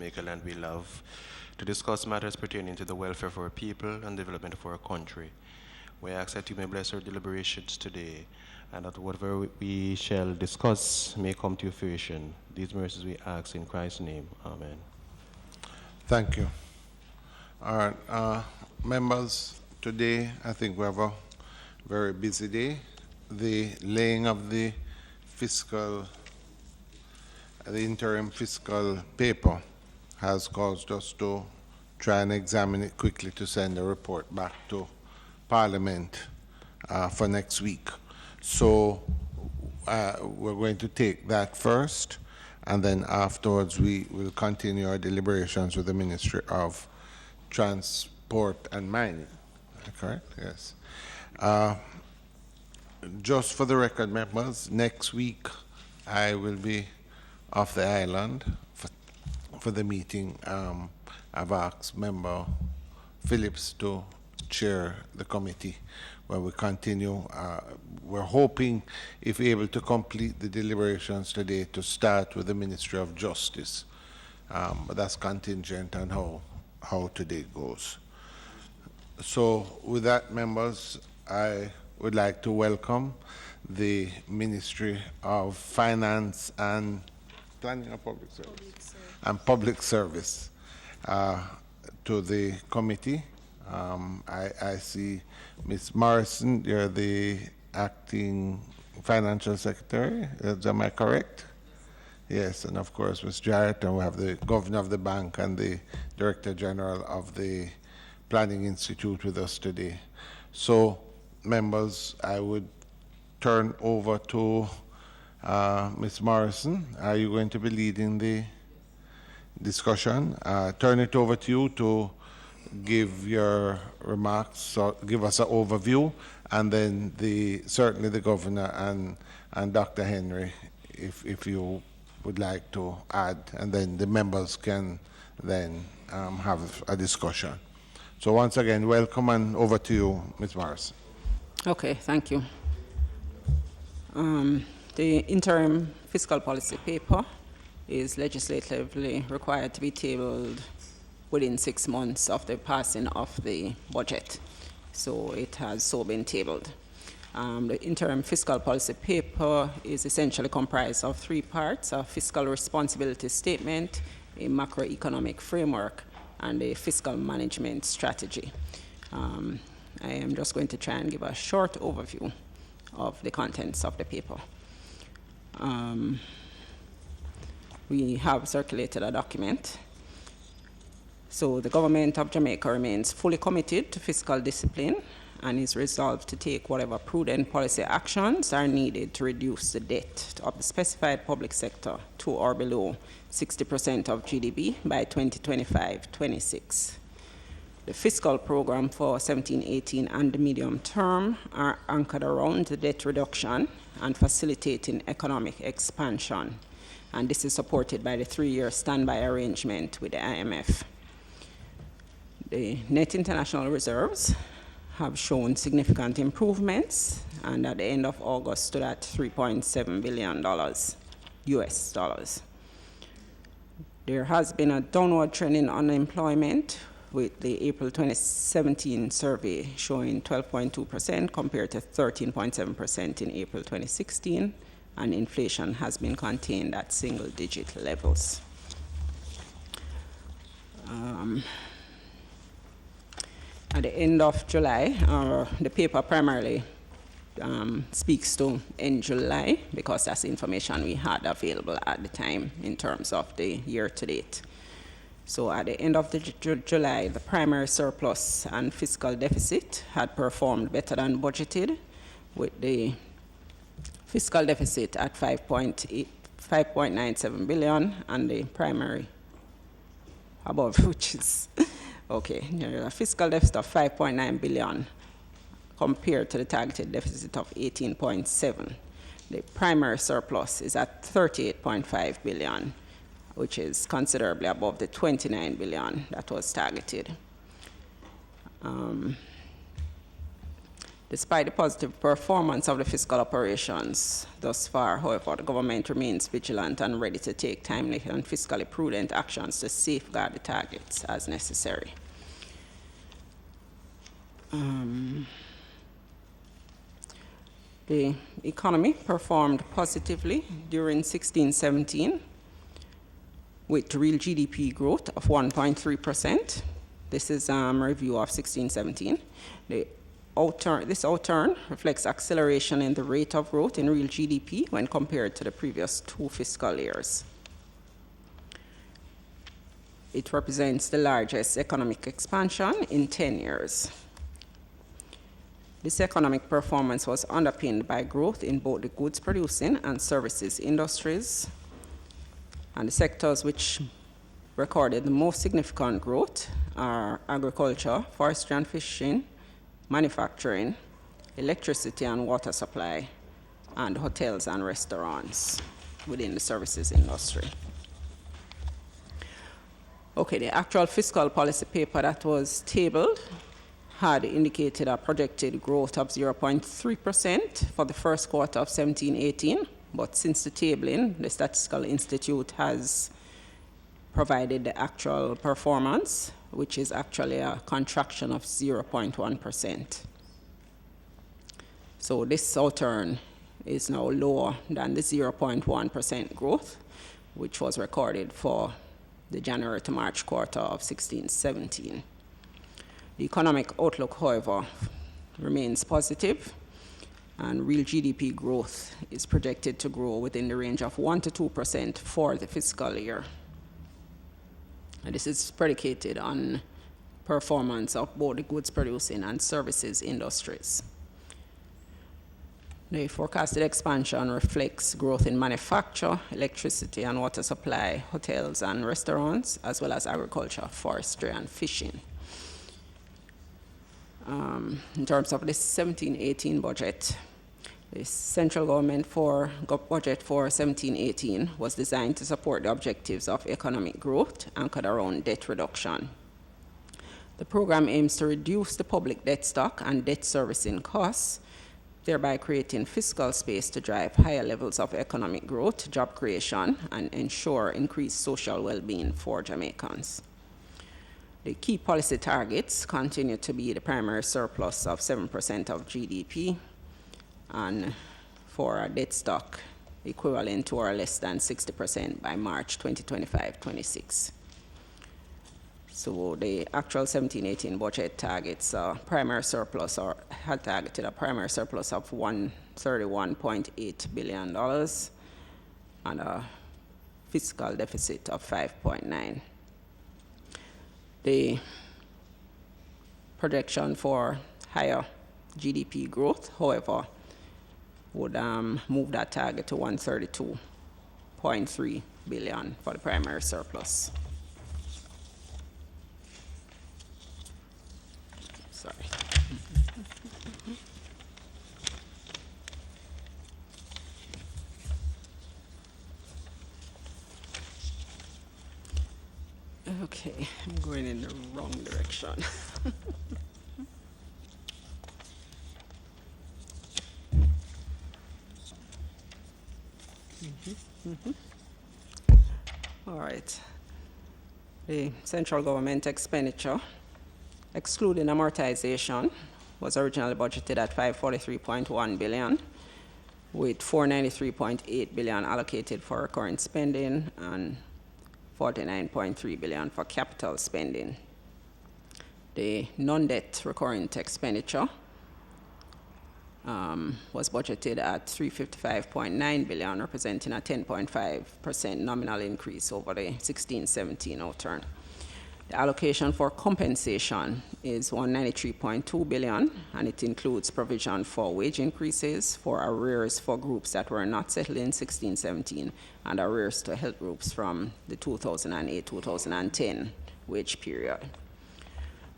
Jamaica land we love, to discuss matters pertaining to the welfare of our people and development of our country. We ask that you may bless our deliberations today, and that whatever we shall discuss may come to fruition. These mercies we ask in Christ's name. Amen. Thank you. All right, members, today I think we have a very busy day. The laying of the interim fiscal paper has caused us to try and examine it quickly to send a report back to Parliament for next week. So we're going to take that first, and then afterwards we will continue our deliberations with the Ministry of Transport and Mining. Correct? Yes. Just for the record, members, next week I will be off the island for the meeting. I've asked Member Phillips to chair the committee where we continue. We're hoping, if able to complete the deliberations today, to start with the Ministry of Justice. But that's contingent on how today goes. So with that, members, I would like to welcome the Ministry of Finance and Planning and Public Service to the committee. I see Ms. Morrison, you're the acting financial secretary. Am I correct? Yes, and of course, Ms. Jarrett, and we have the governor of the bank and the director general of the Planning Institute with us today. So, members, I would turn over to Ms. Morrison. Are you going to be leading the discussion? Turn it over to you to give your remarks, so give us an overview, and then certainly the governor and Dr. Henry, if you would like to add, and then the members can then have a discussion. So once again, welcome, and over to you, Ms. Morrison. Okay, thank you. The interim fiscal policy paper is legislatively required to be tabled within 6 months of the passing of the budget. So it has so been tabled. The interim fiscal policy paper is essentially comprised of 3 parts: a fiscal responsibility statement, a macroeconomic framework, and a fiscal management strategy. I am just going to try and give a short overview of the contents of the paper. We have circulated a document. So the government of Jamaica remains fully committed to fiscal discipline and is resolved to take whatever prudent policy actions are needed to reduce the debt of the specified public sector to or below 60% of GDP by 2025-26. The fiscal program for 17-18 and the medium term are anchored around the debt reduction and facilitating economic expansion. And this is supported by the 3-year standby arrangement with the IMF. The net international reserves have shown significant improvements, and at the end of August stood at $3.7 billion US dollars. There has been a downward trend in unemployment, with the April 2017 survey showing 12.2% compared to 13.7% in April 2016, and inflation has been contained at single-digit levels. At the end of July, the paper primarily speaks to in July, because that's the information we had available at the time in terms of the year-to-date. So at the end of July, the primary surplus and fiscal deficit had performed better than budgeted, with the fiscal deficit at 5.97 billion and the primary above, which is okay, a fiscal deficit of 5.9 billion compared to the targeted deficit of 18.7. The primary surplus is at 38.5 billion, which is considerably above the 29 billion that was targeted. The Despite the positive performance of the fiscal operations thus far, however, the government remains vigilant and ready to take timely and fiscally prudent actions to safeguard the targets as necessary. The economy performed positively during 16-17 with real GDP growth of 1.3%. This is a review of 16-17. This outturn reflects acceleration in the rate of growth in real GDP when compared to the previous 2 fiscal years. It represents the largest economic expansion in 10 years. This economic performance was underpinned by growth in both the goods producing and services industries, and the sectors which recorded the most significant growth are agriculture, forestry and fishing, manufacturing, electricity and water supply, and hotels and restaurants within the services industry. Okay, the actual fiscal policy paper that was tabled had indicated a projected growth of 0.3% for the first quarter of 17-18, but since the tabling, the Statistical Institute has provided the actual performance, which is actually a contraction of 0.1%. So this outturn is now lower than the 0.1% growth, which was recorded for the January to March quarter of 16-17. The economic outlook, however, remains positive, and real GDP growth is projected to grow within the range of 1% to 2% for the fiscal year. And this is predicated on performance of both the goods producing and services industries. The forecasted expansion reflects growth in manufacture, electricity and water supply, hotels and restaurants, as well as agriculture, forestry and fishing. In terms of this 17-18 budget, the central government budget for 17-18 was designed to support the objectives of economic growth anchored around debt reduction. The program aims to reduce the public debt stock and debt servicing costs, thereby creating fiscal space to drive higher levels of economic growth, job creation, and ensure increased social well-being for Jamaicans. The key policy targets continue to be the primary surplus of 7% of GDP, and for a debt stock equivalent to or less than 60% by March 2025-26. So the actual 17-18 budget targets a primary surplus, or had targeted a primary surplus of $131.8 billion and a fiscal deficit of 5.9. The projection for higher GDP growth, however, would move that target to $132.3 billion for the primary surplus. Sorry. Okay, I'm going in the wrong direction. All right. The central government expenditure, excluding amortization, was originally budgeted at $543.1 billion, with $493.8 billion allocated for recurrent spending and $49.3 billion for capital spending. The non-debt recurrent expenditure was budgeted at $355.9 billion, representing a 10.5% nominal increase over the 16-17 outturn. The allocation for compensation is $193.2 billion, and it includes provision for wage increases, for arrears for groups that were not settled in 16-17, and arrears to health groups from the 2008-2010 wage period.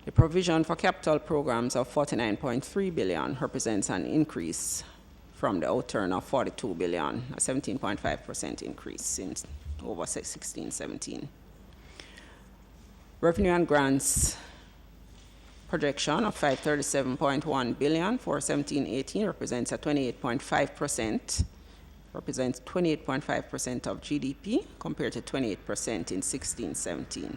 The provision for capital programs of $49.3 billion represents an increase from the outturn of $42 billion, a 17.5% increase since over 16-17. Revenue and grants projection of 537.1 billion for 17-18 represents 28.5% of GDP compared to 28% in 16-17.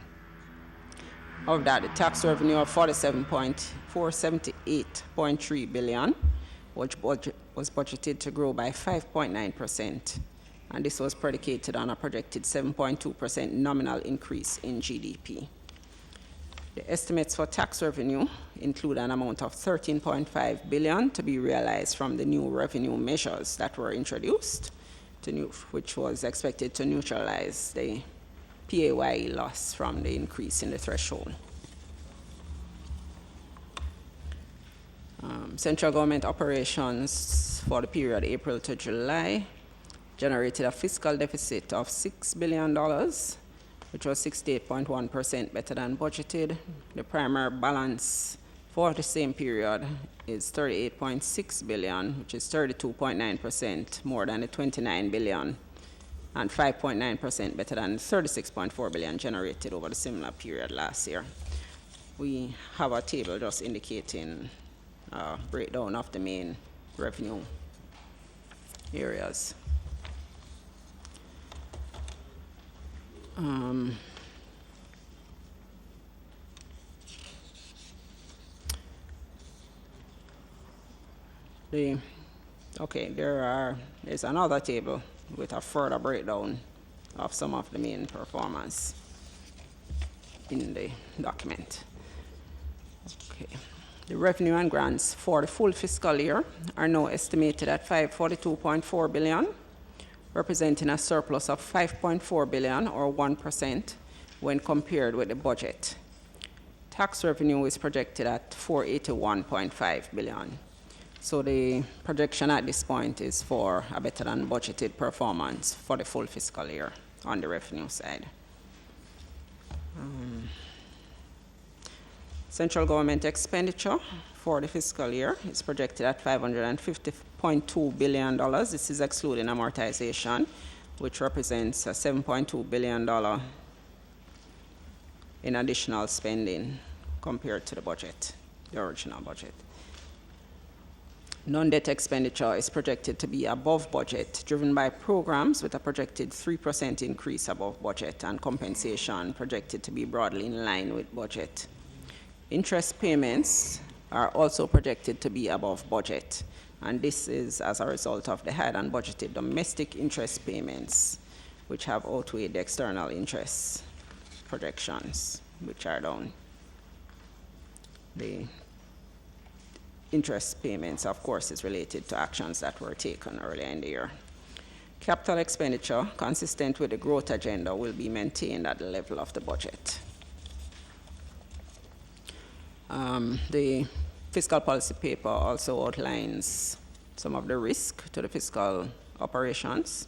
Of that, the tax revenue of 478.3 billion, which was budgeted to grow by 5.9%, and this was predicated on a projected 7.2% nominal increase in GDP. The estimates for tax revenue include an amount of 13.5 billion to be realized from the new revenue measures that were introduced, which was expected to neutralize the PAYE loss from the increase in the threshold. Central government operations for the period April to July generated a fiscal deficit of $6 billion, which was 68.1% better than budgeted. The primary balance for the same period is 38.6 billion, which is 32.9% more than the 29 billion and 5.9% better than 36.4 billion generated over the similar period last year. We have a table just indicating a breakdown of the main revenue areas. There's another table with a further breakdown of some of the main performance in the document. Okay. The revenue and grants for the full fiscal year are now estimated at 542.4 billion, representing a surplus of 5.4 billion or 1% when compared with the budget. Tax revenue is projected at 481.5 billion. So the projection at this point is for a better than budgeted performance for the full fiscal year on the revenue side. Central government expenditure for the fiscal year is projected at $550.2 billion. This is excluding amortization, which represents a $7.2 billion in additional spending compared to the budget, the original budget. Non-debt expenditure is projected to be above budget, driven by programs with a projected 3% increase above budget and compensation projected to be broadly in line with budget. Interest payments are also projected to be above budget, and this is as a result of the higher than budgeted domestic interest payments, which have outweighed the external interest projections, which are down. The interest payments, of course, is related to actions that were taken earlier in the year. Capital expenditure, consistent with the growth agenda, will be maintained at the level of the budget. The fiscal policy paper also outlines some of the risk to the fiscal operations.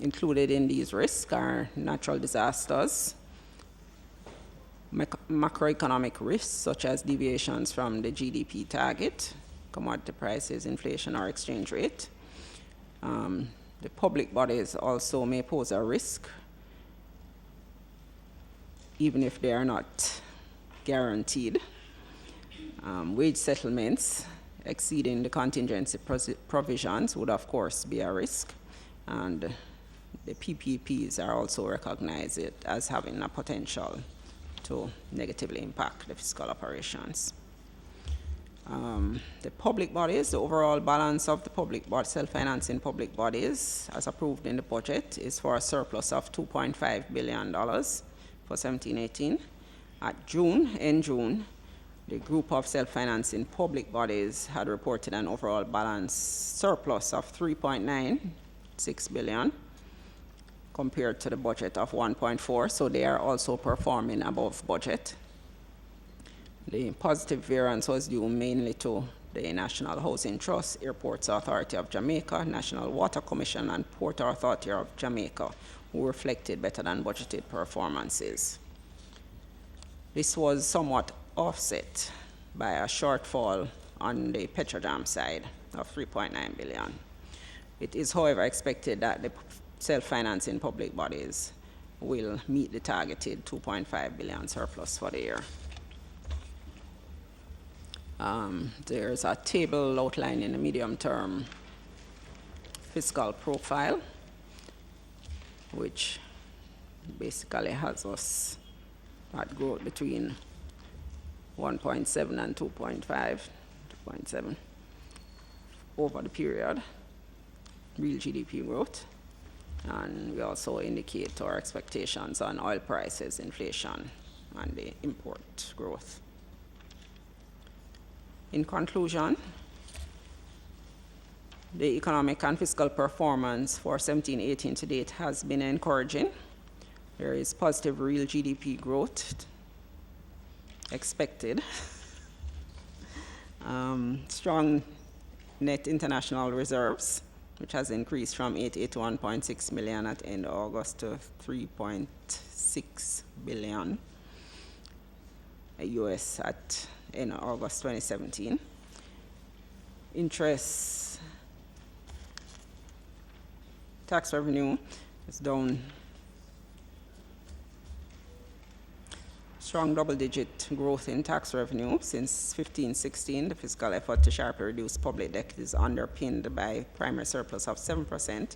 Included in these risks are natural disasters, macroeconomic risks such as deviations from the GDP target, commodity prices, inflation, or exchange rate. The public bodies also may pose a risk, even if they are not guaranteed. Wage settlements exceeding the contingency provisions would, of course, be a risk, and the PPPs are also recognized as having a potential to negatively impact the fiscal operations. The public bodies, the overall balance of the public self-financing public bodies, as approved in the budget, is for a surplus of $2.5 billion for 17-18. In June, the group of self-financing public bodies had reported an overall balance surplus of $3.96 billion compared to the budget of 1.4, so they are also performing above budget. The positive variance was due mainly to the National Housing Trust, Airports Authority of Jamaica, National Water Commission, and Port Authority of Jamaica, who reflected better than budgeted performances. This was somewhat offset by a shortfall on the Petrojam side of 3.9 billion. It is, however, expected that the self-financing public bodies will meet the targeted 2.5 billion surplus for the year. There's a table outlining the medium-term fiscal profile, which basically has us at growth between 1.7 and 2.7 over the period, real GDP growth. And we also indicate our expectations on oil prices, inflation, and the import growth. In conclusion, the economic and fiscal performance for 17-18 to date has been encouraging. There is positive real GDP growth expected. Strong net international reserves, which has increased from 881.6 million at end of August to 3.6 billion US at end of August 2017. Interest tax revenue is down. Strong double-digit growth in tax revenue since 15-16. The fiscal effort to sharply reduce public debt is underpinned by primary surplus of 7%.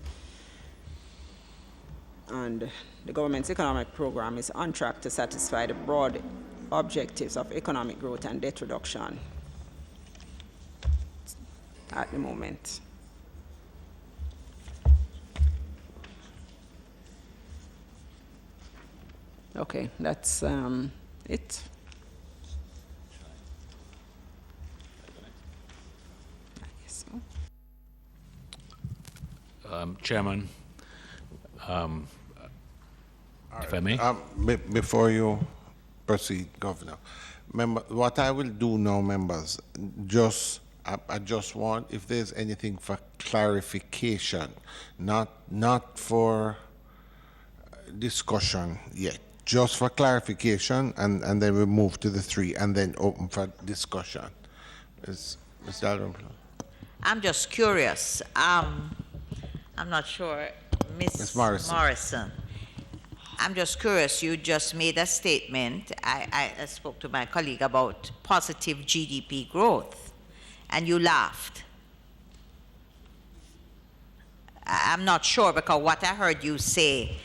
And the government's economic program is on track to satisfy the broad objectives of economic growth and debt reduction at the moment. Okay, that's it. I guess so. Chairman, if I may. Before you proceed, Governor, what I will do now, members, I just want, if there's anything for clarification, not for discussion yet, just for clarification, and then we move to the three, and then open for discussion. Ms. Dalrymple. I'm just curious. I'm not sure, Ms. Morrison. I'm just curious. You just made a statement. I spoke to my colleague about positive GDP growth, and you laughed. I'm not sure, because what I heard you say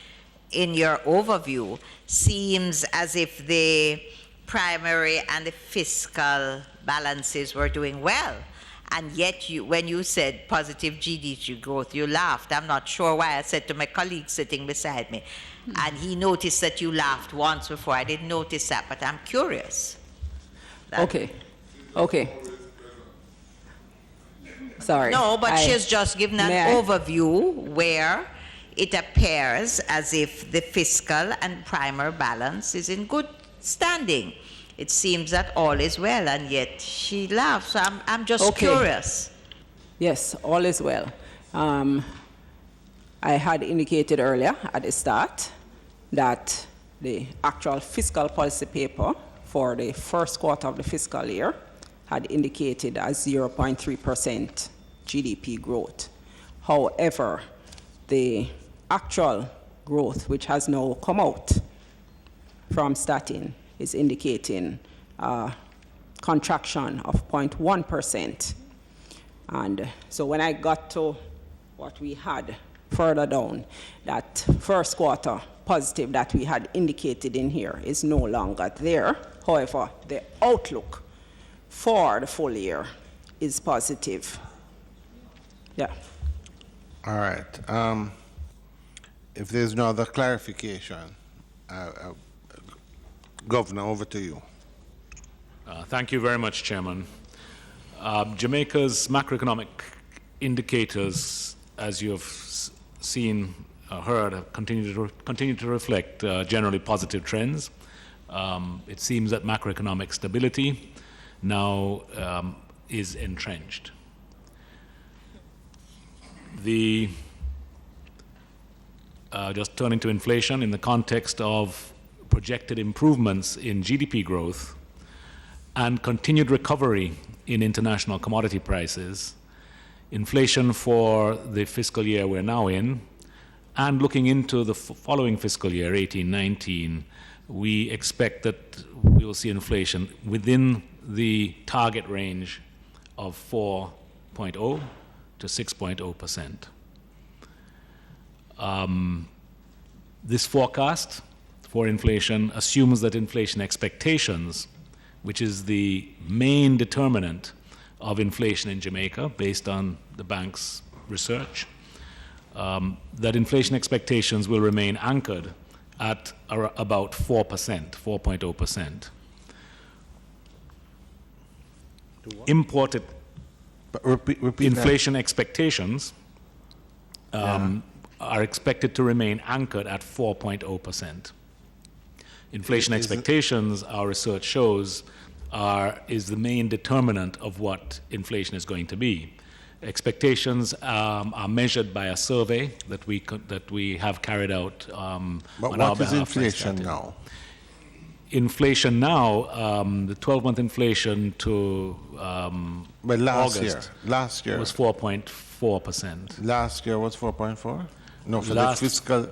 in your overview seems as if the primary and the fiscal balances were doing well. And yet, when you said positive GDP growth, you laughed. I'm not sure why. I said to my colleague sitting beside me, and he noticed that you laughed once before. I didn't notice that, but I'm curious. Okay. Sorry. No, but she's just given an overview where it appears as if the fiscal and primary balance is in good standing. It seems that all is well, and yet she laughs. So I'm just curious. Yes, all is well. I had indicated earlier at the start that the actual fiscal policy paper for the first quarter of the fiscal year had indicated a 0.3% GDP growth. However, the actual growth, which has now come out from starting, is indicating a contraction of 0.1%. And so when I got to what we had further down, that first quarter positive that we had indicated in here is no longer there. However, the outlook for the full year is positive. Yeah. All right. If there's no other clarification, Governor, over to you. Thank you very much, Chairman. Jamaica's macroeconomic indicators, as you have seen, heard, have continued to reflect generally positive trends. It seems that macroeconomic stability now is entrenched. Just turning to inflation in the context of projected improvements in GDP growth and continued recovery in international commodity prices, inflation for the fiscal year we're now in, and looking into the following fiscal year, 18-19, we expect that we will see inflation within the target range of 4.0 to 6.0%. This forecast for inflation assumes that inflation expectations, which is the main determinant of inflation in Jamaica based on the bank's research, that inflation expectations will remain anchored at about 4%, 4.0%. Imported Repeat inflation expectations are expected to remain anchored at 4.0%. Inflation expectations, our research shows, is the main determinant of what inflation is going to be. Expectations are measured by a survey that we have carried out But on what our is behalf. inflation now? Inflation now, the 12-month inflation to But last August year was 4.4%. Last year was 4.4. No, for Last- the fiscal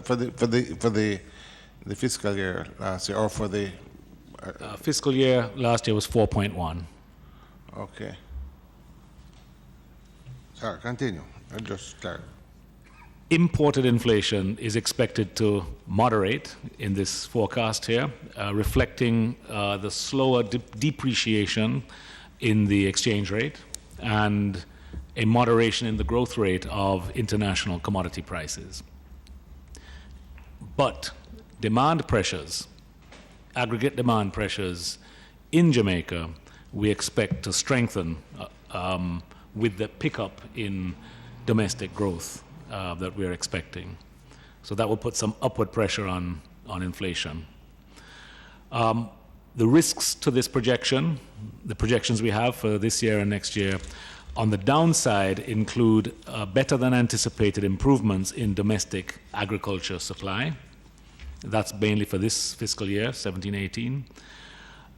the fiscal year last year, or for the Fiscal year last year was 4.1. okay. Sorry, continue. I just started. Imported inflation is expected to moderate in this forecast here, reflecting the slower depreciation in the exchange rate and a moderation in the growth rate of international commodity prices. But demand pressures, aggregate demand pressures in Jamaica, we expect to strengthen with the pickup in domestic growth that we're expecting. So that will put some upward pressure on inflation. The risks to this projection, the projections we have for this year and next year, on the downside include better than anticipated improvements in domestic agriculture supply. That's mainly for this fiscal year, 17-18.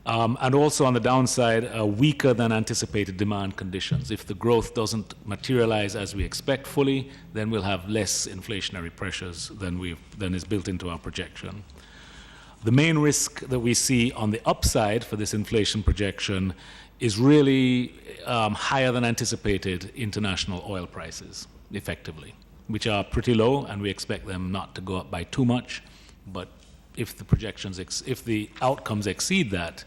And also on the downside, weaker than anticipated demand conditions. If the growth doesn't materialize as we expect fully, then we'll have less inflationary pressures than is built into our projection. The main risk that we see on the upside for this inflation projection is really higher than anticipated international oil prices, effectively, which are pretty low, and we expect them not to go up by too much. But if the projections, if the outcomes exceed that,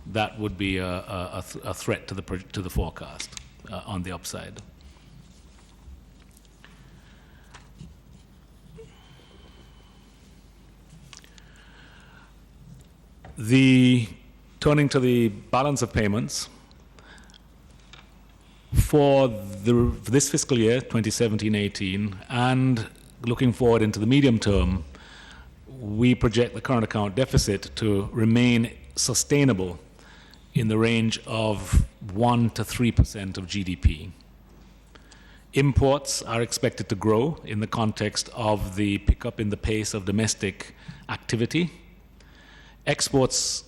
that would be a threat to the forecast on the upside. Turning to the balance of payments, for this fiscal year, 2017-18, and looking forward into the medium term, we project the current account deficit to remain sustainable in the range of 1 to 3% of GDP. Imports are expected to grow in the context of the pickup in the pace of domestic activity. Exports,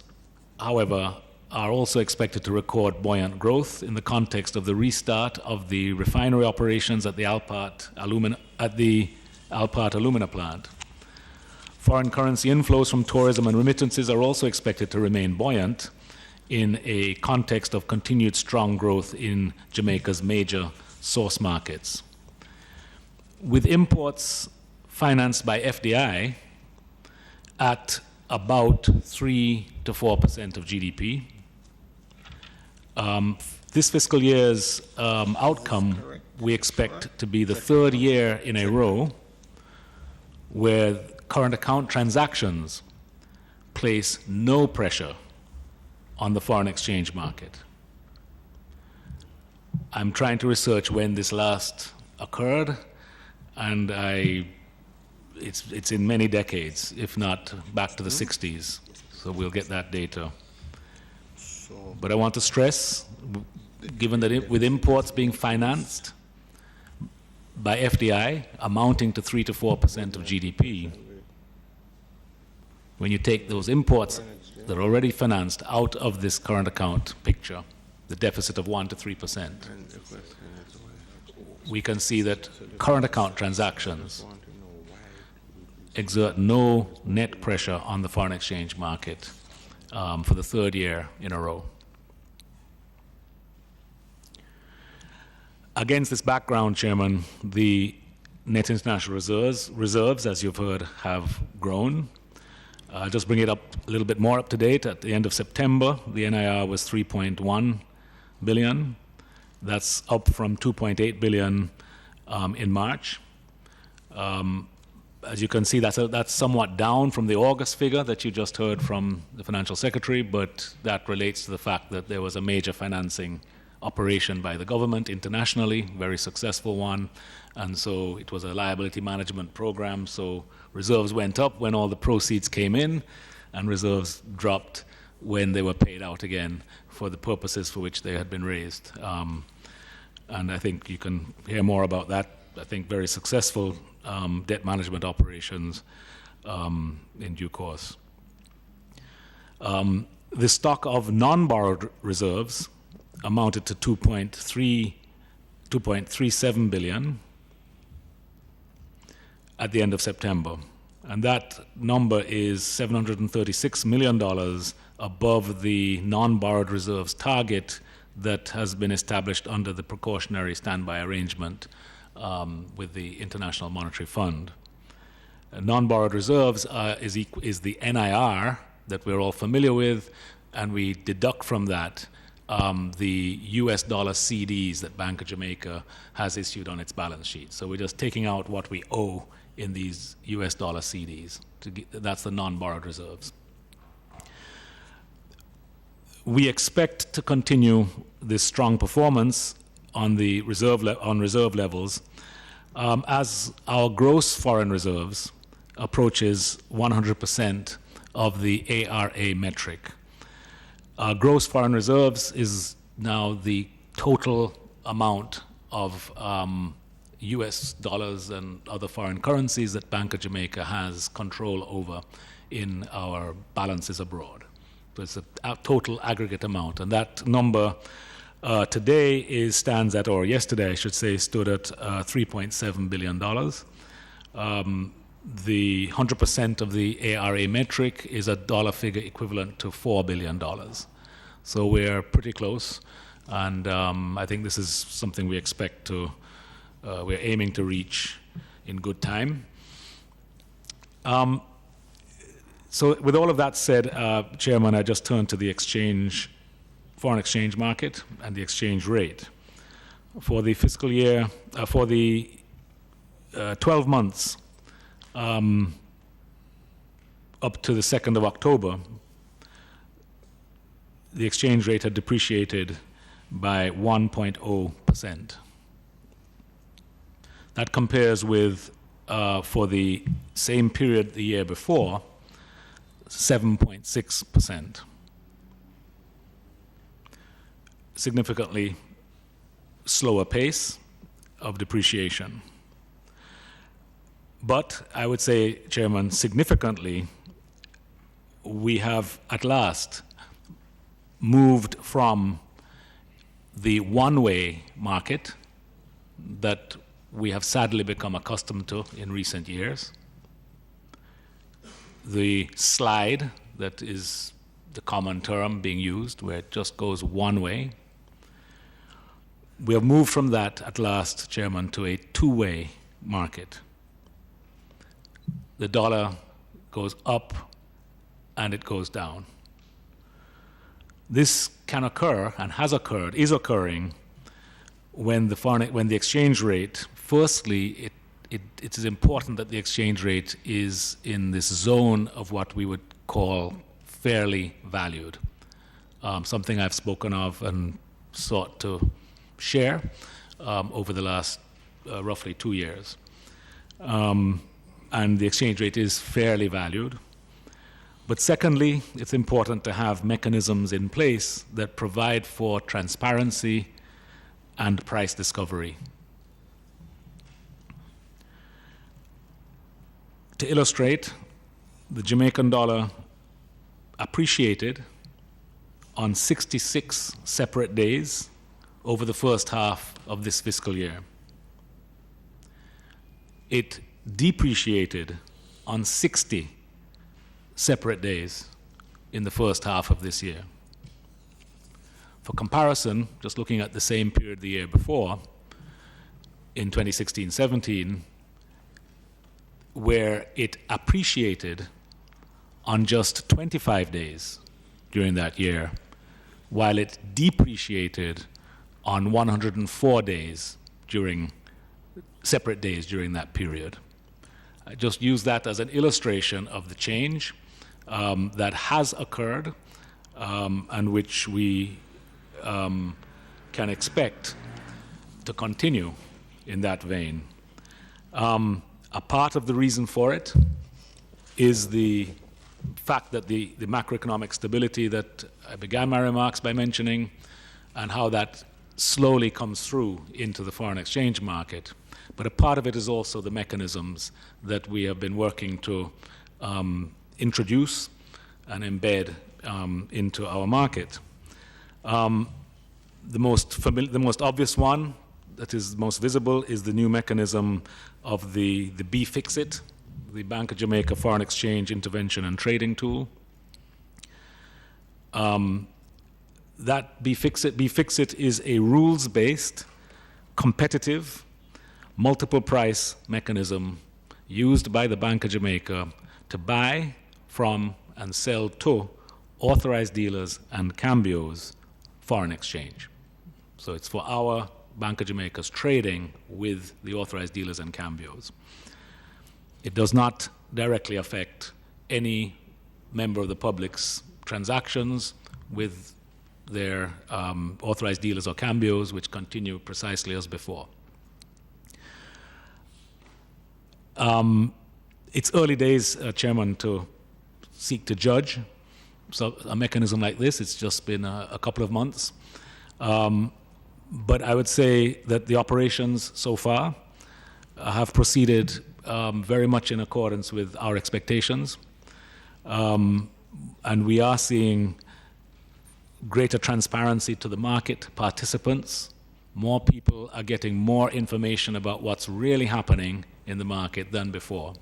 however, are also expected to record buoyant growth in the context of the restart of the refinery operations at the Alpart alumina plant. Foreign currency inflows from tourism and remittances are also expected to remain buoyant in a context of continued strong growth in Jamaica's major source markets. With imports financed by FDI at about 3 to 4% of GDP, this fiscal year's outcome we expect to be the third year in a row where current account transactions place no pressure on the foreign exchange market. I'm trying to research when this last occurred, and it's in many decades, if not back to the 60s. So we'll get that data. But I want to stress, given that with imports being financed by FDI amounting to 3 to 4% of GDP, when you take those imports that are already financed out of this current account picture, the deficit of 1 to 3%, we can see that current account transactions exert no net pressure on the foreign exchange market for the third year in a row. Against this background, Chairman, the net international reserves, as you've heard, have grown. Just bring it up a little bit more up to date. At the end of September, the NIR was 3.1 billion. That's up from 2.8 billion in March. As you can see, that's somewhat down from the August figure that you just heard from the Financial Secretary, but that relates to the fact that there was a major financing operation by the government internationally, very successful one, and so it was a liability management program, so reserves went up when all the proceeds came in, and reserves dropped when they were paid out again for the purposes for which they had been raised. And I think you can hear more about that. I think very successful debt management operations in due course. The stock of non-borrowed reserves amounted to 2.37 billion at the end of September. And that number is $736 million above the non-borrowed reserves target that has been established under the precautionary standby arrangement with the International Monetary Fund. Non-borrowed reserves is the NIR that we're all familiar with, and we deduct from that the US dollar CDs that Bank of Jamaica has issued on its balance sheet. So we're just taking out what we owe in these US dollar CDs. That's the non-borrowed reserves. We expect to continue this strong performance on the reserve levels as our gross foreign reserves approaches 100% of the ARA metric. Gross foreign reserves is now the total amount of US dollars and other foreign currencies that Bank of Jamaica has control over in our balances abroad. So it's a total aggregate amount, and that number today stands at, or yesterday I should say, stood at $3.7 billion. The 100% of the ARA metric is a dollar figure equivalent to $4 billion. So we're pretty close, and I think this is something we expect to, we're aiming to reach in good time. So with all of that said, Chairman, I just turn to the foreign exchange market and the exchange rate. For the fiscal year, for the 12 months up to the 2nd of October, the exchange rate had depreciated by 1.0%. That compares with, for the same period the year before, 7.6%. Significantly slower pace of depreciation. But I would say, Chairman, significantly, we have at last moved from the one-way market that we have sadly become accustomed to in recent years. The slide, that is the common term being used, where it just goes one way. We have moved from that at last, Chairman, to a two-way market. The dollar goes up and it goes down. This can occur and has occurred, is occurring when the exchange rate, firstly, it is important that the exchange rate is in this zone of what we would call fairly valued. Something I've spoken of and sought to share over the last roughly 2 years. And the exchange rate is fairly valued. But secondly, it's important to have mechanisms in place that provide for transparency and price discovery. To illustrate, the Jamaican dollar appreciated on 66 separate days over the first half of this fiscal year. It depreciated on 60 separate days in the first half of this year. For comparison, just looking at the same period the year before, in 2016-17, where it appreciated on just 25 days during that year, while it depreciated on 104 days separate days during that period. I just use that as an illustration of the change that has occurred and which we can expect to continue in that vein. A part of the reason for it is the fact that the macroeconomic stability that I began my remarks by mentioning, and how that slowly comes through into the foreign exchange market. But a part of it is also the mechanisms that we have been working to introduce and embed into our market. The most obvious one that is most visible is the new mechanism of the BFIXIT, the Bank of Jamaica Foreign Exchange Intervention and Trading Tool. That BFIXIT is a rules-based, competitive, multiple price mechanism used by the Bank of Jamaica to buy from and sell to authorized dealers and cambios foreign exchange. So it's for our Bank of Jamaica's trading with the authorized dealers and cambios. It does not directly affect any member of the public's transactions with their authorized dealers or cambios, which continue precisely as before. It's early days, Chairman, to seek to judge a mechanism like this. It's just been a couple of months. But I would say that the operations so far have proceeded very much in accordance with our expectations. And we are seeing greater transparency to the market participants. More people are getting more information about what's really happening in the market than before.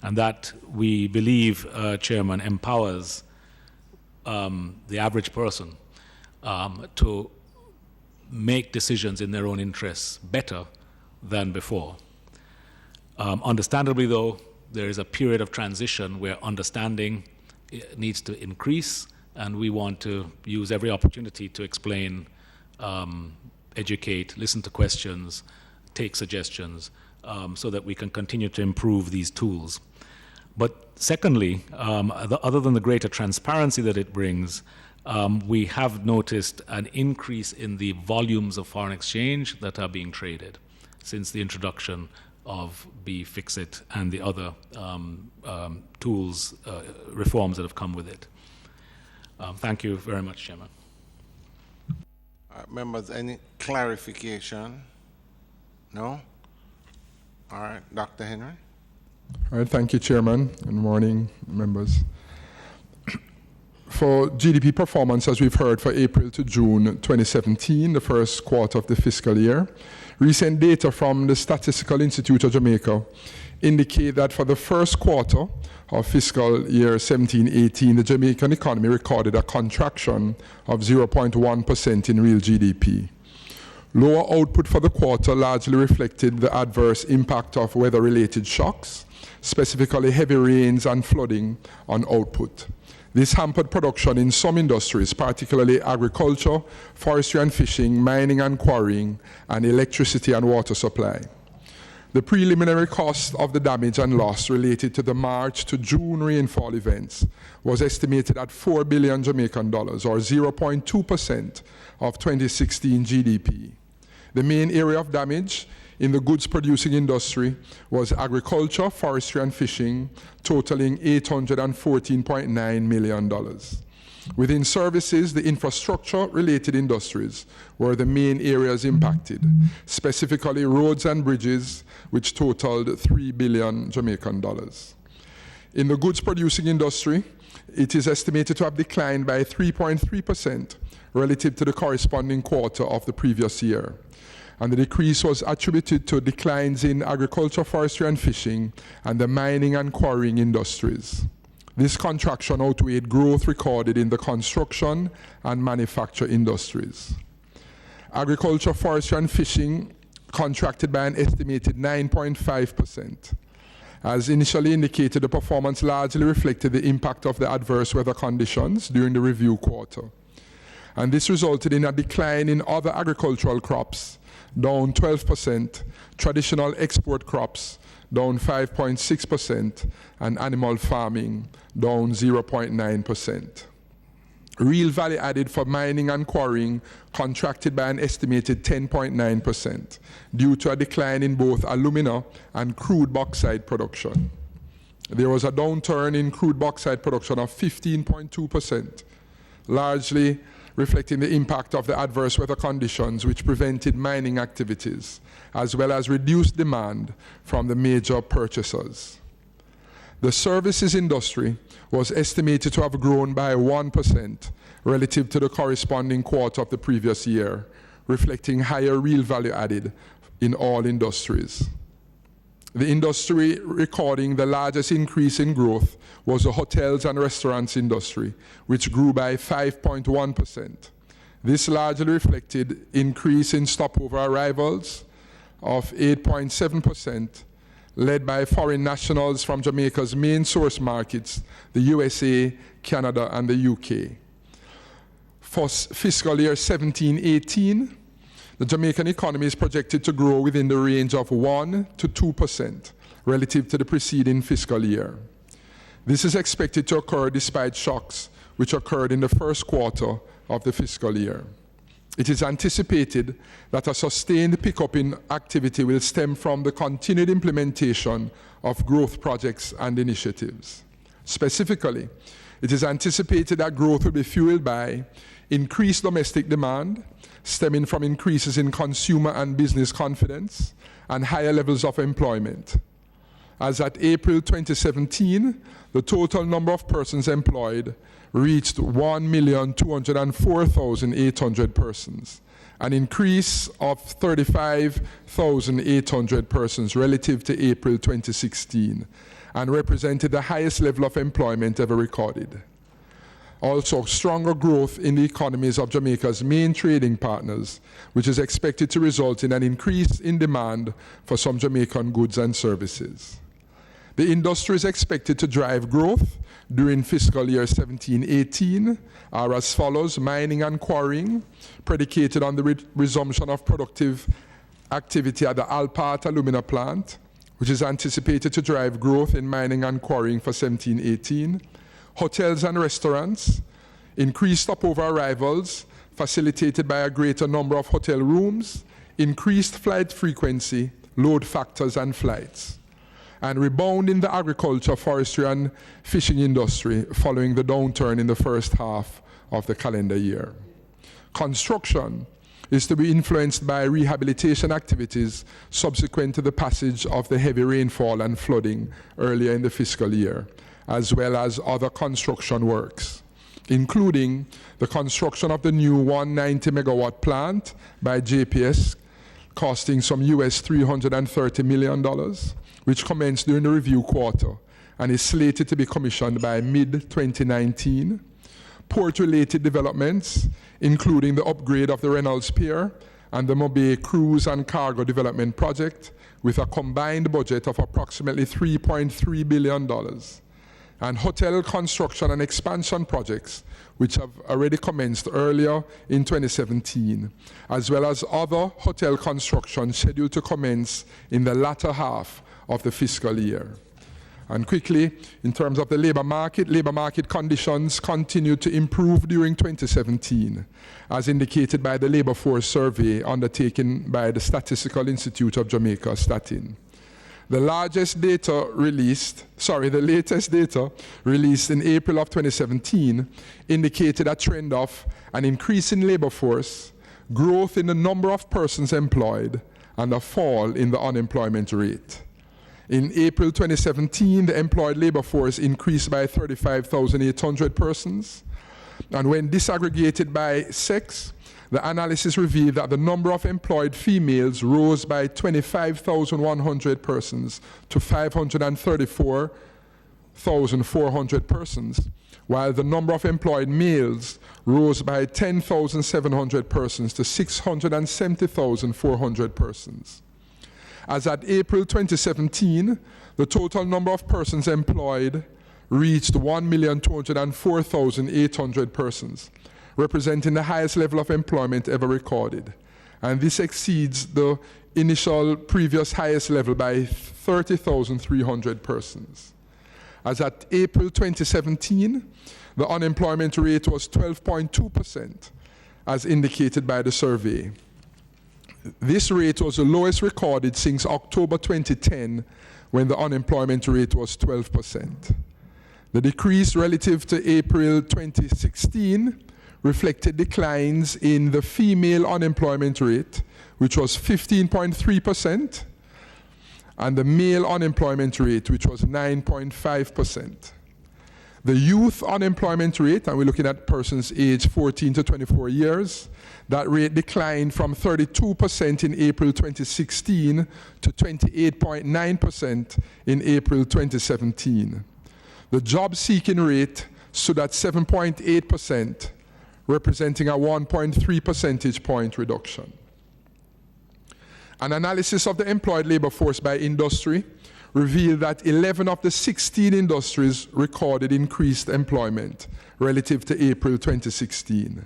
And that, we believe, Chairman, empowers the average person to make decisions in their own interests better than before. Understandably, though, there is a period of transition where understanding needs to increase, and we want to use every opportunity to explain, educate, listen to questions, take suggestions, so that we can continue to improve these tools. But secondly, other than the greater transparency that it brings, we have noticed an increase in the volumes of foreign exchange that are being traded since the introduction of BFIXIT and the other tools, reforms that have come with it. Thank you very much, Chairman. Members, any clarification? No? All right, Dr. Henry. All right, thank you, Chairman. Good morning, members. For GDP performance, as we've heard, for April to June 2017, the first quarter of the fiscal year, recent data from the Statistical Institute of Jamaica indicate that for the first quarter of fiscal year 17-18, the Jamaican economy recorded a contraction of 0.1% in real GDP. Lower output for the quarter largely reflected the adverse impact of weather-related shocks, specifically heavy rains and flooding on output. This hampered production in some industries, particularly agriculture, forestry and fishing, mining and quarrying, and electricity and water supply. The preliminary cost of the damage and loss related to the March to June rainfall events was estimated at $4 billion Jamaican dollars, or 0.2% of 2016 GDP. The main area of damage in the goods producing industry was agriculture, forestry and fishing, totaling $814.9 million. Within services, the infrastructure-related industries were the main areas impacted, specifically roads and bridges, which totaled $3 billion Jamaican dollars. In the goods producing industry, it is estimated to have declined by 3.3% relative to the corresponding quarter of the previous year. And the decrease was attributed to declines in agriculture, forestry and fishing, and the mining and quarrying industries. This contraction outweighed growth recorded in the construction and manufacture industries. Agriculture, forestry and fishing contracted by an estimated 9.5%. As initially indicated, the performance largely reflected the impact of the adverse weather conditions during the review quarter. And this resulted in a decline in other agricultural crops, down 12%, traditional export crops, down 5.6%, and animal farming, down 0.9%. Real value added for mining and quarrying contracted by an estimated 10.9% due to a decline in both alumina and crude bauxite production. There was a downturn in crude bauxite production of 15.2%, largely reflecting the impact of the adverse weather conditions which prevented mining activities, as well as reduced demand from the major purchasers. The services industry was estimated to have grown by 1% relative to the corresponding quarter of the previous year, reflecting higher real value added in all industries. The industry recording the largest increase in growth was the hotels and restaurants industry, which grew by 5.1%. This largely reflected increase in stopover arrivals of 8.7%, led by foreign nationals from Jamaica's main source markets, the USA, Canada, and the UK. For fiscal year 17-18, the Jamaican economy is projected to grow within the range of 1 to 2% relative to the preceding fiscal year. This is expected to occur despite shocks which occurred in the first quarter of the fiscal year. It is anticipated that a sustained pickup in activity will stem from the continued implementation of growth projects and initiatives. Specifically, it is anticipated that growth will be fueled by increased domestic demand, stemming from increases in consumer and business confidence, and higher levels of employment. As at April 2017, the total number of persons employed reached 1,204,800 persons, an increase of 35,800 persons relative to April 2016, and represented the highest level of employment ever recorded. Also, stronger growth in the economies of Jamaica's main trading partners, which is expected to result in an increase in demand for some Jamaican goods and services. The industry is expected to drive growth during fiscal year 17-18 are as follows: mining and quarrying, predicated on the resumption of productive activity at the Alpart alumina plant, which is anticipated to drive growth in mining and quarrying for 17-18. Hotels and restaurants, increased stopover arrivals facilitated by a greater number of hotel rooms, increased flight frequency, load factors and flights, and rebound in the agriculture, forestry and fishing industry following the downturn in the first half of the calendar year. Construction is to be influenced by rehabilitation activities subsequent to the passage of the heavy rainfall and flooding earlier in the fiscal year, as well as other construction works, including the construction of the new 190 megawatt plant by JPS, costing some US $330 million, which commenced during the review quarter and is slated to be commissioned by mid-2019. Port-related developments, including the upgrade of the Reynolds Pier and the Mobay Cruise and Cargo Development Project, with a combined budget of approximately $3.3 billion. And hotel construction and expansion projects, which have already commenced earlier in 2017, as well as other hotel construction scheduled to commence in the latter half of the fiscal year. And quickly, in terms of the labor market conditions continued to improve during 2017, as indicated by the labor force survey undertaken by the Statistical Institute of Jamaica, Statin. The latest data released in April of 2017 indicated a trend of an increase in labor force, growth in the number of persons employed, and a fall in the unemployment rate. In April 2017, the employed labor force increased by 35,800 persons, and when disaggregated by sex, the analysis revealed that the number of employed females rose by 25,100 persons to 534,400 persons, while the number of employed males rose by 10,700 persons to 670,400 persons. As at April 2017, the total number of persons employed reached 1,204,800 persons, representing the highest level of employment ever recorded. And this exceeds the initial previous highest level by 30,300 persons. As at April 2017, the unemployment rate was 12.2%, as indicated by the survey. This rate was the lowest recorded since October 2010, when the unemployment rate was 12%. The decrease relative to April 2016 reflected declines in the female unemployment rate, which was 15.3%, and the male unemployment rate, which was 9.5%. The youth unemployment rate, and we're looking at persons aged 14 to 24 years, that rate declined from 32% in April 2016 to 28.9% in April 2017. The job-seeking rate stood at 7.8%, representing a 1.3 percentage point reduction. An analysis of the employed labor force by industry revealed that 11 of the 16 industries recorded increased employment relative to April 2016.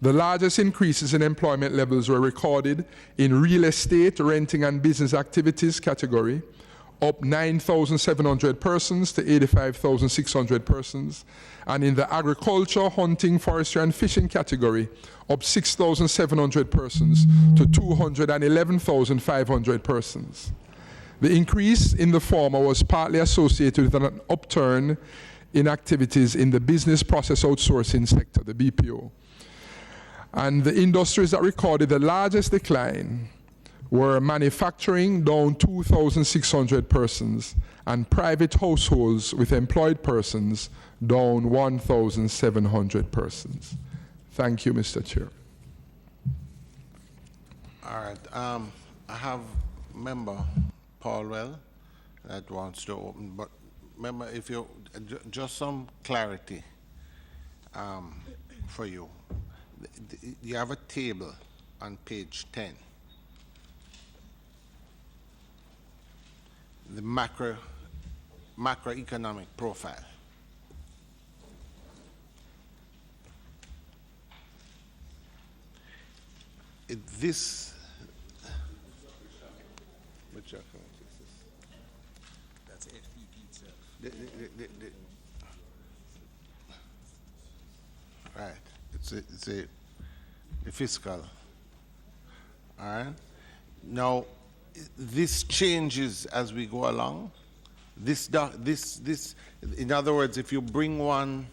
The largest increases in employment levels were recorded in real estate, renting, and business activities category, up 9,700 persons to 85,600 persons, and in the agriculture, hunting, forestry, and fishing category, up 6,700 persons to 211,500 persons. The increase in the former was partly associated with an upturn in activities in the business process outsourcing sector, the BPO. And the industries that recorded the largest decline were manufacturing, down 2,600 persons, and private households with employed persons, down 1,700 persons. Thank you, Mr. Chair. All right. I have member Paulwell that wants to open, but remember, if you just some clarity for you. You have a table on page 10. The macroeconomic profile. This, which document is this? That's FPP itself. Right, it's the fiscal. All right. Now, this changes as we go along. This, in other words, if you bring one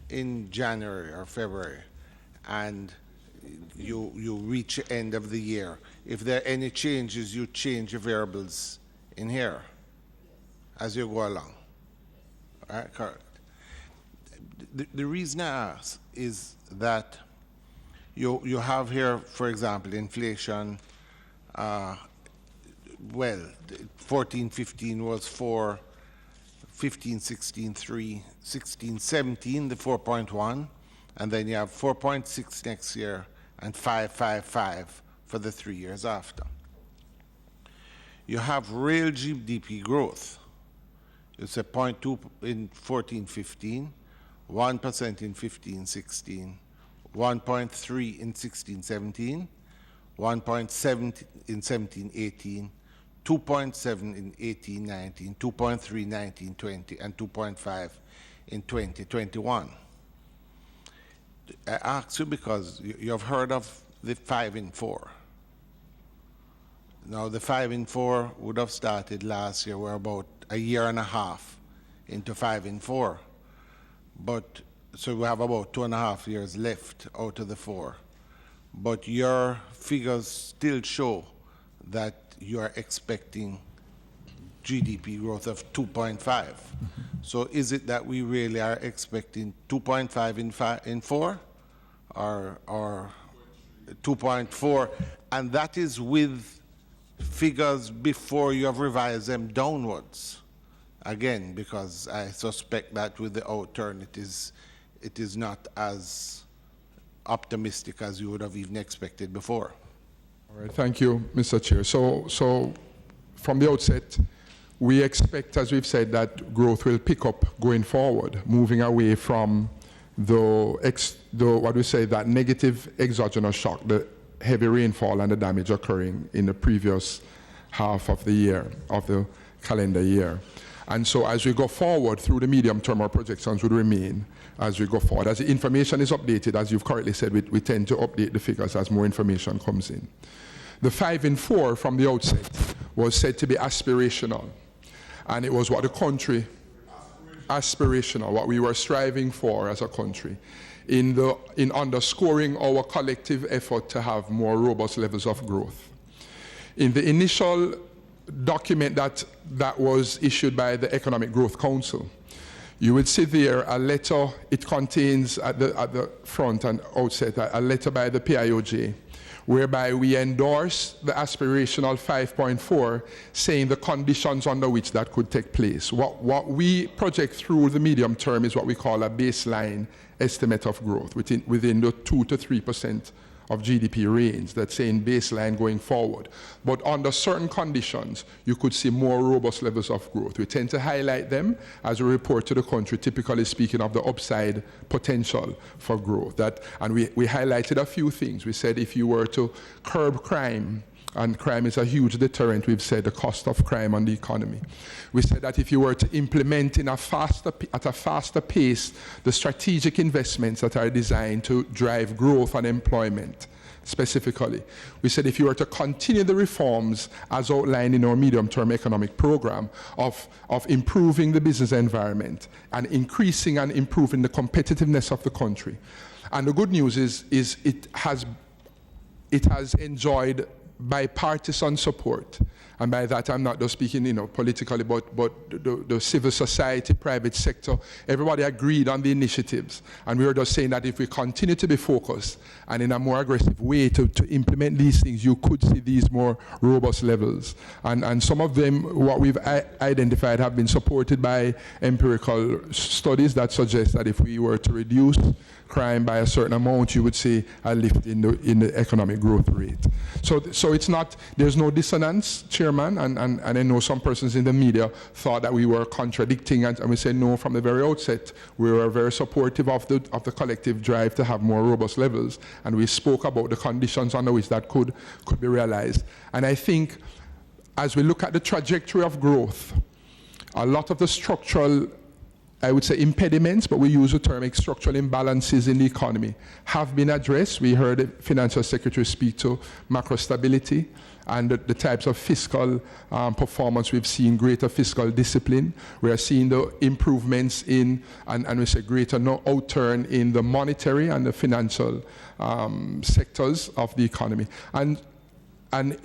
in January or February, and you reach the end of the year, if there are any changes, you change the variables in here as you go along. All right, correct. The reason I ask is that you have here, for example, inflation. Well, 14-15 was 4, 15-16 3, 16-17 the 4.1, and then you have 4.6 next year and 5.55 for the 3 years after. You have real GDP growth. It's a 0.2 in 14-15, 1% in 15-16, 1.3 in 16-17, 1.7 in 17-18, 2.7 in 18-19, 2.3 19-20, and 2.5 in 2021. I ask you because you have heard of the 5 in 4. Now the 5 in 4 would have started last year. We're about a year and a half into 5 in 4. But so we have about 2.5 years left out of the 4. But your figures still show that you are expecting GDP growth of 2.5. So is it that we really are expecting 2.5 in 4 or 2.4? And that is with figures before you have revised them downwards. Again, because I suspect that with the outturn, it is not as optimistic as you would have even expected before. All right, thank you, Mr. Chair. So from the outset, we expect, as we've said, that growth will pick up going forward, moving away from that negative exogenous shock, the heavy rainfall and the damage occurring in the previous half of the year, of the calendar year. And so as we go forward through the medium term, our projections would remain as we go forward. As the information is updated, as you've correctly said, we tend to update the figures as more information comes in. The 5 in 4 from the outset was said to be aspirational. And it was what the country, aspirational, what we were striving for as a country, in underscoring our collective effort to have more robust levels of growth. In the initial document that was issued by the Economic Growth Council, you would see there a letter. It contains at the front and outset a letter by the PIOJ, whereby we endorse the aspirational 5.4, saying the conditions under which that could take place. What we project through the medium term is what we call a baseline estimate of growth within the 2 to 3% of GDP range, that's saying baseline going forward. But under certain conditions, you could see more robust levels of growth. We tend to highlight them as we report to the country, typically speaking of the upside potential for growth. And we highlighted a few things. We said if you were to curb crime, and crime is a huge deterrent, we've said, the cost of crime on the economy. We said that if you were to implement at a faster pace the strategic investments that are designed to drive growth and employment, specifically. We said if you were to continue the reforms as outlined in our medium-term economic program of improving the business environment and increasing and improving the competitiveness of the country. And the good news is it has enjoyed bipartisan support. And by that, I'm not just speaking, politically, but the civil society, private sector, everybody agreed on the initiatives. And we were just saying that if we continue to be focused and in a more aggressive way to implement these things, you could see these more robust levels. And some of them, what we've identified, have been supported by empirical studies that suggest that if we were to reduce crime by a certain amount, you would see a lift in the economic growth rate. So it's not, there's no dissonance, Chairman, and I know some persons in the media thought that we were contradicting, and we said no from the very outset. We were very supportive of the collective drive to have more robust levels, and we spoke about the conditions under which that could be realized. And I think as we look at the trajectory of growth, a lot of the structural, I would say, impediments, but we use the term structural imbalances in the economy, have been addressed. We heard the Financial Secretary speak to macro stability and the types of fiscal performance. We've seen greater fiscal discipline. We are seeing the improvements in, and we say greater outturn in the monetary and the financial sectors of the economy. And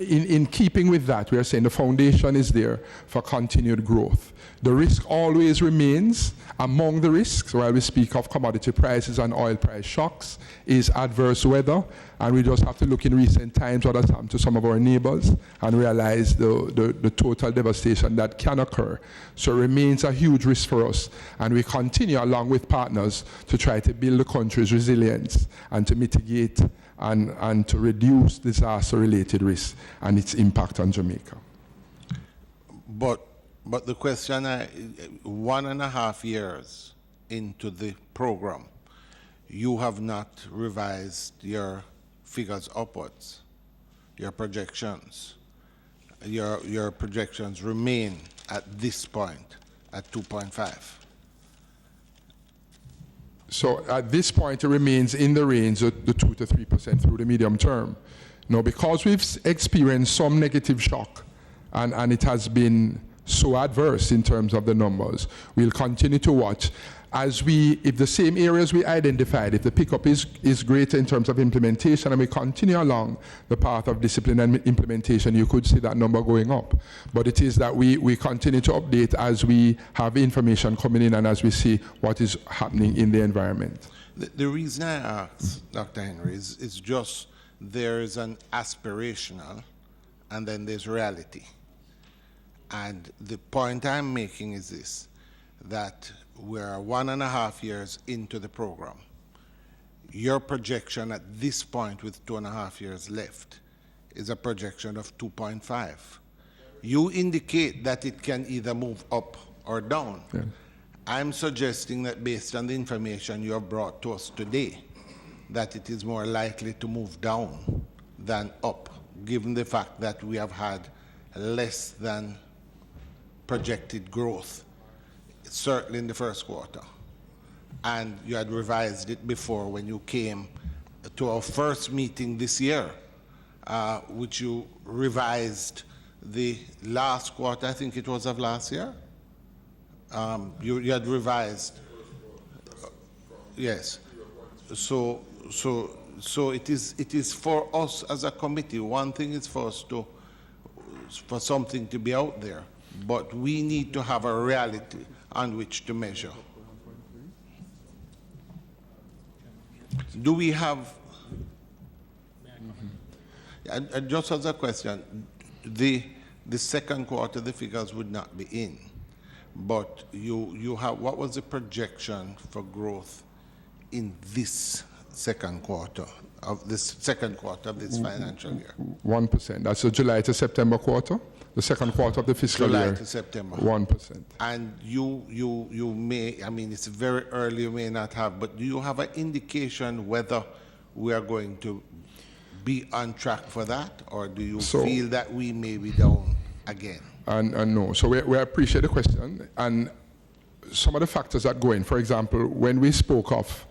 in keeping with that, we are saying the foundation is there for continued growth. The risk always remains. Among the risks, while we speak of commodity prices and oil price shocks, is adverse weather. And we just have to look in recent times what has happened to some of our neighbors and realize the total devastation that can occur. So it remains a huge risk for us. And we continue along with partners to try to build the country's resilience and to mitigate and to reduce disaster-related risk and its impact on Jamaica. But the question, 1.5 years into the program, you have not revised your figures upwards, your projections. Your projections remain at this point at 2.5. So at this point, it remains in the range of the 2 to 3% through the medium term. Now, because we've experienced some negative shock, and it has been so adverse in terms of the numbers, we'll continue to watch. If the same areas we identified, if the pickup is greater in terms of implementation, and we continue along the path of discipline and implementation, you could see that number going up. But it is that we continue to update as we have information coming in and as we see what is happening in the environment. The reason I asked, Dr. Henry, is just there is an aspirational and then there's reality. And the point I'm making is this, that we're 1.5 years into the program. Your projection at this point with 2.5 years left is a projection of 2.5. You indicate that it can either move up or down. Yeah. I'm suggesting that based on the information you have brought to us today, that it is more likely to move down than up, given the fact that we have had less than projected growth, certainly in the first quarter. And you had revised it before when you came to our first meeting this year, which you revised the last quarter, I think it was of last year. You had revised, yes. So it is for us as a committee. One thing is for us for something to be out there, but we need to have a reality on which to measure. Do we have? Just as a question, the second quarter, the figures would not be in, but you have, what was the projection for growth in this second quarter of this financial year? 1%. That's the July to September quarter, the second quarter of the fiscal year. July to September. 1%. And you may, I mean, it's very early, you may not have, but do you have an indication whether we are going to be on track for that, or do you feel that we may be down again? And no. So we appreciate the question. And some of the factors that go in, for example, when we spoke of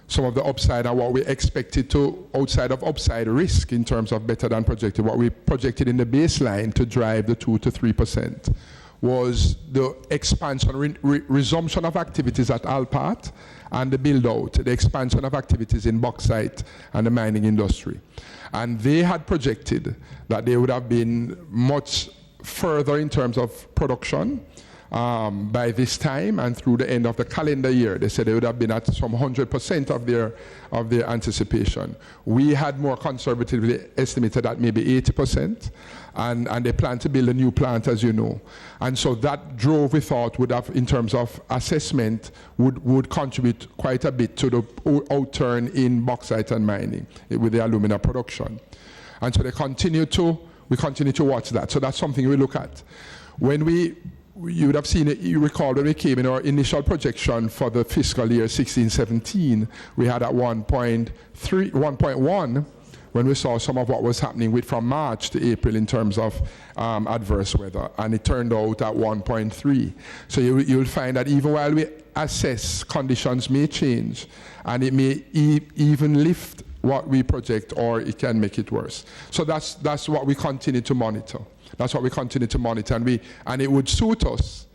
some of the upside and what we expected to, outside of upside risk in terms of better than projected, what we projected in the baseline to drive the 2 to 3% was the expansion, resumption of activities at Alpart and the build out, the expansion of activities in bauxite and the mining industry. And they had projected that they would have been much further in terms of production by this time and through the end of the calendar year. They said they would have been at some 100% of their anticipation. We had more conservatively estimated at maybe 80%, and they plan to build a new plant, as you know. And so that drove, we thought, would have, in terms of assessment, would contribute quite a bit to the outturn in bauxite and mining with the alumina production. And so we continue to watch that. So that's something we look at. When you would have seen it, you recall when we came in our initial projection for the fiscal year 16-17, we had at 1.1 when we saw some of what was happening from March to April in terms of adverse weather, and it turned out at 1.3. So you'll find that even while we assess, conditions may change, and it may even lift what we project, or it can make it worse. So that's what we continue to monitor. That's what we continue to monitor, and it would suit us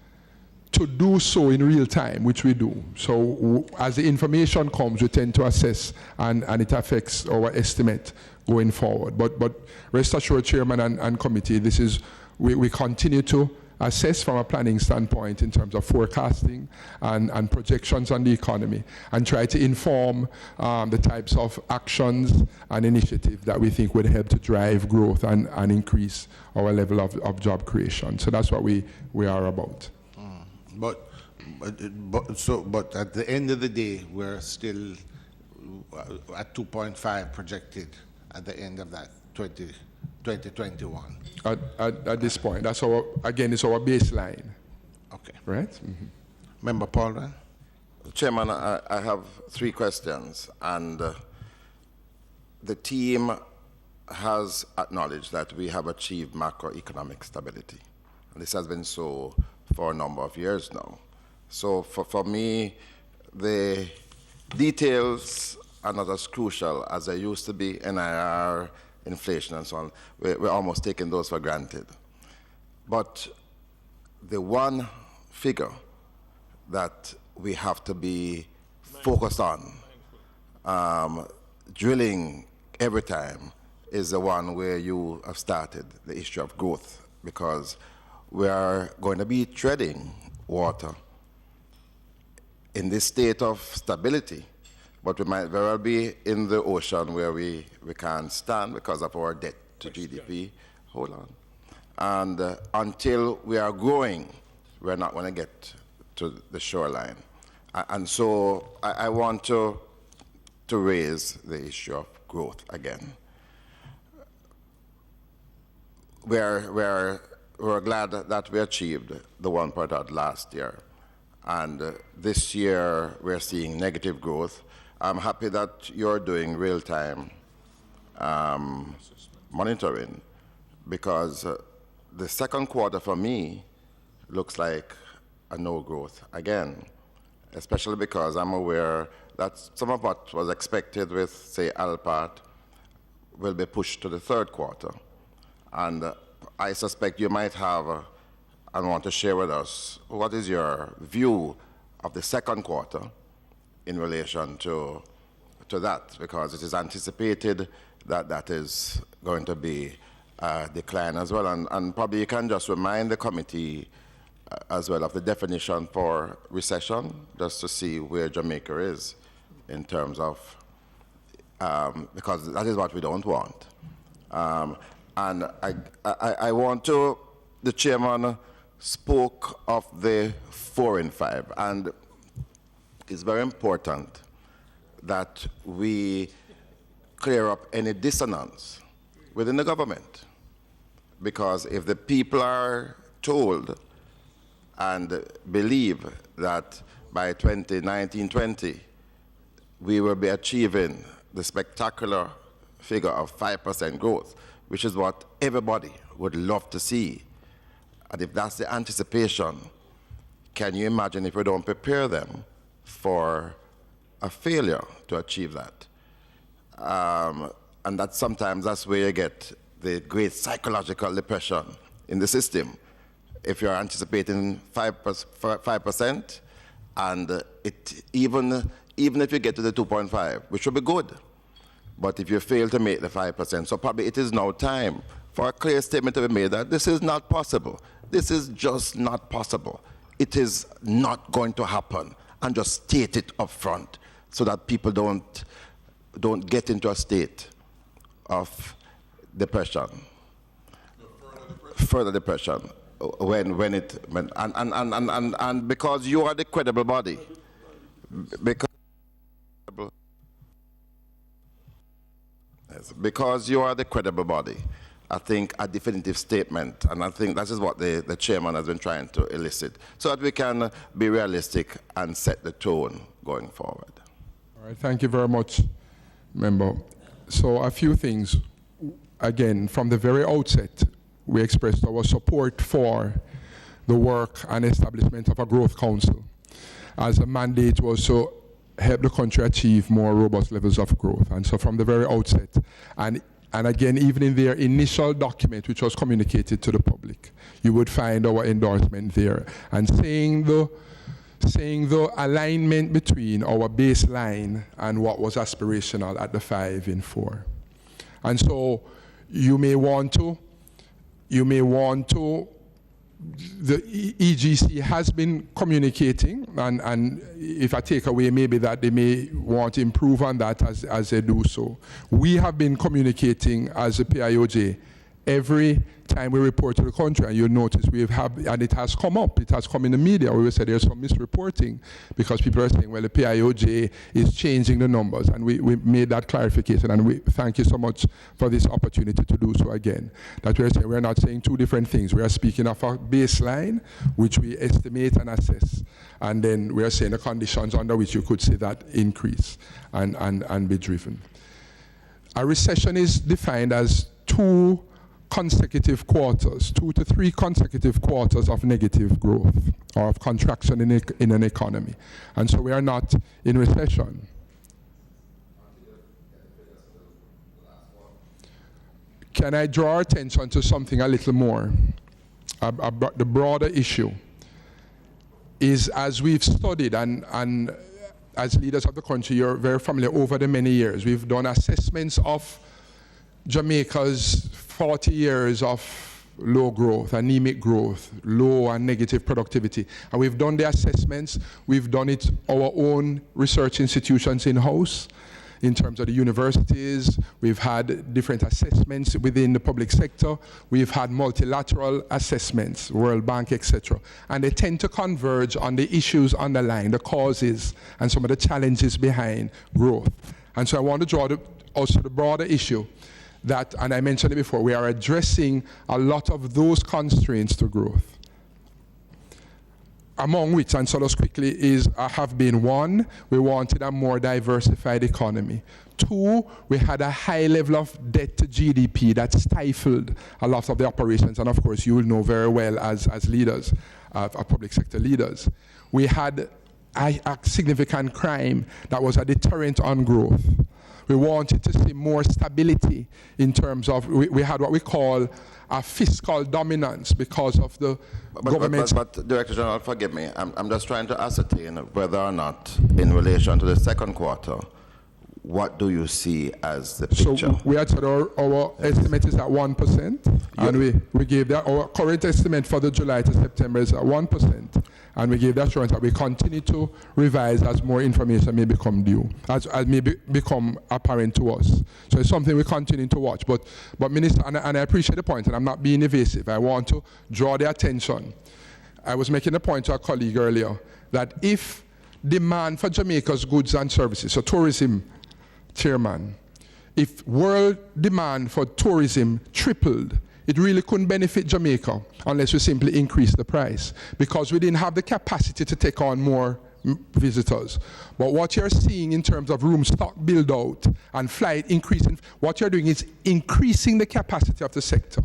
to do so in real time, which we do. So as the information comes, we tend to assess, and it affects our estimate going forward. But rest assured, Chairman and committee, we continue to assess from a planning standpoint in terms of forecasting and projections on the economy, and try to inform the types of actions and initiatives that we think would help to drive growth and increase our level of job creation. So that's what we are about. But at the end of the day, we're still at 2.5 projected at the end of that 2021. At this point, that's it's our baseline. Okay. Right? Mm-hmm. Member Paul. Chairman, I have 3 questions, and the team has acknowledged that we have achieved macroeconomic stability. And this has been so for a number of years now. So for me, the details are not as crucial as they used to be, NIR, inflation and so on. We're almost taking those for granted. But the one figure that we have to be focused on, drilling every time, is the one where you have started, the issue of growth, because we are going to be treading water in this state of stability, but we might very well be in the ocean where we can't stand because of our debt to GDP. Hold on. And until we are growing, we're not going to get to the shoreline. And so I want to raise the issue of growth again. We're glad that we achieved the 1% last year. And this year, we're seeing negative growth. I'm happy that you're doing real-time monitoring, because the second quarter for me looks like a no growth again, especially because I'm aware that some of what was expected with, say, Alpat will be pushed to the third quarter. And I suspect you might have and want to share with us what is your view of the second quarter in relation to that, because it is anticipated that that is going to be a decline as well. And probably you can just remind the committee as well of the definition for recession, just to see where Jamaica is in terms of, because that is what we don't want. And I want to, the chairman spoke of the 4 in 5, and it's very important that we clear up any dissonance within the government. Because if the people are told and believe that by 2019-20, we will be achieving the spectacular figure of 5% growth, which is what everybody would love to see. And if that's the anticipation, can you imagine if we don't prepare them for a failure to achieve that? And that sometimes that's where you get the great psychological depression in the system. If you're anticipating 5%, and even if you get to the 2.5, which will be good, but if you fail to make the 5%, so probably it is now time for a clear statement to be made that this is not possible. This is just not possible. It is not going to happen, and just state it up front so that people don't get into a state of depression. Further depression. And because you are the credible body, because you are the credible body, I think a definitive statement, and I think that is what the chairman has been trying to elicit, so that we can be realistic and set the tone going forward. All right, thank you very much, member. So a few things. Again, from the very outset, we expressed our support for the work and establishment of a growth council, as a mandate was to help the country achieve more robust levels of growth. And so from the very outset, and again, even in their initial document, which was communicated to the public, you would find our endorsement there, and saying the alignment between our baseline and what was aspirational at the 5 in 4. And so you may want to, the EGC has been communicating, and if I take away maybe that they may want to improve on that as they do so. We have been communicating as a PIOJ every time we report to the country, and you'll notice and it has come up, it has come in the media where we said there's some misreporting because people are saying, well, the PIOJ is changing the numbers, and we made that clarification, and we thank you so much for this opportunity to do so again. That we're not saying two different things. We are speaking of a baseline, which we estimate and assess, and then we are saying the conditions under which you could see that increase and be driven. A recession is defined as 2 consecutive quarters, 2 to 3 consecutive quarters of negative growth or of contraction in an economy. And so we are not in recession. Can I draw attention to something a little more? The broader issue is, as we've studied and as leaders of the country, you're very familiar over the many years, we've done assessments of Jamaica's 40 years of low growth, anemic growth, low and negative productivity. And we've done the assessments, we've done it our own research institutions in-house. in terms of the universities. We've had different assessments within the public sector. We've had multilateral assessments, World Bank, etc. And they tend to converge on the issues underlying, the causes, and some of the challenges behind growth. And so I want to draw also the broader issue that, and I mentioned it before, we are addressing a lot of those constraints to growth. Among which, and so quickly, have been one, we wanted a more diversified economy. Two, we had a high level of debt to GDP that stifled a lot of the operations, and of course you will know very well as leaders, public sector leaders. We had a significant crime that was a deterrent on growth. We wanted to see more stability in terms of, we had what we call a fiscal dominance because of the government. But Director General, forgive me, I'm just trying to ascertain whether or not, in relation to the second quarter, what do you see as the picture? So we had said our estimate is at 1%, and we gave that, our current estimate for the July to September is at 1, and we gave the assurance that we continue to revise as more information may become due, as may become apparent to us. So it's something we continue to watch. But Minister, and I appreciate the point, and I'm not being evasive, I want to draw the attention. I was making a point to a colleague earlier that if demand for Jamaica's goods and services, so tourism, Chairman, if world demand for tourism tripled, it really couldn't benefit Jamaica unless we simply increase the price, because we didn't have the capacity to take on more visitors. But what you're seeing in terms of room stock build out and flight increasing, what you're doing is increasing the capacity of the sector.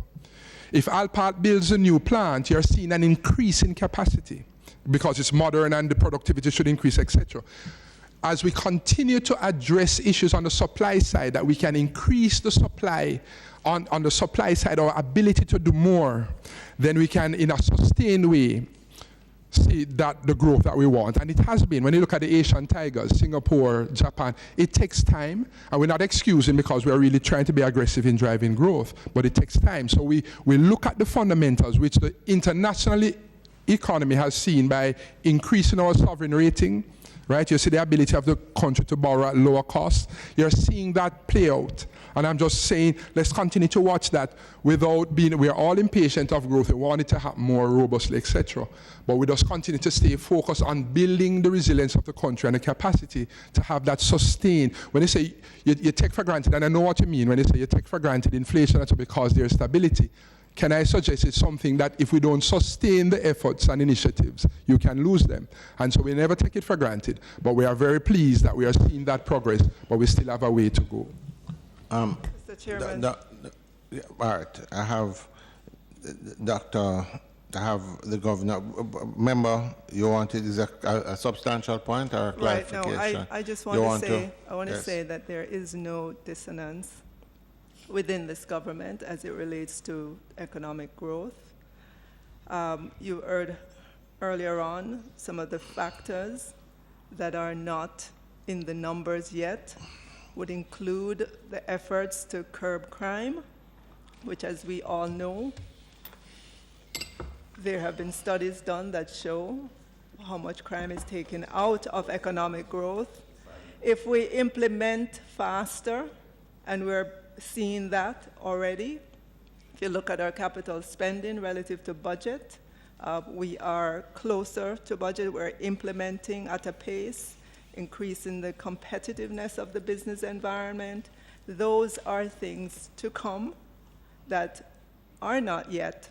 If Alpart builds a new plant, you're seeing an increase in capacity because it's modern and the productivity should increase, etc. As we continue to address issues on the supply side, that we can increase the supply on the supply side, our ability to do more, then we can, in a sustained way, see that the growth that we want. And it has been. When you look at the Asian tigers, Singapore, Japan, it takes time, and we're not excusing because we're really trying to be aggressive in driving growth, but it takes time. So we look at the fundamentals, which the international economy has seen by increasing our sovereign rating, right? You see the ability of the country to borrow at lower cost. You're seeing that play out. And I'm just saying, let's continue to watch that without being, we're all impatient of growth. We want it to happen more robustly, etc. But we just continue to stay focused on building the resilience of the country and the capacity to have that sustained. When you say you take for granted, and I know what you mean when you say you take for granted inflation, that's because there's stability. Can I suggest it's something that if we don't sustain the efforts and initiatives, you can lose them. And so we never take it for granted. But we are very pleased that we are seeing that progress, but we still have a way to go. Mr. Chairman. All right, I have the governor. Member, you wanted is a substantial point or a clarification? Right, no, I just want to say that there is no dissonance within this government as it relates to economic growth. You heard earlier on some of the factors that are not in the numbers yet would include the efforts to curb crime, which, as we all know, there have been studies done that show how much crime is taken out of economic growth. If we implement faster, and we're seeing that already, if you look at our capital spending relative to budget, we are closer to budget. We're implementing at a pace, increasing the competitiveness of the business environment. Those are things to come that are not yet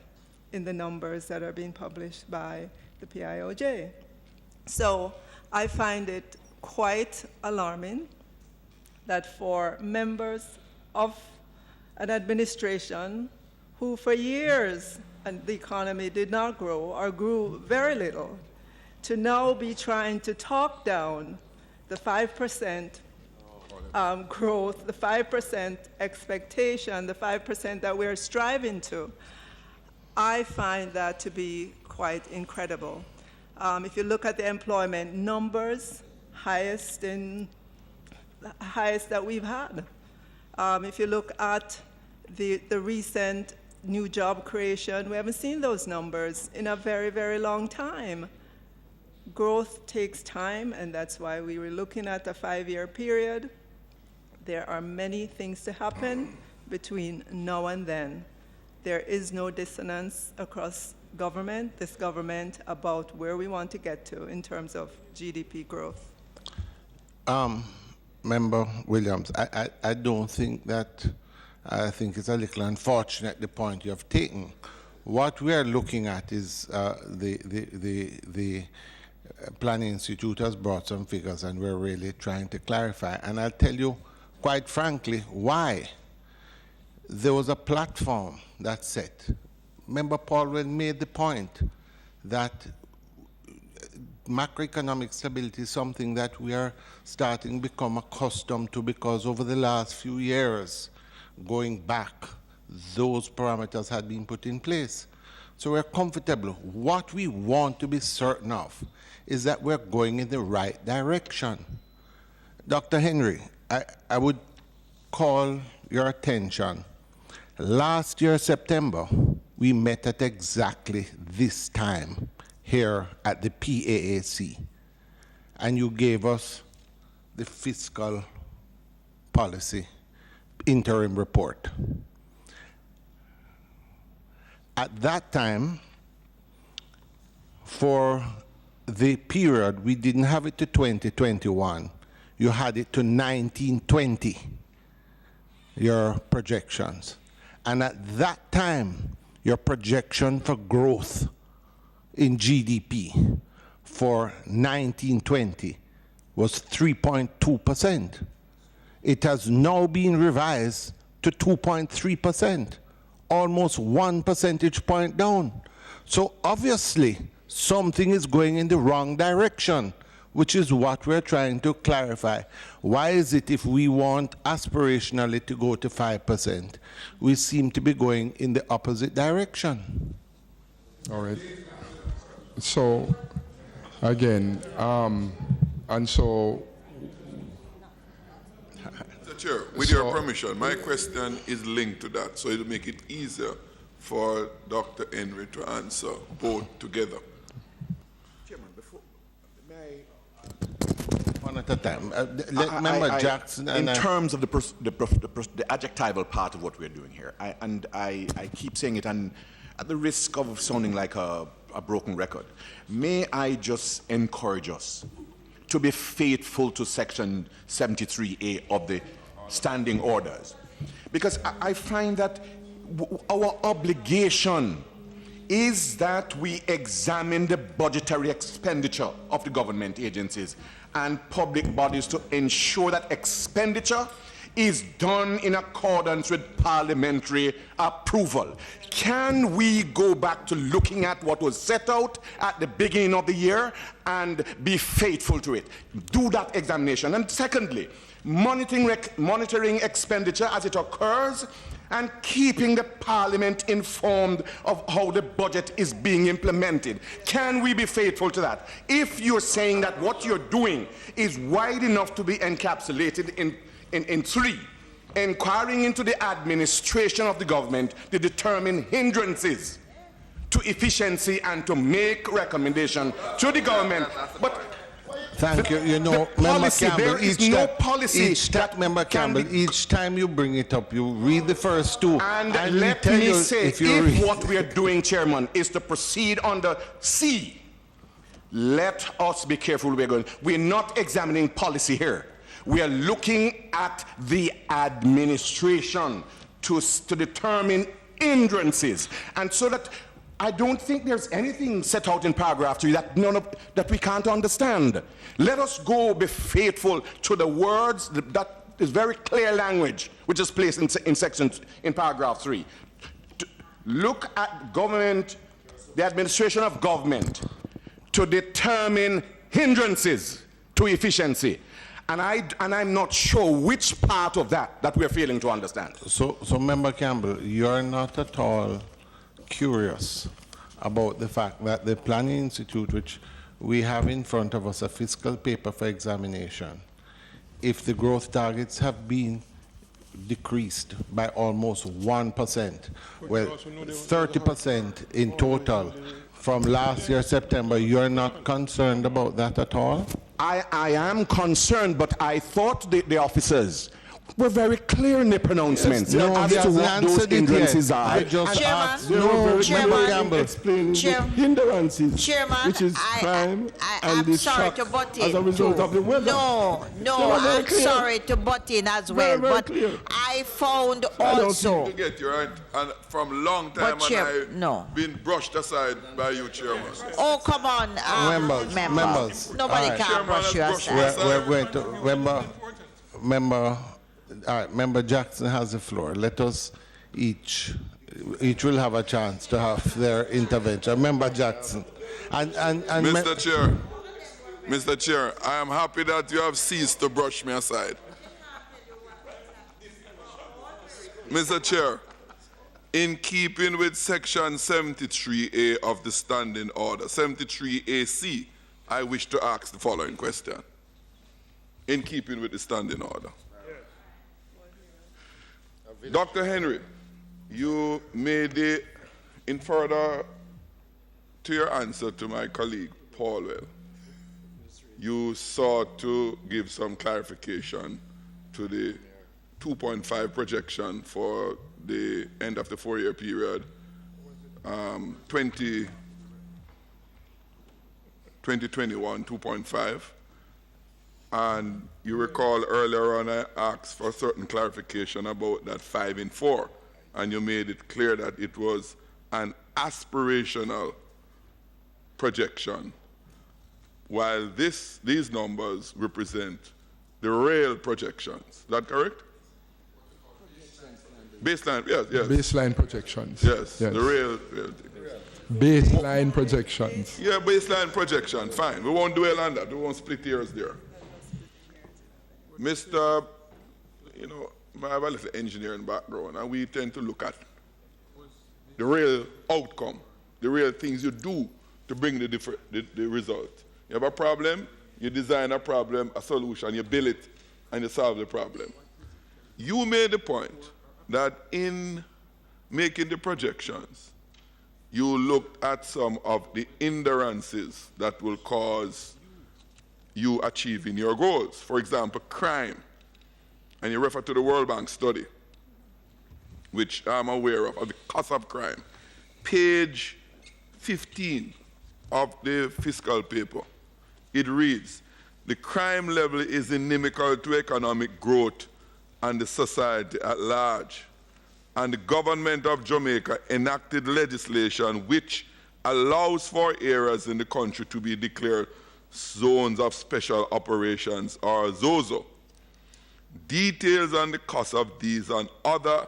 in the numbers that are being published by the PIOJ. So I find it quite alarming that for members of an administration who for years and the economy did not grow or grew very little, to now be trying to talk down the 5% growth, the 5% expectation, the 5% that we're striving to, I find that to be quite incredible. If you look at the employment numbers, highest that we've had. If you look at the recent new job creation, we haven't seen those numbers in a very, very long time. Growth takes time, and that's why we were looking at a 5-year period. There are many things to happen between now and then. There is no dissonance across this government, about where we want to get to in terms of GDP growth. Member Williams, I don't think that, I think it's a little unfortunate the point you have taken. What we are looking at is the Planning Institute has brought some figures and we're really trying to clarify. And I'll tell you quite frankly why. There was a platform that set. Member Paulwell made the point that macroeconomic stability is something that we are starting to become accustomed to, because over the last few years, going back, those parameters had been put in place. So we're comfortable. What we want to be certain of is that we're going in the right direction. Dr. Henry, I would call your attention. Last year, September, we met at exactly this time here at the PAAC, and you gave us the fiscal policy interim report. At that time, for the period, we didn't have it to 2021, you had it to 1920, your projections. And at that time, your projection for growth in GDP for 1920 was 3.2%. It has now been revised to 2.3%, almost 1 percentage point down. So obviously, something is going in the wrong direction, which is what we're trying to clarify. Why is it if we want aspirationally to go to 5%, we seem to be going in the opposite direction? All right. So, again, and so... Mr. Chair, with your permission, my question is linked to that, so it'll make it easier for Dr. Henry to answer both together. Chairman, before, may I... One at a time. Member Jackson... In terms of the adjectival part of what we're doing here, I keep saying it, and at the risk of sounding like a broken record, may I just encourage us to be faithful to Section 73A of the standing orders? Because I find that our obligation is that we examine the budgetary expenditure of the government agencies and public bodies to ensure that expenditure is done in accordance with parliamentary approval. Can we go back to looking at what was set out at the beginning of the year and be faithful to it? Do that examination. And secondly, monitoring expenditure as it occurs and keeping the parliament informed of how the budget is being implemented. Can we be faithful to that? If you're saying that what you're doing is wide enough to be encapsulated in 3, inquiring into the administration of the government to determine hindrances to efficiency and to make recommendation to the government. But thank you. You know, Member Campbell, each time you bring it up, you read the first 2. And let me say, if what we are doing, Chairman, is to proceed under C, let us be careful where we're going. We're not examining policy here. We are looking at the administration to determine hindrances. And so that I don't think there's anything set out in paragraph 3 that we can't understand. Let us be faithful to the words that is very clear language, which is placed in paragraph 3. Look at government, the administration of government, to determine hindrances to efficiency. And I'm not sure which part of that we're failing to understand. So Member Campbell, you're not at all curious about the fact that the Planning Institute, which we have in front of us a fiscal paper for examination, if the growth targets have been decreased by almost 1%, well, 30% in total from last year, September, you're not concerned about that at all? I am concerned, but I thought the officers We're very clear in the pronouncements No, as he to hasn't what those answered it hindrances yet. are. I just Chairman? asked. No, Chairman? Campbell. Explain the Chair- hindrances, Chairman, which is crime I'm and the sorry shock to butt in. as a result too. of the weather. No, Very I'm clear. sorry to butt in as well, Very but clear. I found I don't also. To get you right, and from long time, But Chair, and I've no. been brushed aside by you, Chairman. Oh, come on, Members. Nobody All right. can Chairman brush has you brushed aside. me We're going to, Member Jackson has the floor. Let us each will have a chance to have their intervention. Member Jackson. And Mr. Chair, I am happy that you have ceased to brush me aside. Mr. Chair, in keeping with Section 73A of the Standing Order, 73AC, I wish to ask the following question. In keeping with the Standing Order. Dr. Henry, you made in further to your answer to my colleague, Paulwell, you sought to give some clarification to the 2.5 projection for the end of the 4-year period, 2021, 2.5. And you recall earlier on I asked for certain clarification about that 5 in 4, and you made it clear that it was an aspirational projection, while these numbers represent the real projections. Is that correct? Baseline, yes. Baseline projections. Yes, the real. Baseline projections. Yeah, baseline projection, fine. We won't dwell on that. We won't split hairs there. Mr., I have a little engineering background, and we tend to look at the real outcome, the real things you do to bring the result. You have a problem, you design a problem, a solution, you build it, and you solve the problem. You made the point that in making the projections, you looked at some of the hindrances that will cause you achieving your goals. For example, crime. And you refer to the World Bank study, which I'm aware of the cost of crime. Page 15 of the fiscal paper. It reads, the crime level is inimical to economic growth and the society at large. And the government of Jamaica enacted legislation which allows for areas in the country to be declared zones of special operations, or ZOZO. Details on the cost of these and other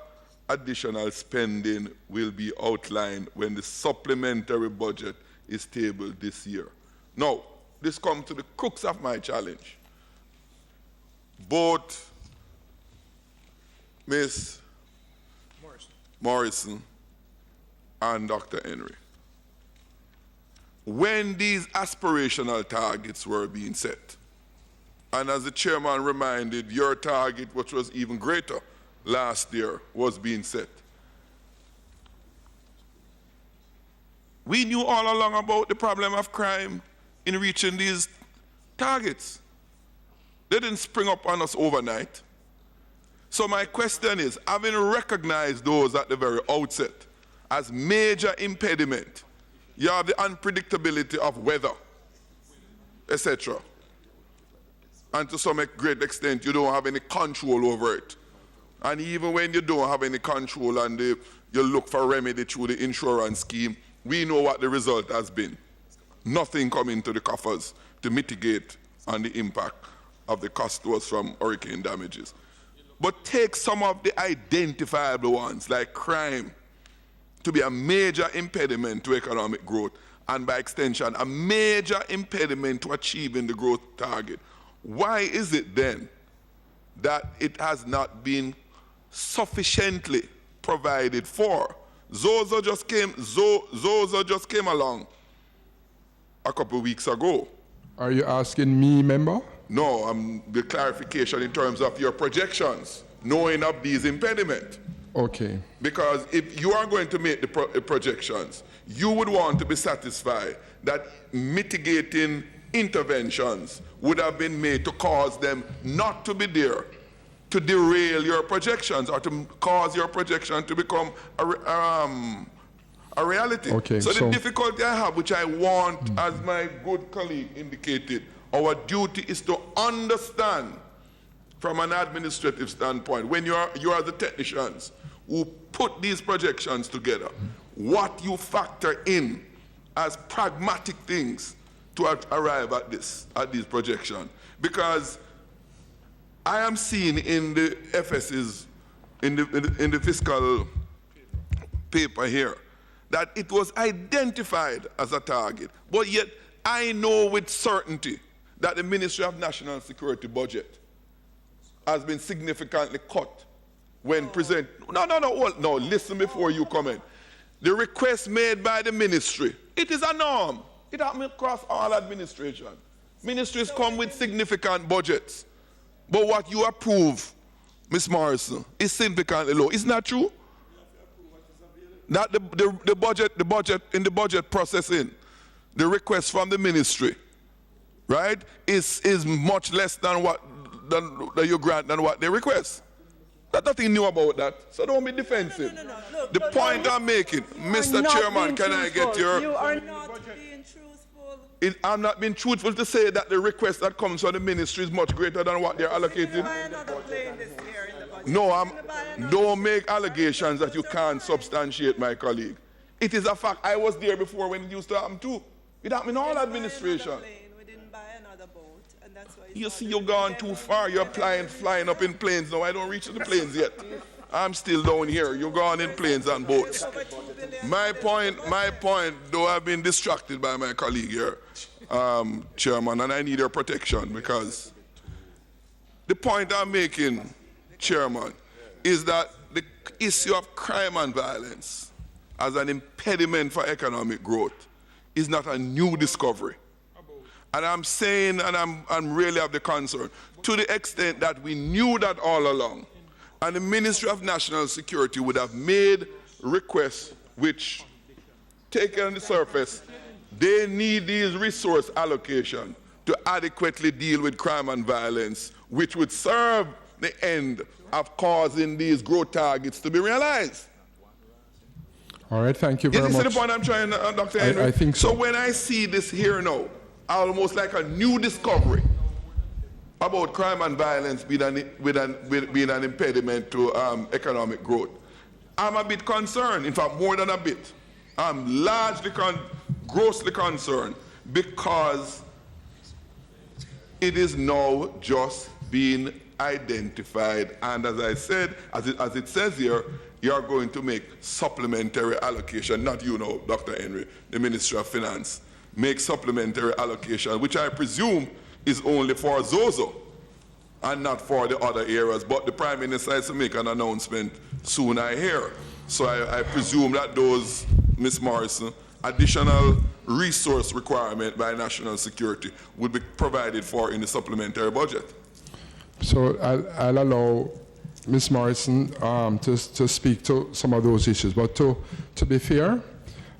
additional spending will be outlined when the supplementary budget is tabled this year. Now, this comes to the crux of my challenge. Both Ms. Morrison and Dr. Henry, when these aspirational targets were being set, and as the chairman reminded, your target, which was even greater last year, was being set. We knew all along about the problem of crime in reaching these targets. They didn't spring up on us overnight. So my question is, having recognized those at the very outset as major impediment, you have the unpredictability of weather, etc. And to some great extent, you don't have any control over it. And even when you don't have any control and you look for remedy through the insurance scheme, we know what the result has been. Nothing coming to the coffers to mitigate on the impact of the cost to us from hurricane damages. But take some of the identifiable ones, like crime, to be a major impediment to economic growth, and by extension, a major impediment to achieving the growth target. Why is it then that it has not been sufficiently provided for? Zozo just came along a couple of weeks ago. Are you asking me, member? No, the clarification in terms of your projections, knowing of these impediments. Okay. Because if you are going to make the projections, you would want to be satisfied that mitigating interventions would have been made to cause them not to be there to derail your projections or to cause your projection to become a reality. Okay, so the difficulty I have, which I want, as my good colleague indicated, our duty is to understand from an administrative standpoint, when you are the technicians who put these projections together, what you factor in as pragmatic things to arrive at these projections. Because I am seeing in the FS's, in the fiscal paper here, that it was identified as a target, but yet I know with certainty that the Ministry of National Security budget has been significantly cut when present. No, listen before you comment. The request made by the ministry, it is a norm. It happens across all administration. Ministries come with significant budgets, but what you approve, Ms. Morrison, is significantly low. Isn't that true? That the budget in the budget processing, the request from the ministry, right, is much less than what you grant than what they request. There's nothing new about that, so don't be defensive. No. The point I'm making, Mr. Chairman, can I get your... You are not being truthful. I'm not being truthful to say that the request that comes from the ministry is much greater than what they're allocated. No, don't make allegations that you can't substantiate, my colleague. It is a fact. I was there before when it used to happen too. It happened in all administration. You see, you've gone too far. You're flying up in planes. No, I don't reach to the planes yet. I'm still down here. You're gone in planes and boats. My point, though I've been distracted by my colleague here, Chairman, and I need your protection, because the point I'm making, Chairman, is that the issue of crime and violence as an impediment for economic growth is not a new discovery. And I'm saying, and I'm really of the concern, to the extent that we knew that all along, and the Ministry of National Security would have made requests which, taken on the surface, they need these resource allocation to adequately deal with crime and violence, which would serve the end of causing these growth targets to be realized. All right, thank you very much. You see the point I'm trying, Dr. Henry? I think so. So when I see this here now, almost like a new discovery about crime and violence being an impediment to economic growth, I'm a bit concerned. In fact, more than a bit. I'm grossly concerned, because it is now just being identified, and as I said, as it says here, you are going to make supplementary allocation, not you know, Dr. Henry, the Ministry of Finance, make supplementary allocation, which I presume is only for Zozo and not for the other areas. But the Prime Minister has to make an announcement soon, I hear. So I presume that those, Ms. Morrison, additional resource requirement by national security would be provided for in the supplementary budget. So I'll allow Ms. Morrison to speak to some of those issues. But to be fair,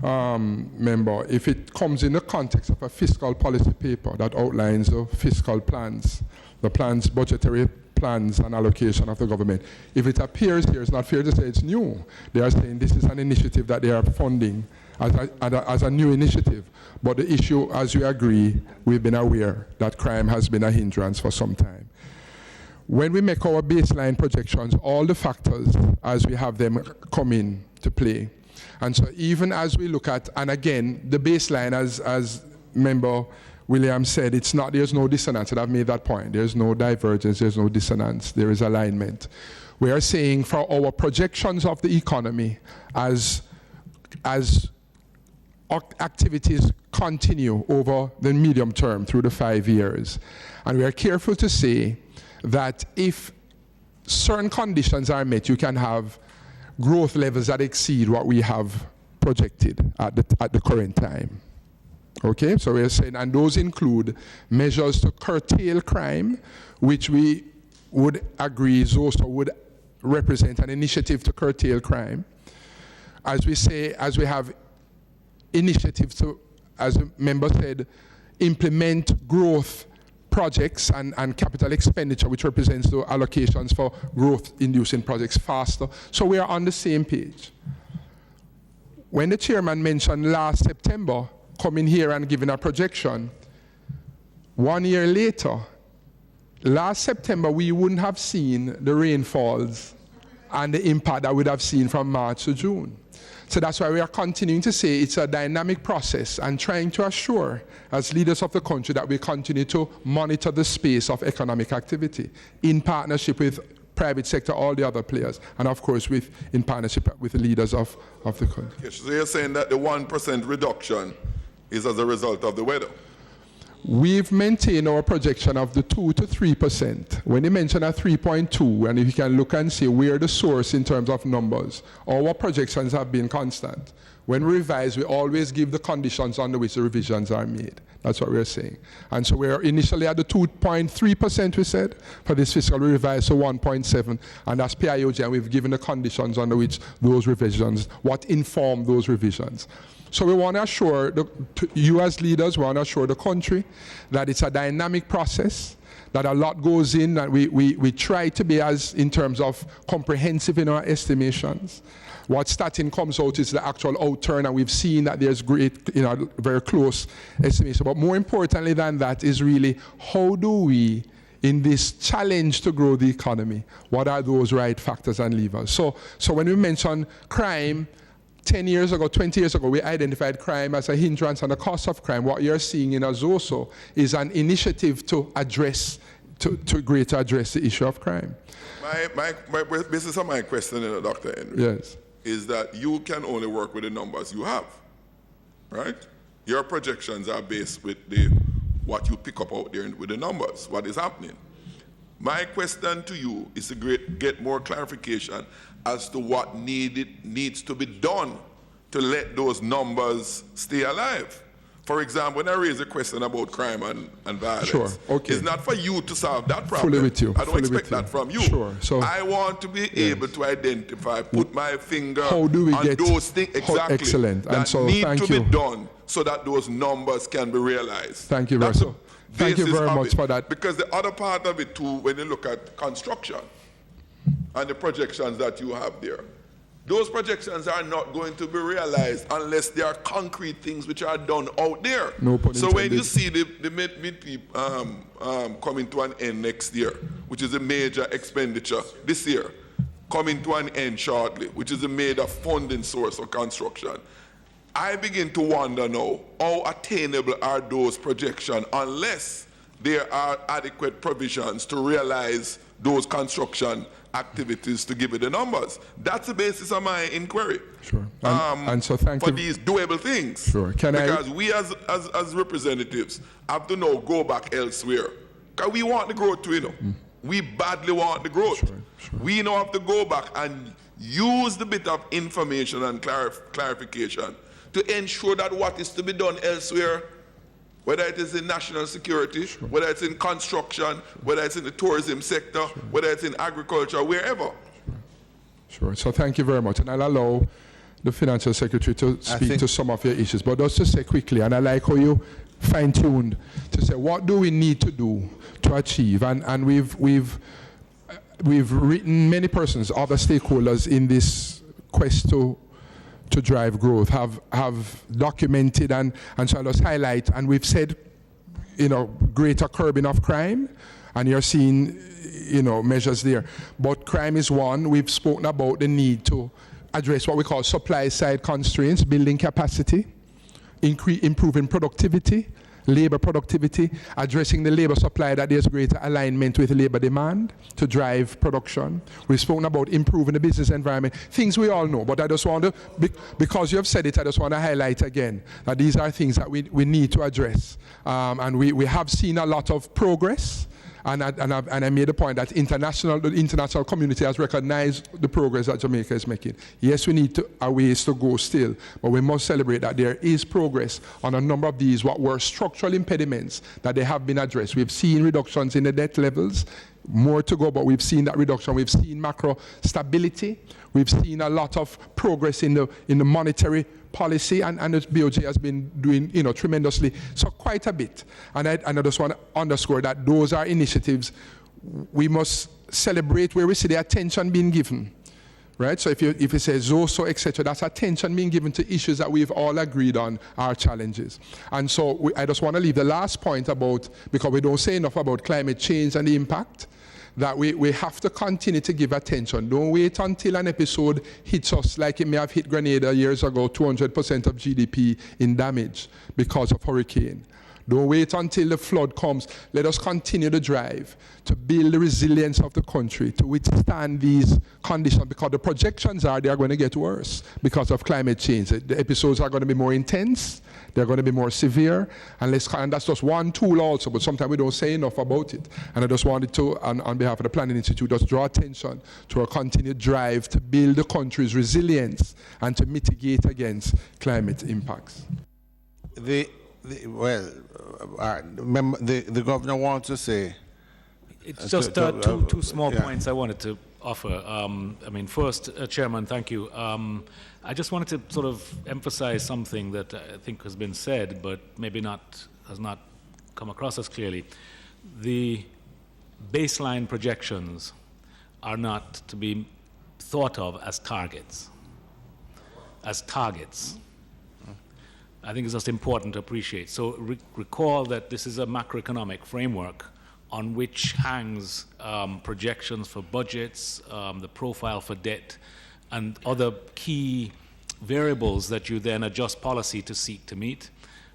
member, if it comes in the context of a fiscal policy paper that outlines the fiscal plans, the plans, budgetary plans and allocation of the government, if it appears here, it's not fair to say it's new. They are saying this is an initiative that they are funding as a new initiative. But the issue, as you agree, we've been aware that crime has been a hindrance for some time. When we make our baseline projections, all the factors, as we have them come in to play. And so even as we look at, and again, the baseline, as Member Williams said, there's no dissonance, and I've made that point. There's no divergence, there's no dissonance, there is alignment. We are saying for our projections of the economy, as activities continue over the medium term through the 5 years, and we are careful to say that if certain conditions are met, you can have growth levels that exceed what we have projected at the current time. Okay, so we're saying, and those include measures to curtail crime, which we would agree also would represent an initiative to curtail crime. As we say, as we have initiatives to, as a member said, implement growth projects and capital expenditure, which represents the allocations for growth-inducing projects faster. So we are on the same page. When the chairman mentioned last September, coming here and giving a projection, 1 year later, last September, we wouldn't have seen the rainfalls and the impact that we'd have seen from March to June. So that's why we are continuing to say it's a dynamic process and trying to assure, as leaders of the country, that we continue to monitor the space of economic activity in partnership with private sector, all the other players, and of course in partnership with the leaders of the country. Okay, so you're saying that the 1% reduction is as a result of the weather? We've maintained our projection of the 2 to 3%. When you mention a 3.2, and if you can look and see where the source in terms of numbers, our projections have been constant. When we revise, we always give the conditions under which the revisions are made. That's what we're saying. And so we're initially at the 2.3%, we said. For this fiscal, we revised to 1.7. And that's PIOG, and we've given the conditions under which those revisions, what informed those revisions. So we want to assure you as leaders, we want to assure the country that it's a dynamic process, that a lot goes in, that we try to be as in terms of comprehensive in our estimations. What starting comes out is the actual outturn, and we've seen that there's great, very close estimation. But more importantly than that is really, how do we, in this challenge to grow the economy, what are those right factors and levers? So when we mention crime, 10 years ago, 20 years ago, we identified crime as a hindrance and the cost of crime. What you're seeing in Azoso is an initiative to address, to greater address the issue of crime. This is my question, Dr. Henry. Yes. Is that you can only work with the numbers you have, right? Your projections are based with what you pick up out there with the numbers, what is happening. My question to you is to get more clarification as to what needs to be done to let those numbers stay alive. For example, when I raise a question about crime and violence, sure. Okay. It's not for you to solve that problem. Fully with you. I don't expect that from you. Sure. So, I want to be able to identify, put my finger on those things exactly excellent. that and so, need to be done so that those numbers can be realized. Thank you very much. Thank you very much for that. Because the other part of it too, when you look at construction and the projections that you have there, those projections are not going to be realized unless there are concrete things which are done out there. No pun intended. So when you see the MIP coming to an end next year, which is a major expenditure this year, coming to an end shortly, which is a major funding source for construction, I begin to wonder now, how attainable are those projections unless there are adequate provisions to realize those construction activities to give it the numbers. That's the basis of my inquiry. Sure. And so thank for you. these doable things. Sure. Because we as representatives have to now go back elsewhere. Because we want the growth too, We badly want the growth. Sure. We now have to go back and use the bit of information and clarification to ensure that what is to be done elsewhere, whether it is in national security, whether it's in construction, whether it's in the tourism sector, whether it's in agriculture, wherever. Sure. So thank you very much. And I'll allow the Financial Secretary to speak to some of your issues. But just to say quickly, and I like how you fine-tuned to say, what do we need to do to achieve? And we've written, many persons, other stakeholders in this quest to drive growth have documented and so I'll just highlight, and we've said, greater curbing of crime, and you're seeing, measures there. But crime is one. We've spoken about the need to address what we call supply side constraints, building capacity, improving productivity, labor productivity, addressing the labor supply, that there's greater alignment with labor demand to drive production. We've spoken about improving the business environment, things we all know, but I just want to, because you have said it, I just want to highlight again that these are things that we need to address. And we have seen a lot of progress. And I made a point that the international community has recognized the progress that Jamaica is making. Yes, we need a ways to go still, but we must celebrate that there is progress on a number of these, what were structural impediments, that they have been addressed. We've seen reductions in the debt levels, more to go, but we've seen that reduction. We've seen macro stability. We've seen a lot of progress in the monetary policy, and the BOJ has been doing, tremendously, so quite a bit. And I just want to underscore that those are initiatives we must celebrate where we see the attention being given. Right? So if you say ZOSO, etc., that's attention being given to issues that we've all agreed on are challenges. And so I just want to leave the last point about, because we don't say enough about climate change and the impact, that we have to continue to give attention. Don't wait until an episode hits us like it may have hit Grenada years ago, 200% of GDP in damage because of hurricane. Don't wait until the flood comes. Let us continue the drive to build the resilience of the country to withstand these conditions, because the projections are they are going to get worse because of climate change. The episodes are going to be more intense, they're going to be more severe, and that's just one tool also, but sometimes we don't say enough about it. And I just wanted to, on behalf of the Planning Institute, just draw attention to our continued drive to build the country's resilience and to mitigate against climate impacts. Remember, the governor wants to say. It's just two small points I wanted to offer. First, Chairman, thank you. I just wanted to sort of emphasize something that I think has been said, but maybe has not come across as clearly. The baseline projections are not to be thought of as targets. I think it's just important to appreciate. So recall that this is a macroeconomic framework on which hangs projections for budgets, the profile for debt, and other key variables that you then adjust policy to seek to meet.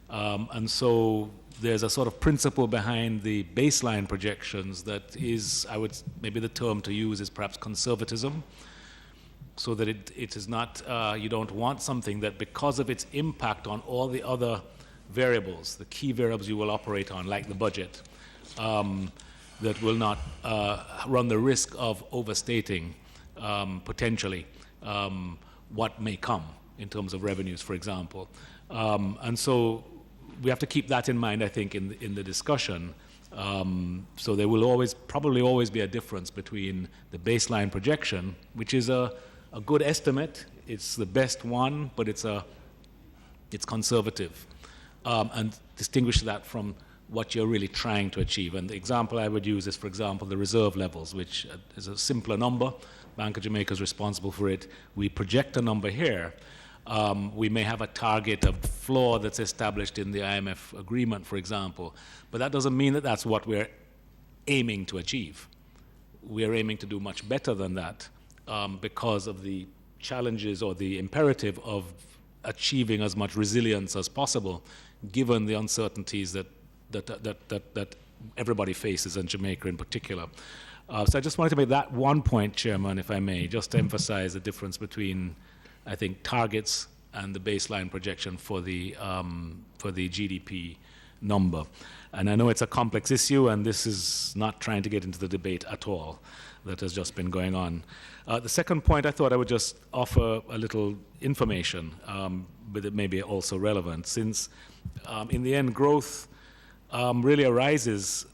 And so there's a sort of principle behind the baseline projections that is, maybe the term to use is perhaps conservatism, so that it is not, you don't want something that because of its impact on all the other variables, the key variables you will operate on, like the budget, that will not run the risk of overstating potentially what may come in terms of revenues, for example. And so we have to keep that in mind, I think, in the discussion. So there will probably always be a difference between the baseline projection, which is a good estimate. It's the best one, but it's conservative, and distinguish that from what you're really trying to achieve. And the example I would use is, for example, the reserve levels, which is a simpler number. Bank of Jamaica is responsible for it. We project a number here. We may have a target, a floor that's established in the IMF agreement, for example, but that doesn't mean that that's what we're aiming to achieve. We're aiming to do much better than that, because of the challenges or the imperative of achieving as much resilience as possible, given the uncertainties that everybody faces, and Jamaica in particular. So I just wanted to make that one point, Chairman, if I may, just to emphasize the difference between, I think, targets and the baseline projection for the GDP number. And I know it's a complex issue, and this is not trying to get into the debate at all that has just been going on. The second point, I thought I would just offer a little information, but it may be also relevant, since in the end, growth really arises,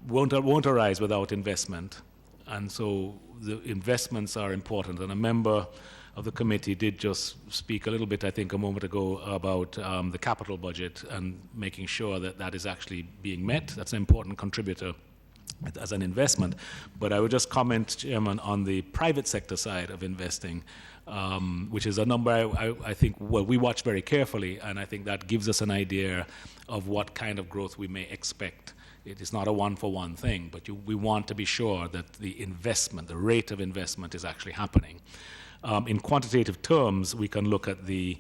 won't arise without investment. And so the investments are important. And a member of the committee did just speak a little bit, I think, a moment ago about the capital budget and making sure that that is actually being met. That's an important contributor as an investment. But I would just comment, Chairman, on the private sector side of investing, which is a number I think, well, we watch very carefully, and I think that gives us an idea of what kind of growth we may expect. It is not a one-for-one thing, but we want to be sure that the investment, the rate of investment is actually happening. In quantitative terms, we can look at the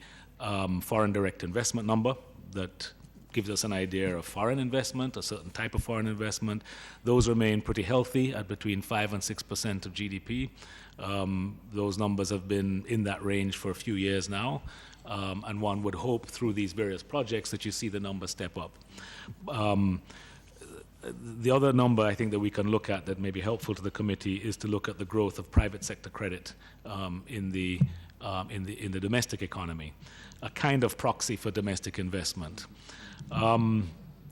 foreign direct investment number that gives us an idea of foreign investment, a certain type of foreign investment. Those remain pretty healthy at between 5 and 6% of GDP. Those numbers have been in that range for a few years now, and one would hope through these various projects that you see the numbers step up. The other number I think that we can look at that may be helpful to the committee is to look at the growth of private sector credit in the domestic economy, a kind of proxy for domestic investment.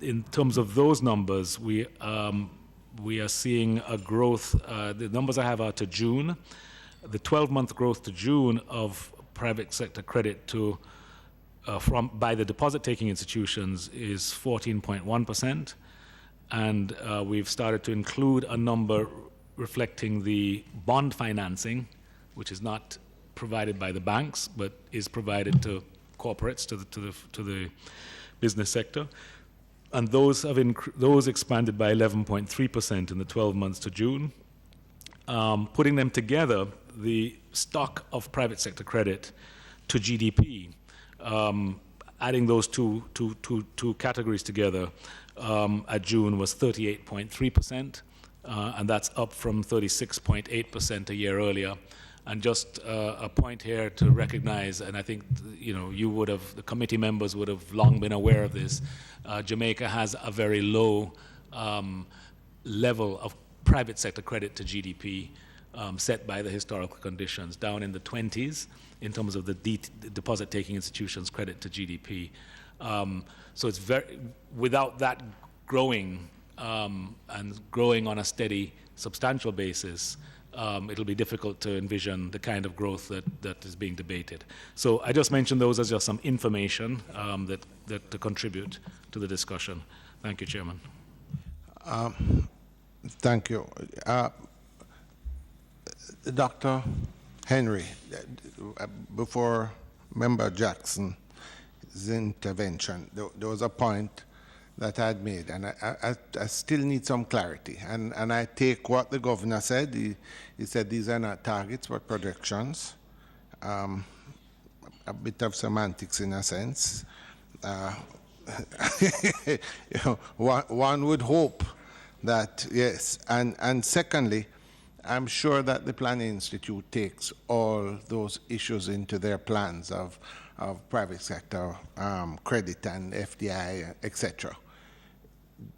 In terms of those numbers, we are seeing a growth. The numbers I have are to June. The 12-month growth to June of private sector credit to by the deposit-taking institutions is 14.1%, and we've started to include a number reflecting the bond financing, which is not provided by the banks, but is provided to corporates, to the business sector, and those expanded by 11.3% in the 12 months to June. Putting them together, the stock of private sector credit to GDP, adding those two categories together at June was 38.3%, and that's up from 36.8% a year earlier. And just a point here to recognize, and I think the committee members would have long been aware of this. Jamaica has a very low level of private sector credit to GDP set by the historical conditions, down in the 20s in terms of the deposit-taking institutions' credit to GDP. So it's without that growing and growing on a steady, substantial basis, it'll be difficult to envision the kind of growth that is being debated. So I just mentioned those as just some information that to contribute to the discussion. Thank you, Chairman. Thank you. Dr. Henry, before Member Jackson's intervention, there was a point that I had made, and I still need some clarity. And I take what the governor said. He said these are not targets but projections. A bit of semantics in a sense. One would hope that, yes. And secondly, I'm sure that the Planning Institute takes all those issues into their plans of private sector credit and FDI, etc.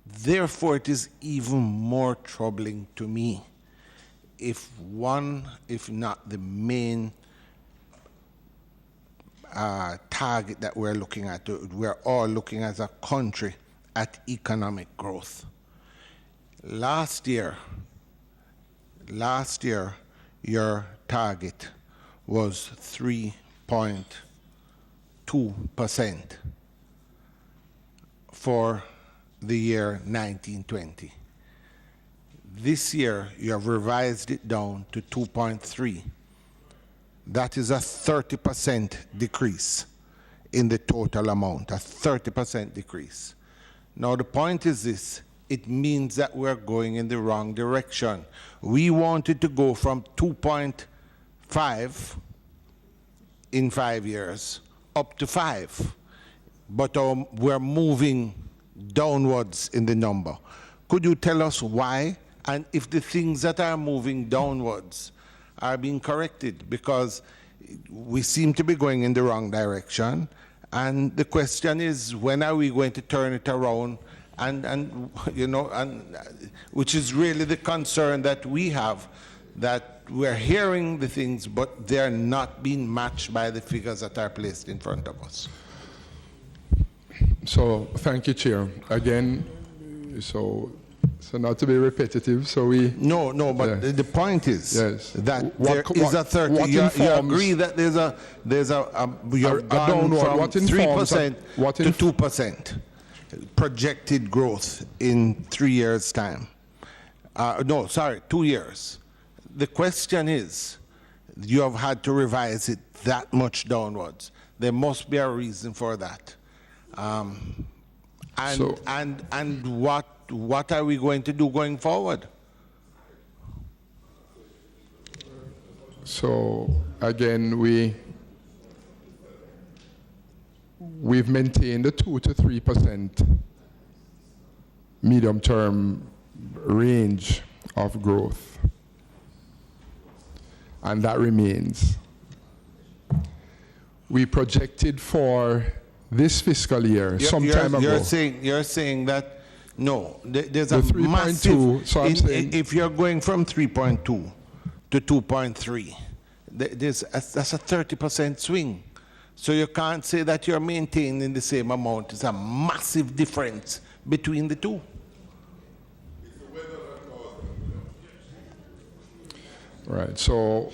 Therefore, it is even more troubling to me if not the main target that we're looking at, we're all looking as a country at economic growth. Last year, your target was 3.2% for the year 1920. This year, you have revised it down to 2.3. That is a 30% decrease in the total amount, a 30% decrease. Now, the point is this. It means that we're going in the wrong direction. We wanted to go from 2.5 in 5 years up to 5, but we're moving downwards in the number. Could you tell us why, and if the things that are moving downwards are being corrected? Because we seem to be going in the wrong direction, and the question is, when are we going to turn it around? And which is really the concern that we have, that we're hearing the things, but they're not being matched by the figures that are placed in front of us. So thank you, Chair. Again, so not to be repetitive, so we... No, but yeah. The point is that there is a 30... What you informs, agree that you're gone from 3% to 2%. Projected growth in 3 years' time. 2 years. The question is, you have had to revise it that much downwards. There must be a reason for that. And what are we going to do going forward? So again, we've maintained a 2 to 3% medium-term range of growth, and that remains. We projected for this fiscal year some time ago. You're saying that no, there's a 3.2, massive. so I'm saying, if you're going from 3.2 to 2.3, that's a 30% swing. So you can't say that you're maintaining the same amount. It's a massive difference between the two. Right, so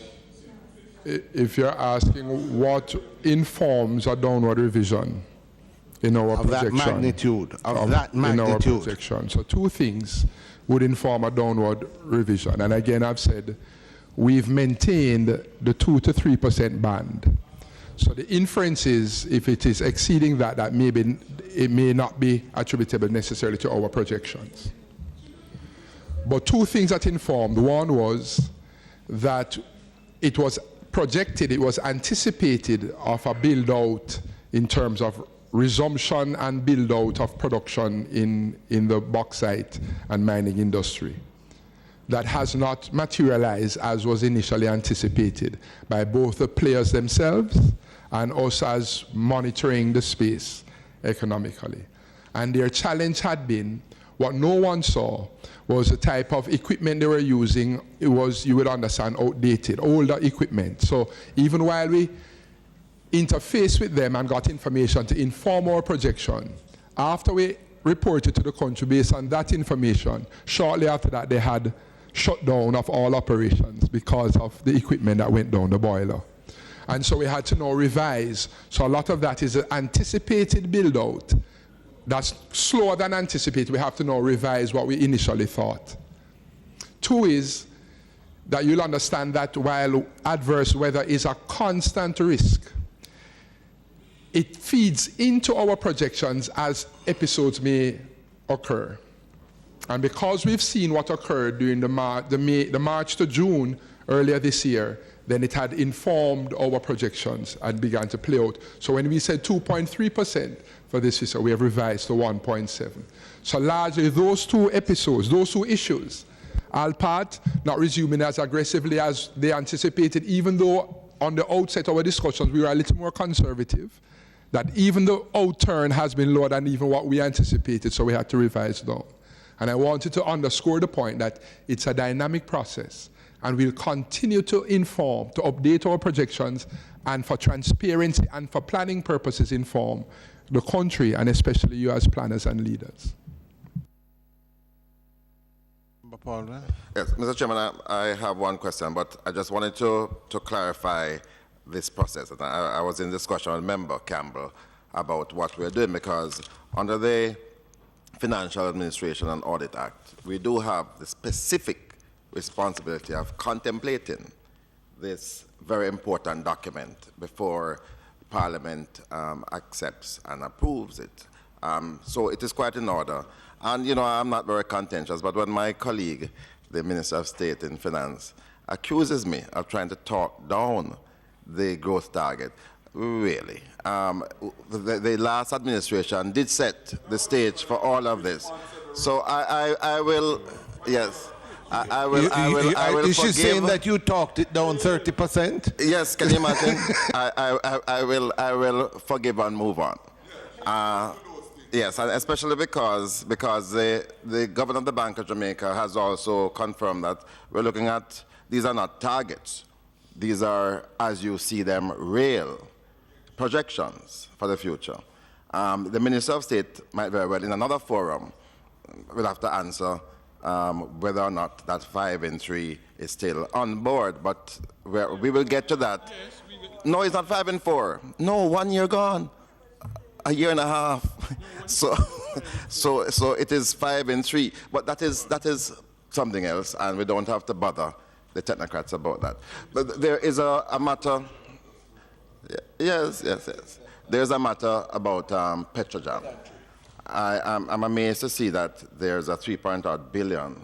If you're asking what informs a downward revision in our projection. That magnitude, In our projection. So two things would inform a downward revision. And again, I've said we've maintained the 2 to 3% band. So the inference is, if it is exceeding that, maybe it may not be attributable necessarily to our projections. But two things that informed. One was that it was projected, it was anticipated of a build-out in terms of resumption and build-out of production in the bauxite and mining industry. That has not materialized as was initially anticipated by both the players themselves and us as monitoring the space economically. And their challenge had been, what no one saw was the type of equipment they were using. It was, you would understand, outdated, older equipment. So even while we interfaced with them and got information to inform our projection, after we reported to the country based on that information, shortly after that they had shut down of all operations because of the equipment that went down the boiler. And so we had to now revise. So a lot of that is an anticipated build-out that's slower than anticipated. We have to now revise what we initially thought. Two is that you'll understand that while adverse weather is a constant risk, it feeds into our projections as episodes may occur. And because we've seen what occurred during the March to June earlier this year, then it had informed our projections and began to play out. So when we said 2.3% for this year, we have revised to 1.7. So largely those two episodes, those two issues, Alpat not resuming as aggressively as they anticipated, even though on the outset of our discussions we were a little more conservative, that even the outturn has been lower than even what we anticipated, so we had to revise down. And I wanted to underscore the point that it's a dynamic process, and we'll continue to inform, to update our projections, and for transparency and for planning purposes inform the country, and especially you as planners and leaders. Yes, Mr. Chairman, I have one question, but I just wanted to clarify this process. I was in discussion with Member Campbell about what we're doing, because under the Financial Administration and Audit Act, we do have the specific responsibility of contemplating this very important document before Parliament accepts and approves it. So it is quite in order. And, you know, I'm not very contentious, but when my colleague, the Minister of State in Finance, accuses me of trying to talk down the growth target, really, the last administration did set the stage for all of this. So I will, yes. I will is she forgive. saying that you talked it down 30%? Yes, can you imagine? I will forgive and move on. Yes, and especially because the governor of the Bank of Jamaica has also confirmed that we're looking at, these are not targets. These are, as you see them, real projections for the future. The Minister of State might very well, in another forum, will have to answer whether or not that 5 in 3 is still on board, but we will get to that. Yes, no, it's not 5 in 4. No, 1 year gone, a year and a half. So it is 5 in 3. But that is something else, and we don't have to bother the technocrats about that. But there is a matter. Yes. There's a matter about Petrojam. I'm amazed to see that there's a 3.8 billion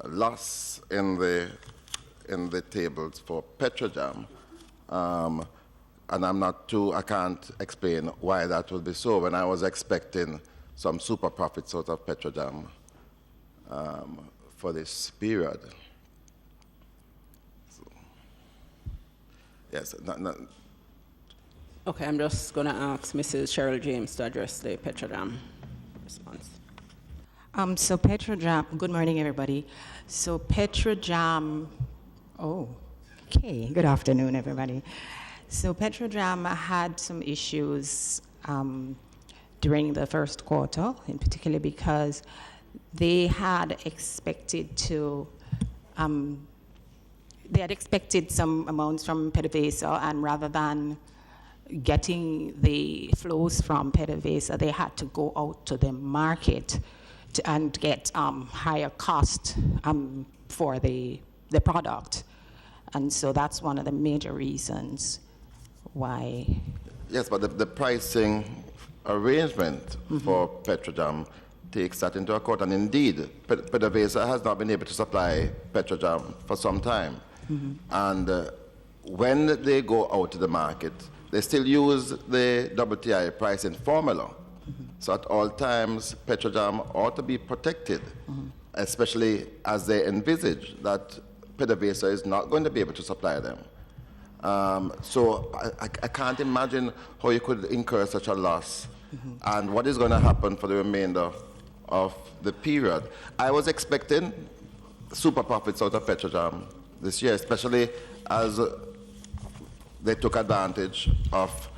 loss in the tables for Petrojam, and I can't explain why that would be so when I was expecting some super profits out of Petrojam for this period. So, yes. Okay, I'm just going to ask Mrs. Cheryl James to address the Petrojam response. So Petrojam, good morning, everybody. So Petrojam, good afternoon, everybody. So Petrojam had some issues during the first quarter, in particular because they had expected to they had expected some amounts from PDVSA, and rather than getting the flows from PDVSA, they had to go out to the market and get higher cost for the product. And so that's one of the major reasons why. Yes, but the pricing arrangement for Petrojam takes that into account. And indeed, PDVSA has not been able to supply Petrojam for some time. And when they go out to the market, they still use the WTI pricing formula. So at all times, Petrojam ought to be protected, especially as they envisage that PDVSA is not going to be able to supply them. So I can't imagine how you could incur such a loss and what is going to happen for the remainder of the period. I was expecting super profits out of Petrojam this year, especially as they took advantage of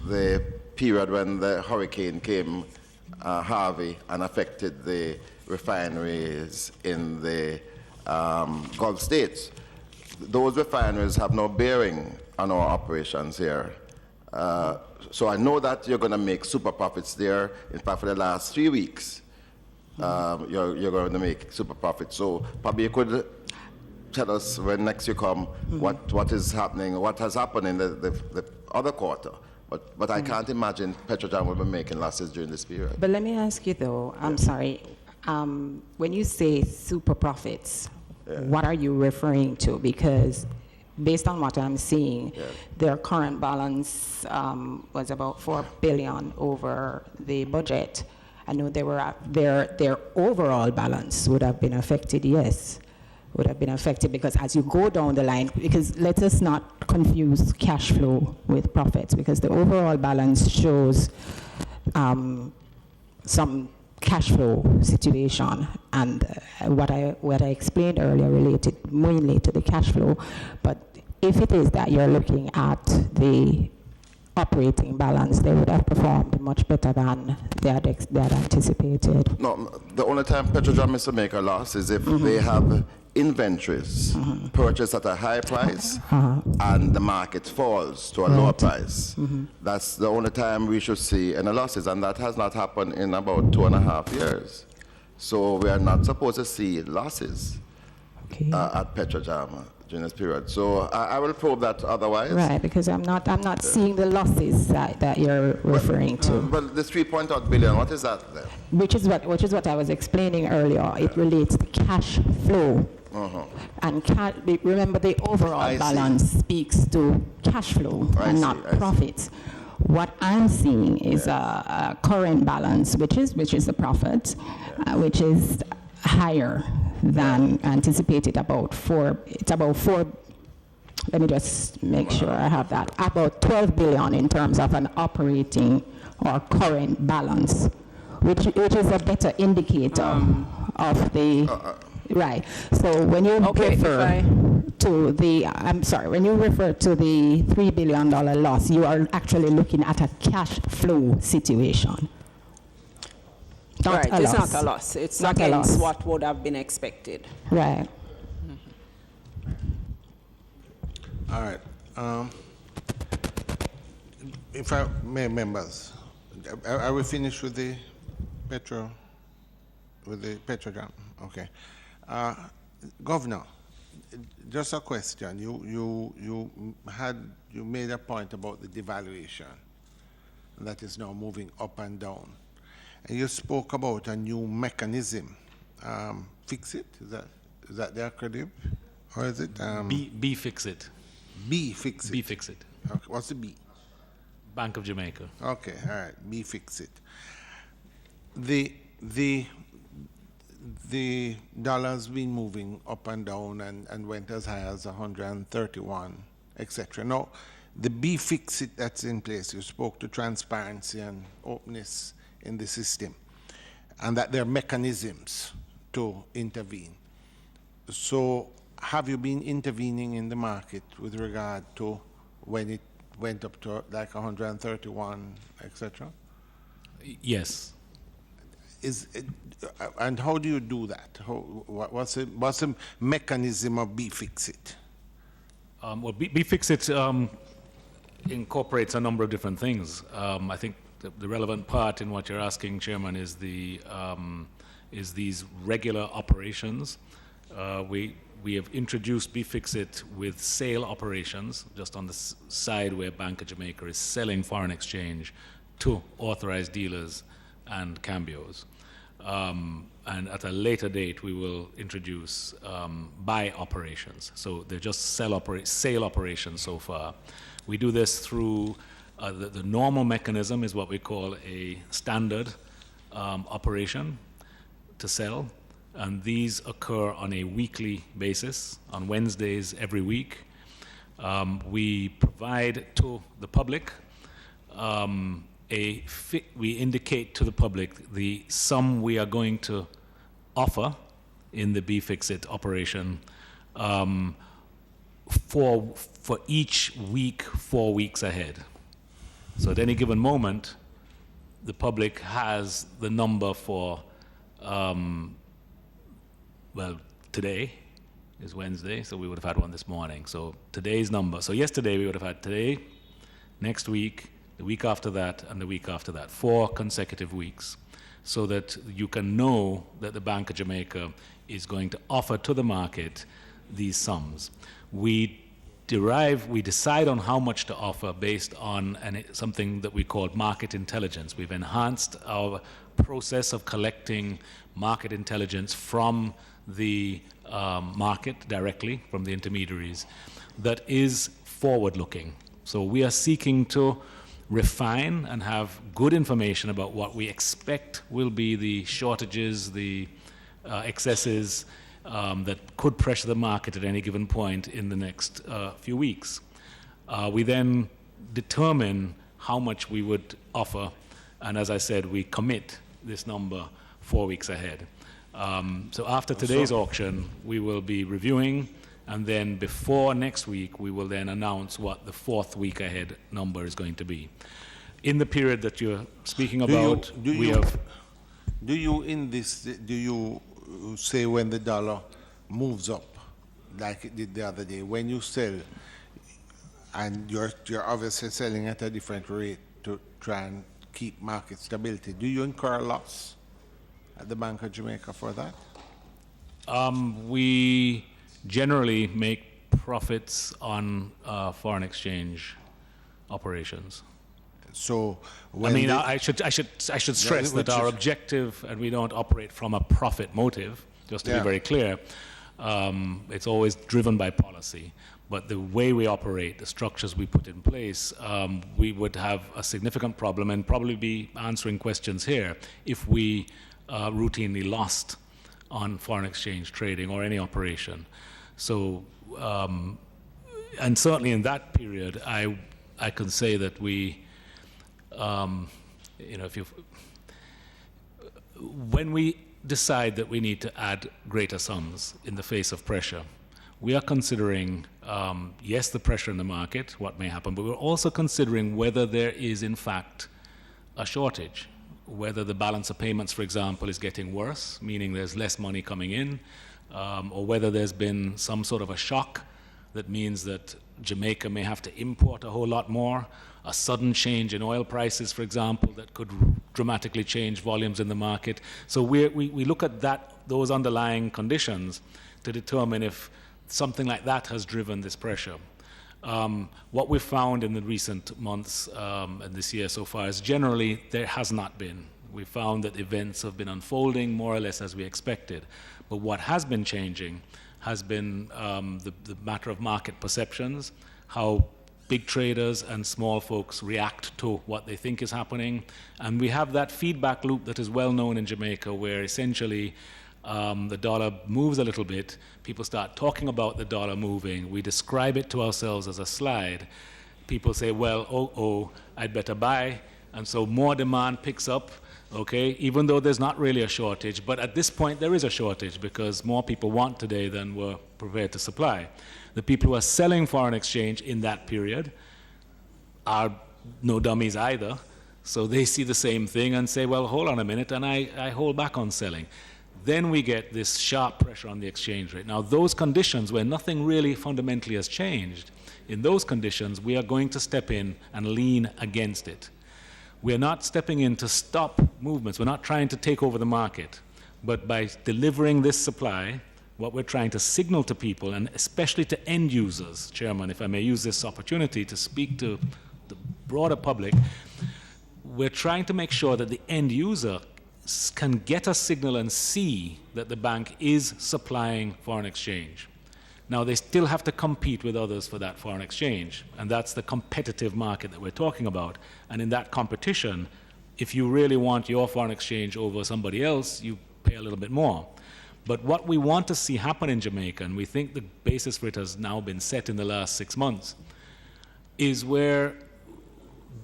the period when the hurricane came, Harvey, and affected the refineries in the Gulf states. Those refineries have no bearing on our operations here. So I know that you're going to make super profits there. In fact, for the last 3 weeks, you're going to make super profits. So probably you could tell us when next you come what is happening, what has happened in the other quarter. But I can't imagine Petrojam will be making losses during this period. But let me ask you though, I'm sorry, when you say super profits, what are you referring to? Because based on what I'm seeing, their current balance was about $4 billion over the budget. I know they were their overall balance would have been affected, yes. Would have been affected because as you go down the line, because let us not confuse cash flow with profits, because the overall balance shows some cash flow situation, and what I explained earlier related mainly to the cash flow. But if it is that you're looking at the operating balance, they would have performed much better than they had anticipated. No, the only time Petrojam is to make a loss is if they have inventories purchased at a high price and the market falls to a lower price. That's the only time we should see any losses, and that has not happened in about 2.5 years. So we are not supposed to see losses at Petrojam during this period. So I will probe that otherwise. Right, because I'm not seeing the losses that you're referring to. Well, the 3.8 billion, what is that then? Which is what I was explaining earlier. It relates to cash flow. And remember, the overall balance speaks to cash flow and not profits. What I'm seeing is a current balance, which is the profit, which is higher than anticipated. It's about four. Let me just make sure I have that. About 12 billion in terms of an operating or current balance, which is a better indicator of the. Right. So when you refer to the, when you refer to the $3 billion loss, you are actually looking at a cash flow situation. It's not a loss. It's not against what would have been expected. Right. All right. If I may, members, are we finished with the Petrojam? Okay. Governor, just a question. You made a point about the devaluation that is now moving up and down, and you spoke about a new mechanism. Fix it. Is that the acronym, or is it B fix it? B fix it. B fix it. Okay. What's the B? Bank of Jamaica. Okay. All right. B fix it. The dollar's been moving up and down and went as high as 131, etc. Now, the B fix it that's in place, you spoke to transparency and openness in the system, and that there are mechanisms to intervene. So have you been intervening in the market with regard to when it went up to like 131, etc.? Yes. And how do you do that? What's the mechanism of B fix it? Well, BFIXIT incorporates a number of different things. I think the relevant part in what you're asking, Chairman, is these regular operations. We have introduced BFIXIT with sale operations, just on the side where Bank of Jamaica is selling foreign exchange to authorized dealers and cambios. And at a later date, we will introduce buy operations. So they're just sale operations so far. We do this through the normal mechanism is what we call a standard operation to sell. And these occur on a weekly basis, on Wednesdays every week. We provide to the public we indicate to the public the sum we are going to offer in the BFIXIT operation for each week, 4 weeks ahead. So at any given moment, the public has the number for, well, today is Wednesday, so we would have had one this morning. So today's number. So yesterday we would have had today, next week, the week after that, and the week after that, 4 consecutive weeks, so that you can know that the Bank of Jamaica is going to offer to the market these sums. We decide on how much to offer based on something that we call market intelligence. We've enhanced our process of collecting market intelligence from the market directly, from the intermediaries, that is forward-looking. So we are seeking to refine and have good information about what we expect will be the shortages, the excesses that could pressure the market at any given point in the next few weeks. We then determine how much we would offer, and as I said, we commit this number 4 weeks ahead. So after today's auction, we will be reviewing, and then before next week, we will then announce what the 4th week ahead number is going to be. In the period that you're speaking about, do you say when the dollar moves up, like it did the other day, when you sell, and you're obviously selling at a different rate to try and keep market stability, do you incur a loss at the Bank of Jamaica for that? We generally make profits on foreign exchange operations. So I should stress that our objective, and we don't operate from a profit motive, just to be very clear. It's always driven by policy. But the way we operate, the structures we put in place, we would have a significant problem and probably be answering questions here if we routinely lost on foreign exchange trading or any operation. So, and certainly in that period, I can say that we, when we decide that we need to add greater sums in the face of pressure, we are considering, yes, the pressure in the market, what may happen, but we're also considering whether there is, in fact, a shortage, whether the balance of payments, for example, is getting worse, meaning there's less money coming in, or whether there's been some sort of a shock that means that Jamaica may have to import a whole lot more, a sudden change in oil prices, for example, that could dramatically change volumes in the market. So we look at those underlying conditions to determine if something like that has driven this pressure. What we've found in the recent months and this year so far is generally there has not been. We found that events have been unfolding more or less as we expected. But what has been changing has been the matter of market perceptions, how big traders and small folks react to what they think is happening. And we have that feedback loop that is well known in Jamaica, where essentially the dollar moves a little bit, people start talking about the dollar moving, we describe it to ourselves as a slide, people say, well, I'd better buy, and so more demand picks up, okay, even though there's not really a shortage, but at this point there is a shortage because more people want today than were prepared to supply. The people who are selling foreign exchange in that period are no dummies either, so they see the same thing and say, well, hold on a minute, and I hold back on selling. Then we get this sharp pressure on the exchange rate. Now, those conditions where nothing really fundamentally has changed in those conditions, we are going to step in and lean against it. We are not stepping in to stop movements. We're not trying to take over the market. But by delivering this supply, what we're trying to signal to people, and especially to end users, Chairman, if I may use this opportunity to speak to the broader public, we're trying to make sure that the end user can get a signal and see that the bank is supplying foreign exchange. Now, they still have to compete with others for that foreign exchange, and that's the competitive market that we're talking about. And in that competition, if you really want your foreign exchange over somebody else, you pay a little bit more. But what we want to see happen in Jamaica, and we think the basis for it has now been set in the last 6 months, is where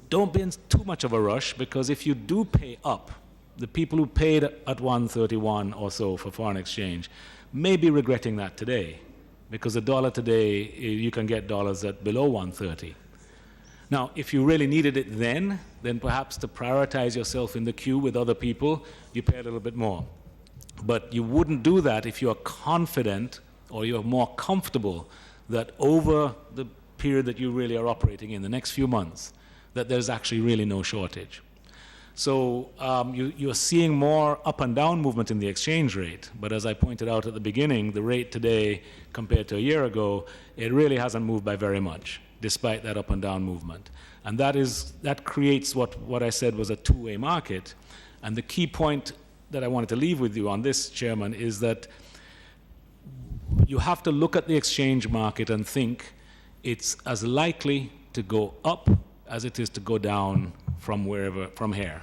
don't be in too much of a rush, because if you do pay up, the people who paid at 131 or so for foreign exchange may be regretting that today, because the dollar today, you can get dollars at below 130. Now, if you really needed it then perhaps to prioritize yourself in the queue with other people, you pay a little bit more. But you wouldn't do that if you're confident or you're more comfortable that over the period that you really are operating in, the next few months, that there's actually really no shortage. So you're seeing more up and down movement in the exchange rate, but as I pointed out at the beginning, the rate today compared to a year ago, it really hasn't moved by very much, despite that up and down movement. And that creates what I said was a two-way market. And the key point that I wanted to leave with you on this, Chairman, is that you have to look at the exchange market and think it's as likely to go up as it is to go down from here.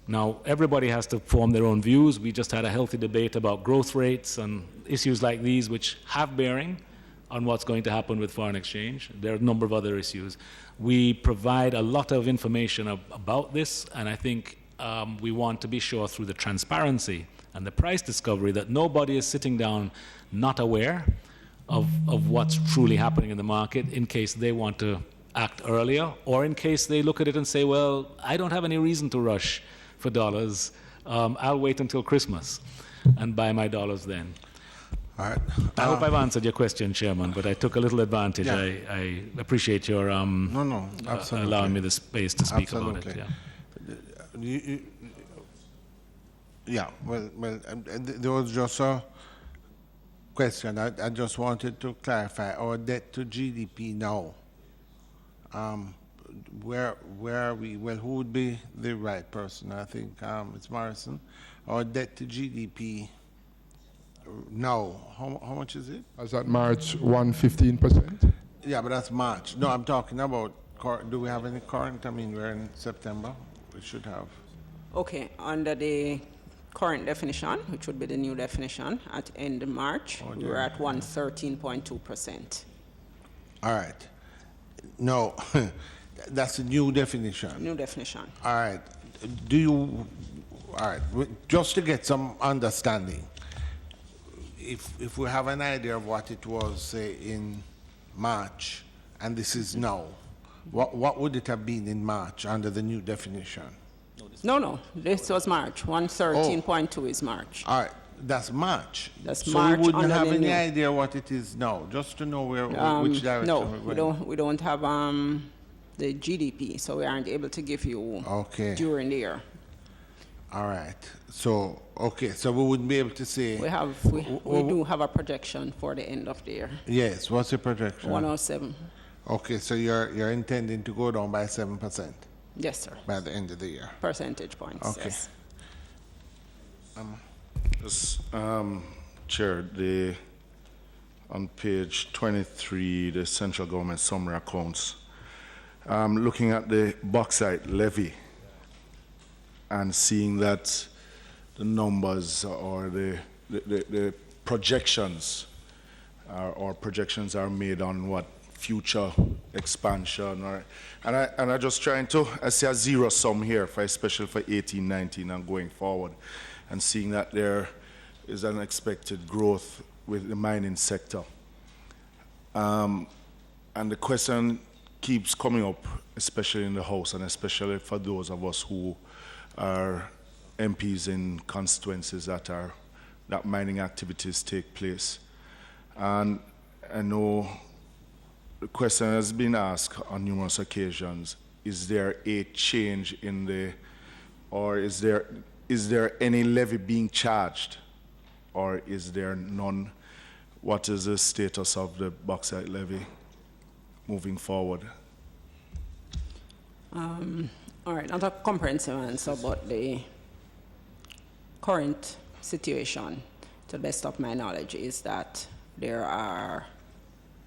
Now, everybody has to form their own views. We just had a healthy debate about growth rates and issues like these, which have bearing on what's going to happen with foreign exchange. There are a number of other issues. We provide a lot of information about this, and I think we want to be sure through the transparency and the price discovery that nobody is sitting down not aware of what's truly happening in the market in case they want to act earlier, or in case they look at it and say, well, I don't have any reason to rush for dollars. I'll wait until Christmas and buy my dollars then. All right. I hope I've answered your question, Chairman, but I took a little advantage. Yeah. I appreciate your absolutely. allowing me the space to speak Absolutely. about it. There was just a question. I just wanted to clarify our debt to GDP now. Where are we? Well, who would be the right person? I think it's Morrison. Our debt to GDP now, how much is it? As at March, 115%. Yeah, but that's March. No, I'm talking about, do we have any current? I mean, we're in September. We should have. Okay, under the current definition, which would be the new definition, at end of March, we were at 113.2%. All right. No, that's a new definition. New definition. All right. Just to get some understanding, if we have an idea of what it was, say, in March, and this is now, what would it have been in March under the new definition? No, this was March. 113.2 is March. All right. That's March. That's so March. We wouldn't under have the any new. idea what it is now, just to know which direction no, we're going. we don't have the GDP, so we aren't able to give you during the year. All right. So so we wouldn't be able to say. We do have a projection for the end of the year. Yes. What's your projection? 107. Okay. So you're intending to go down by 7%. Yes, sir. By the end of the year. Percentage points. Okay. Yes. Chair, on page 23, the central government summary accounts, looking at the bauxite levy and seeing that the numbers or the projections are made on what future expansion, and I just trying to, I see a zero sum here, especially for 18, 19 and going forward, and seeing that there is an expected growth with the mining sector. And the question keeps coming up, especially in the House, and especially for those of us who are MPs in constituencies that that mining activities take place. And I know the question has been asked on numerous occasions, is there a change in the, or is there any levy being charged, or is there none? What is the status of the bauxite levy moving forward? All right, not a comprehensive answer, but the current situation, to the best of my knowledge, is that there are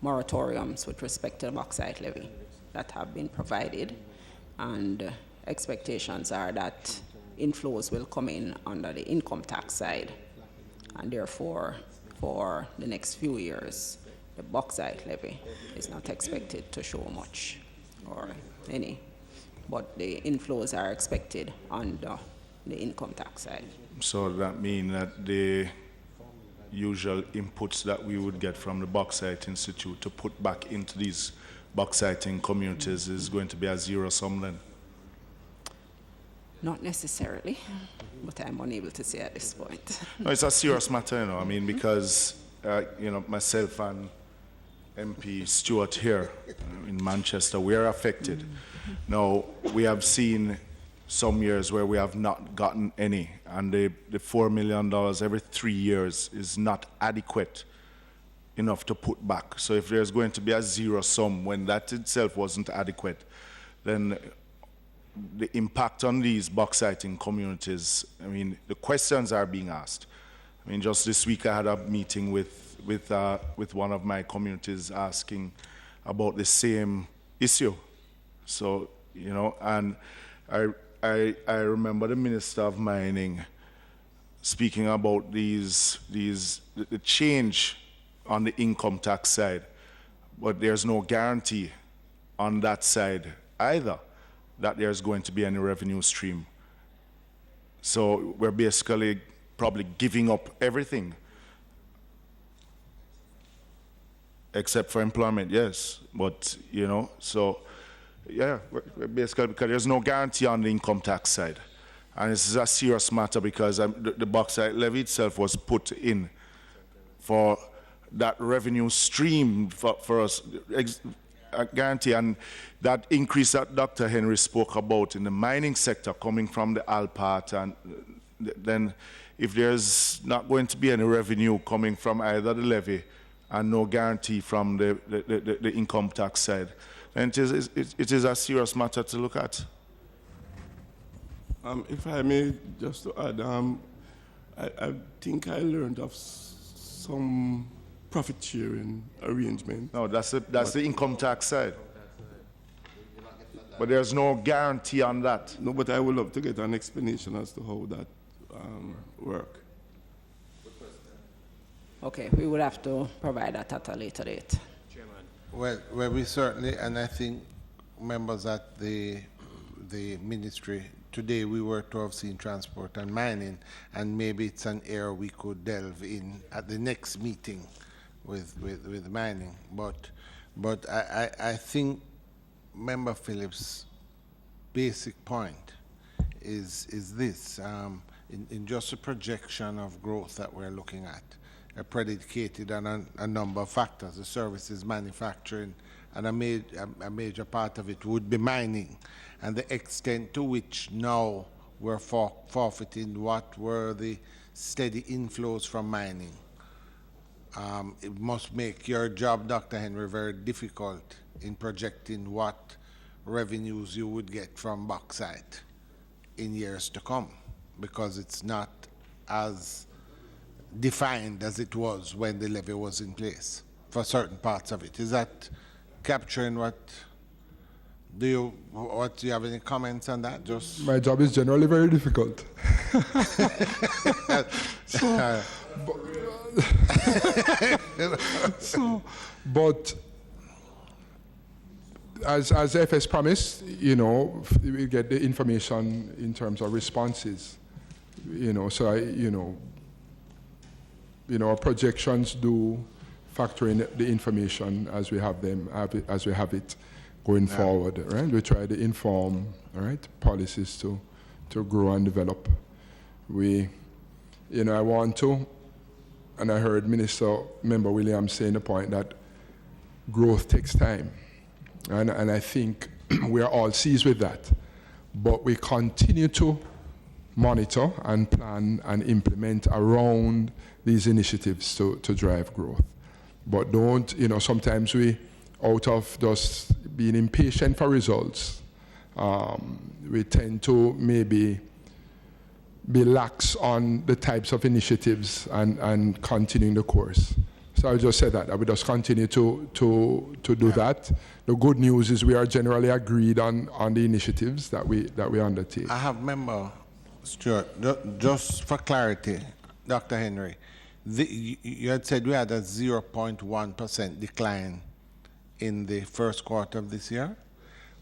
moratoriums with respect to the bauxite levy that have been provided, and expectations are that inflows will come in under the income tax side, and therefore, for the next few years, the bauxite levy is not expected to show much or any, but the inflows are expected under the income tax side. So that means that the usual inputs that we would get from the Bauxite Institute to put back into these bauxiting communities is going to be a zero sum then? Not necessarily, but I'm unable to say at this point. No, it's a serious matter, you know. I mean, because, you know, myself and MP Stewart here in Manchester, we are affected. Now, we have seen some years where we have not gotten any, and the $4 million every 3 years is not adequate enough to put back. So if there's going to be a zero sum when that itself wasn't adequate, then the impact on these bauxiting communities, I mean, the questions are being asked. I mean, just this week I had a meeting with one of my communities asking about the same issue. So, you know, and I remember the Minister of Mining speaking about the change on the income tax side, but there's no guarantee on that side either that there's going to be any revenue stream. So we're basically probably giving up everything except for employment, yes, but, you know, so yeah, we're basically, because there's no guarantee on the income tax side. And this is a serious matter because the bauxite levy itself was put in for that revenue stream for us, a guarantee. And that increase that Dr. Henry spoke about in the mining sector coming from the Alpart, and then if there's not going to be any revenue coming from either the levy and no guarantee from the income tax side, and it is a serious matter to look at. If I may, just to add, I think I learned of some profit sharing arrangement. No, that's the income tax side. But there's no guarantee on that. No, but I would love to get an explanation as to how that works. Okay, we would have to provide that at a later date. Well, we certainly, and I think members at the ministry, today we were to have seen transport and mining, and maybe it's an area we could delve in at the next meeting with mining. But I think Member Phillips' basic point is this, in just a projection of growth that we're looking at, predicated on a number of factors, the services, manufacturing, and a major part of it would be mining, and the extent to which now we're forfeiting what were the steady inflows from mining. It must make your job, Dr. Henry, very difficult in projecting what revenues you would get from bauxite in years to come, because it's not as defined as it was when the levy was in place for certain parts of it. Is that capturing what? Do you have any comments on that? Just my job is generally very difficult. But as FS promised, you know, we get the information in terms of responses. You know, so our projections do factor in the information as we have it going forward, right? We try to inform, all right, policies to grow and develop. I want to, and I heard Member Williams saying the point that growth takes time. And I think we are all seized with that. But we continue to monitor and plan and implement around these initiatives to drive growth. But don't, sometimes we, out of just being impatient for results, we tend to maybe be lax on the types of initiatives and continuing the course. So I just said that I would just continue to do that. The good news is we are generally agreed on the initiatives that we undertake. I have member Stuart, just for clarity, Dr. Henry, you had said we had a 0.1% decline in the first quarter of this year.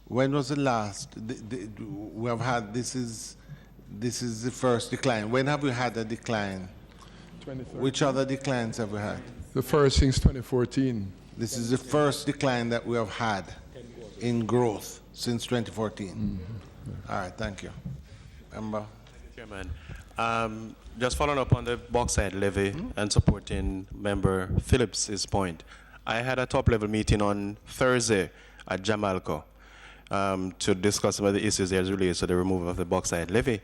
When was the last? We have had, this is the first decline. When have we had a decline? Which other declines have we had? The first since 2014. This is the first decline that we have had in growth since 2014. Mm-hmm. All right, thank you. Member? Chairman, just following up on the bauxite levy and supporting Member Phillips's point, I had a top-level meeting on Thursday at Jamaica to discuss some of the issues as related to the removal of the bauxite levy.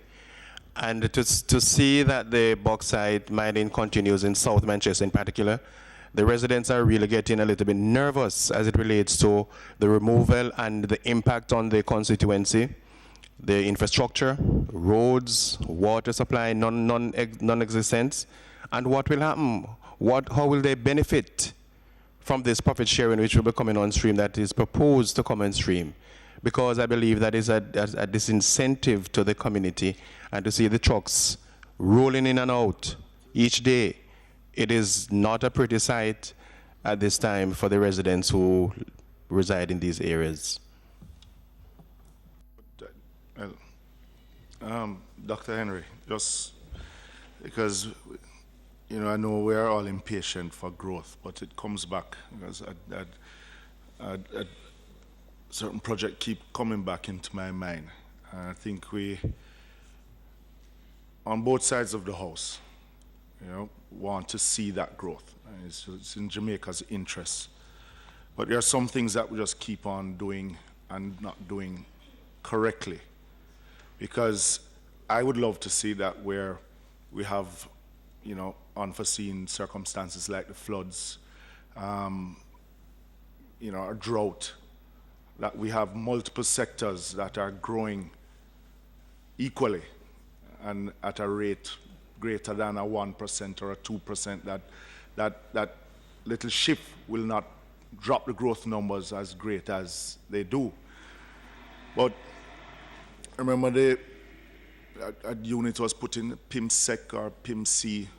And to see that the bauxite mining continues in South Manchester in particular, the residents are really getting a little bit nervous as it relates to the removal and the impact on the constituency, the infrastructure, roads, water supply, non-existence, and what will happen? How will they benefit from this profit sharing which will be coming on stream, that is proposed to come on stream? Because I believe that is a disincentive to the community, and to see the trucks rolling in and out each day, it is not a pretty sight at this time for the residents who reside in these areas. Dr. Henry, just because I know we are all impatient for growth, but it comes back because certain projects keep coming back into my mind. I think we, on both sides of the house, want to see that growth. It's in Jamaica's interest. But there are some things that we just keep on doing and not doing correctly. Because I would love to see that where we have, unforeseen circumstances like the floods, a drought, that we have multiple sectors that are growing equally and at a rate greater than a 1% or a 2%, that little shift will not drop the growth numbers as great as they do. But remember a unit was put in PIMSEC or PIMC,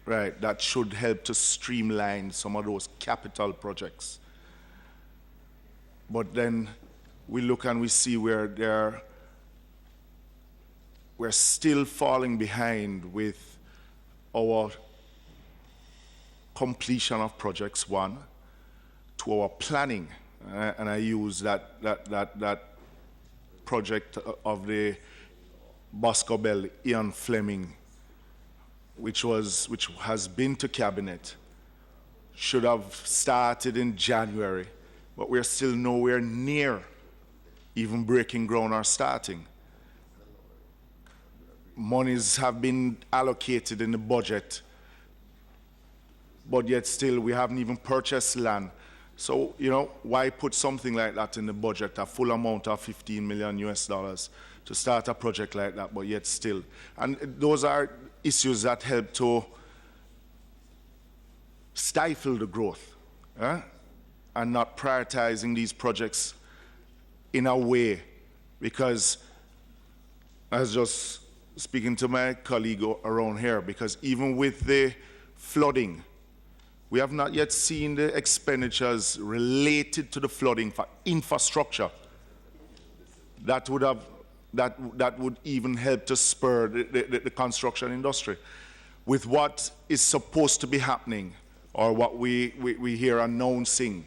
right, that should help to streamline some of those capital projects. But then we look and we see where we're still falling behind with our completion of projects, one, to our planning. And I use that project of the Bosco Bell, Ian Fleming, which has been to cabinet, should have started in January, but we're still nowhere near even breaking ground or starting. Monies have been allocated in the budget, but yet still we haven't even purchased land. So, why put something like that in the budget, a full amount of $15 million to start a project like that, but yet still. And those are issues that help to stifle the growth, and not prioritizing these projects in a way, because I was just speaking to my colleague around here, because even with the flooding, we have not yet seen the expenditures related to the flooding for infrastructure that would even help to spur the construction industry. With what is supposed to be happening, or what we hear announcing,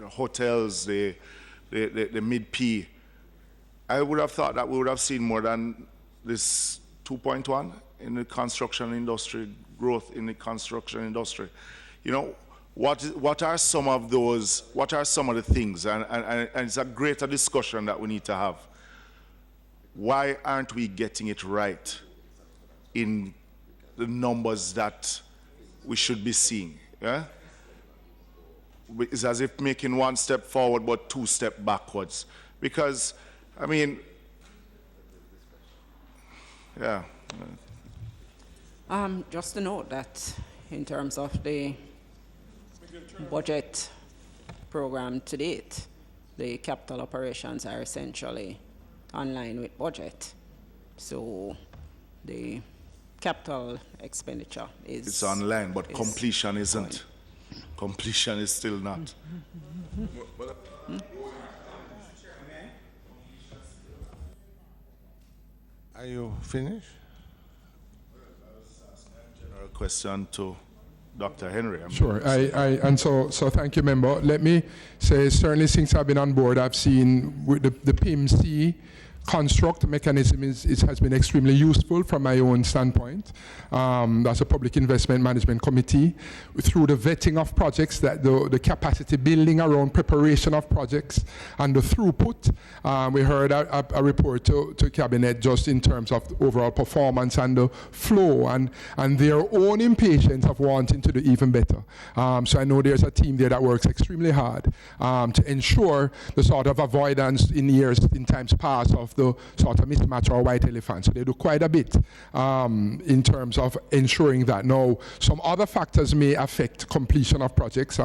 hotels, the mid-P, I would have thought that we would have seen more than this 2.1 in the construction industry, growth in the construction industry. what are some of the things, and it's a greater discussion that we need to have. Why aren't we getting it right in the numbers that we should be seeing? Yeah? It's as if making one step forward but two steps backwards. Because, I mean, yeah. Just to note that in terms of the budget program to date, the capital operations are essentially online with budget. So the capital expenditure is... It's online, but completion isn't. Completion is still not. Are you finished? General question to Dr. Henry. Sure, and so thank you, member. Let me say, certainly since I've been on board, I've seen with the PMC construct mechanism has been extremely useful from my own standpoint. As a public investment management committee, through the vetting of projects, that the capacity building around preparation of projects and the throughput. We heard a report to Cabinet just in terms of the overall performance and the flow and their own impatience of wanting to do even better. So I know there's a team there that works extremely hard to ensure the sort of avoidance in times past of the sort of mismatch or white elephant. So they do quite a bit in terms of ensuring that. Now, some other factors may affect completion of projects,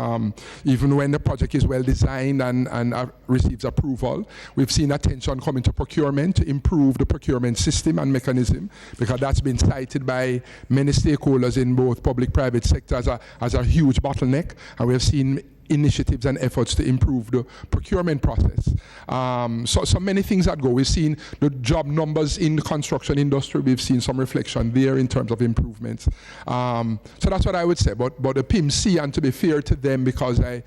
even when the project is well designed and receives approval. We've seen attention coming to procurement to improve the procurement system and mechanism, because that's been cited by many stakeholders in both public-private sector as a huge bottleneck, and we have seen initiatives and efforts to improve the procurement process. So many things that go. We've seen the job numbers in the construction industry. We've seen some reflection there in terms of improvements. So that's what I would say. But the PMC, and to be fair to them, because I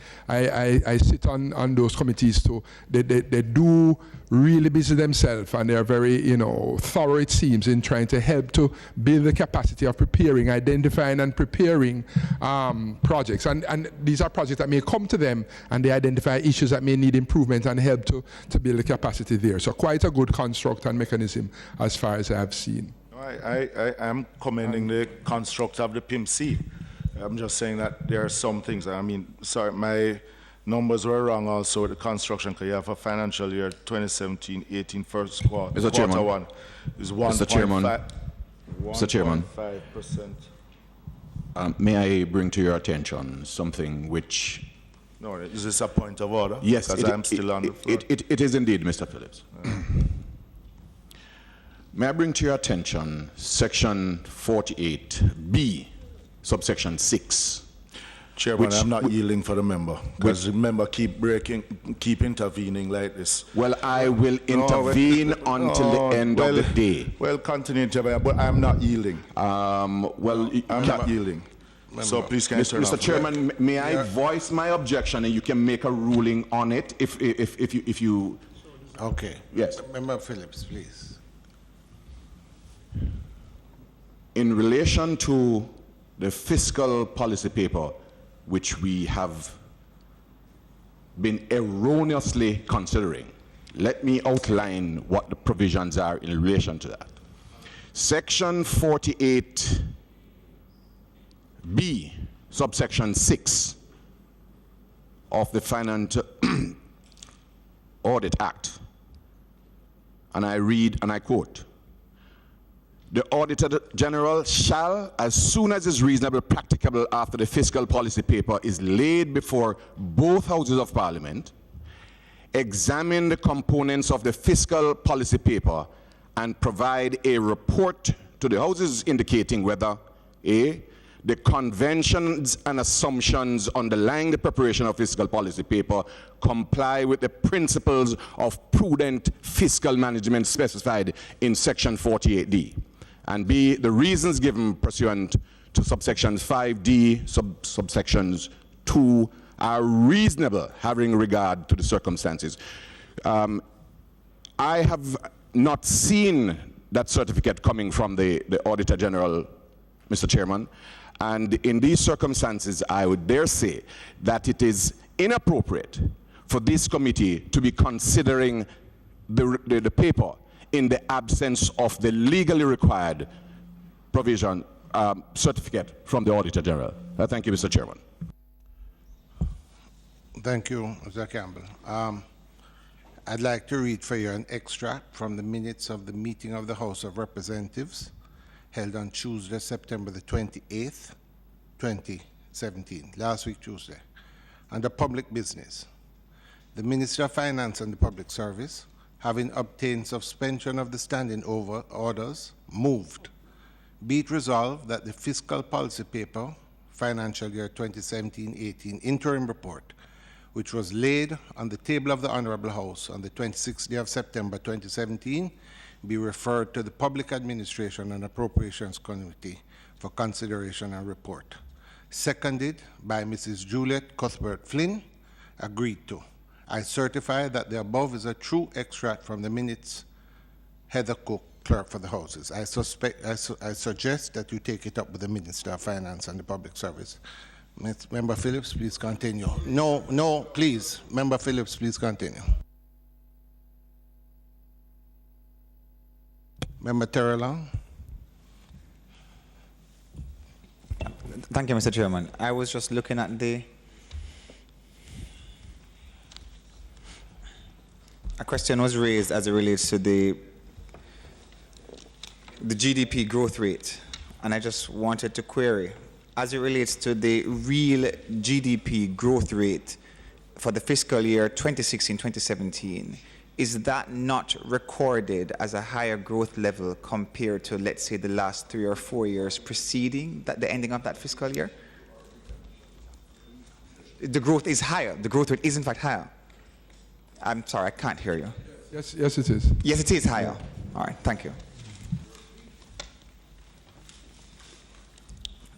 sit on those committees too, they do really busy themselves, and they're very thorough, it seems, in trying to help to build the capacity of preparing, identifying and preparing projects. And these are projects that may come to them and they identify issues that may need improvement and help to build the capacity there. So quite a good construct and mechanism as far as I have seen. I am commending the construct of the PMC. I'm just saying that there are some things. I mean, sorry, my numbers were wrong also with the construction, because you have a financial year 2017-18 first quarter. Mr. Chairman. Quarter one is 1.5%. Mr. Chairman. 1.5%. May I bring to your attention something which... No, is this a point of order? Yes, because I'm still on the floor. It is indeed, Mr. Phillips. May I bring to your attention section 48B, subsection 6. Chairman, I'm not yielding for the member, because the member keep intervening like this. Well, I will intervene until the end of the day. Well, continue to intervene, but I'm not yielding. I'm not yielding. So please, can you turn Mr. off? Chairman, may I voice my objection, and you can make a ruling on it if you... Okay. Yes. Member Phillips, please. In relation to the fiscal policy paper, which we have been erroneously considering, let me outline what the provisions are in relation to that. Section 48B, subsection 6 of the Financial Audit Act, and I read and I quote, "The Auditor General shall, as soon as is reasonably practicable after the fiscal policy paper is laid before both houses of Parliament, examine the components of the fiscal policy paper and provide a report to the houses indicating whether A, the conventions and assumptions underlying the preparation of fiscal policy paper comply with the principles of prudent fiscal management specified in section 48D. And B, the reasons given pursuant to subsections 5D, subsections 2 are reasonable, having regard to the circumstances." I have not seen that certificate coming from the Auditor General Mr. Chairman. And in these circumstances, I would dare say that it is inappropriate for this committee to be considering the paper in the absence of the legally required provision certificate from the Auditor General. Thank you, Mr. Chairman. Thank you, Mr. Campbell. I'd like to read for you an extract from the minutes of the meeting of the House of Representatives held on Tuesday, September the 28th, 2017, last week Tuesday. Under public business, the Minister of Finance and the Public Service, having obtained suspension of the standing orders, moved. Be it resolved that the fiscal policy paper, financial year 2017-18 interim report, which was laid on the table of the Honorable House on the 26th day of September 2017, be referred to the Public Administration and Appropriations Committee for consideration and report. Seconded by Mrs. Juliet Cuthbert Flynn, agreed to. I certify that the above is a true extract from the minutes. Heather Cook, Clerk for the Houses. I suggest that you take it up with the Minister of Finance and the Public Service. Member Phillips, please continue. No, please. Member Phillips, please continue. Member Terrell. Thank you, Mr. Chairman. I was just looking at a question was raised as it relates to the GDP growth rate, and I just wanted to query, as it relates to the real GDP growth rate for the fiscal year 2016-2017, is that not recorded as a higher growth level compared to, let's say, the last 3 or 4 years preceding the ending of that fiscal year? The growth is higher. The growth rate is in fact higher. I'm sorry, I can't hear you. Yes, it is. Yes, it is higher. All right, thank you.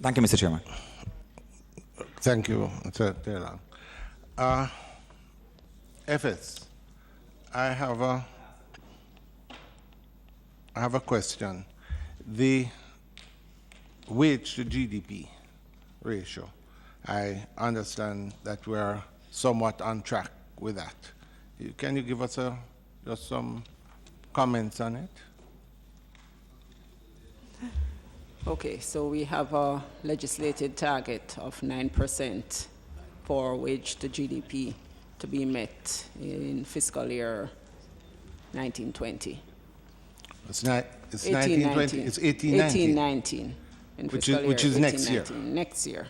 Thank you, Mr. Chairman. Thank you, Mr. Taylor. FS, I have a question. The wage to GDP ratio, I understand that we're somewhat on track with that. Can you give us just some comments on it? Okay, so we have a legislated target of 9% for wage to GDP to be met in fiscal year 1920. It's 1920. It's 1819. Which is next year. Next year,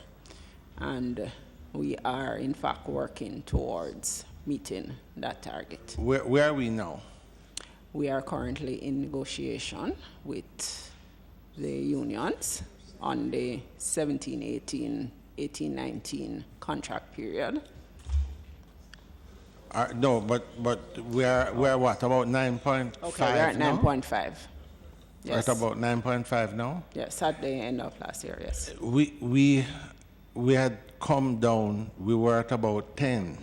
and we are in fact working towards meeting that target. Where are we now? We are currently in negotiation with the unions on the 17-18, 18-19 contract period. No, but we're what, about 9.5? Okay, we're at 9.5. Yes. Right about 9.5 now? Yes, at the end of last year, yes. We had come down, we were at about 10,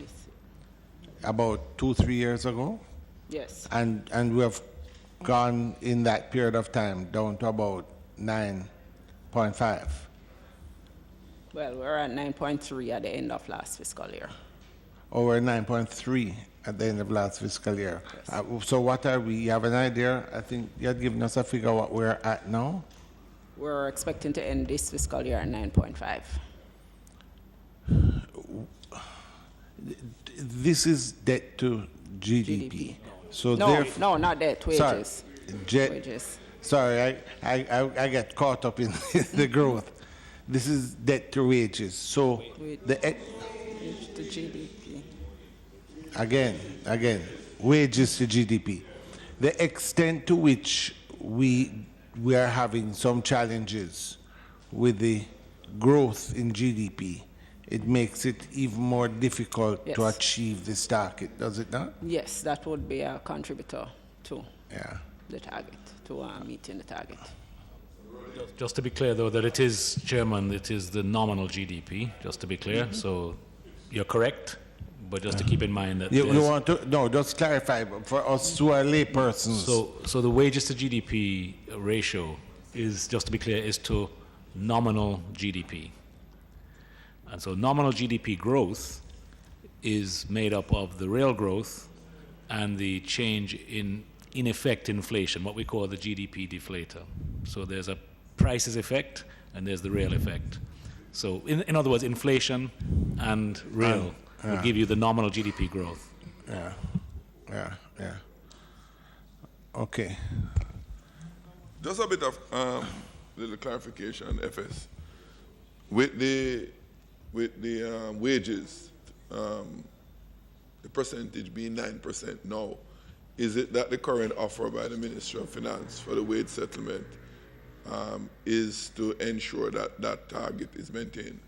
about 2-3 years ago. Yes. And we have gone in that period of time down to about 9.5. Well, we're at 9.3 at the end of last fiscal year. Oh, we're 9.3 at the end of last fiscal year. Yes. So what are we? You have an idea? I think you had given us a figure what we're at now. We're expecting to end this fiscal year at 9.5. This is debt to GDP. So no, not debt, wages. Wages. Sorry, I get caught up in the growth. This is debt to wages. So wage to GDP. Again, wages to GDP. The extent to which we are having some challenges with the growth in GDP, it makes it even more difficult to achieve this target, does it not? Yes, that would be a contributor to the target, to meeting the target. Just to be clear, though, that it is, Chairman, it is the nominal GDP, just to be clear. So you're correct, but just to keep in mind that... You want to, no, just clarify for us who are lay persons. So the wages to GDP ratio is, just to be clear, is to nominal GDP. And so nominal GDP growth is made up of the real growth and the change in effect inflation, what we call the GDP deflator. So there's a prices effect and there's the real effect. So in other words, inflation and real will give you the nominal GDP growth. Yeah. Okay. Just a bit of little clarification, FS. With the wages, the percentage being 9% now, is it that the current offer by the Ministry of Finance for the wage settlement is to ensure that that target is maintained?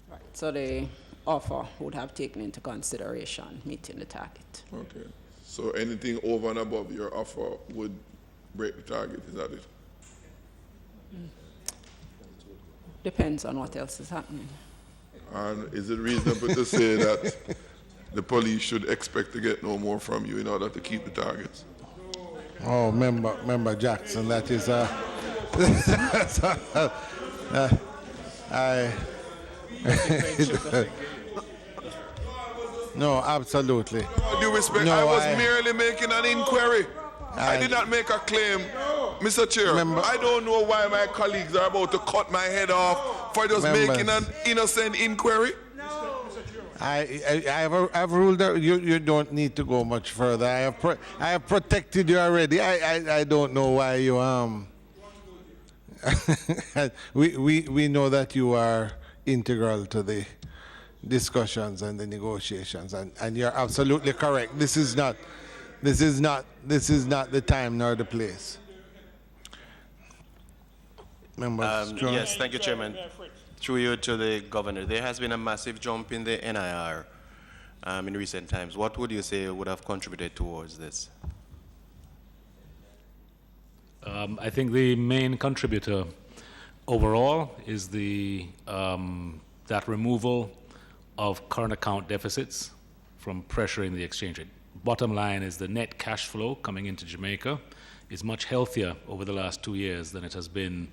Right. So the offer would have taken into consideration meeting the target. Okay. So anything over and above your offer would break the target, is that it? Depends on what else is happening. And is it reasonable to say that the police should expect to get no more from you in order to keep the targets? Oh, member Jackson, that is no, absolutely. With due respect, No, I was merely making an inquiry. I did not make a claim. Mr. Chair, I don't know why my colleagues are about to cut my head off for just making an innocent inquiry. I've ruled that you don't need to go much further. I have protected you already. I don't know why you we know that you are integral to the discussions and the negotiations, and you're absolutely correct. This is not the time nor the place. Yes, thank you, Chairman. Through you to the Governor, there has been a massive jump in the NIR in recent times. What would you say would have contributed towards this? I think the main contributor overall is that removal of current account deficits from pressuring the exchange rate. Bottom line is the net cash flow coming into Jamaica is much healthier over the last 2 years than it has been,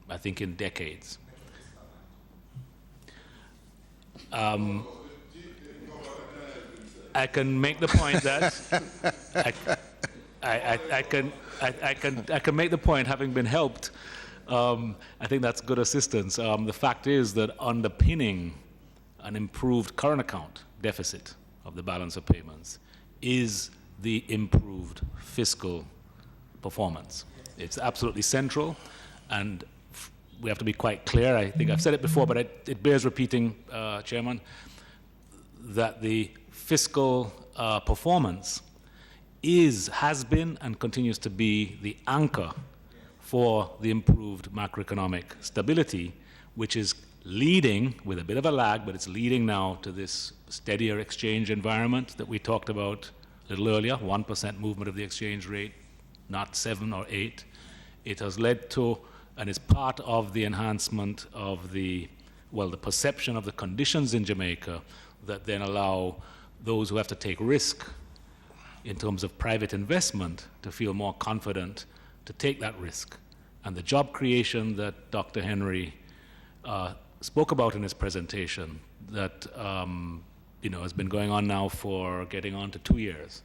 I think, in decades. I can make the point that I can make the point, having been helped. I think that's good assistance. The fact is that underpinning an improved current account deficit of the balance of payments is the improved fiscal performance. It's absolutely central, and we have to be quite clear. I think I've said it before, but it bears repeating, Chairman, that the fiscal performance has been and continues to be the anchor for the improved macroeconomic stability, which is leading, with a bit of a lag, but it's leading now to this steadier exchange environment that we talked about a little earlier, 1% movement of the exchange rate, not 7 or 8. It has led to, and is part of the enhancement of the perception of the conditions in Jamaica that then allow those who have to take risk in terms of private investment to feel more confident to take that risk. And the job creation that Dr. Henry spoke about in his presentation that has been going on now for getting on to 2 years.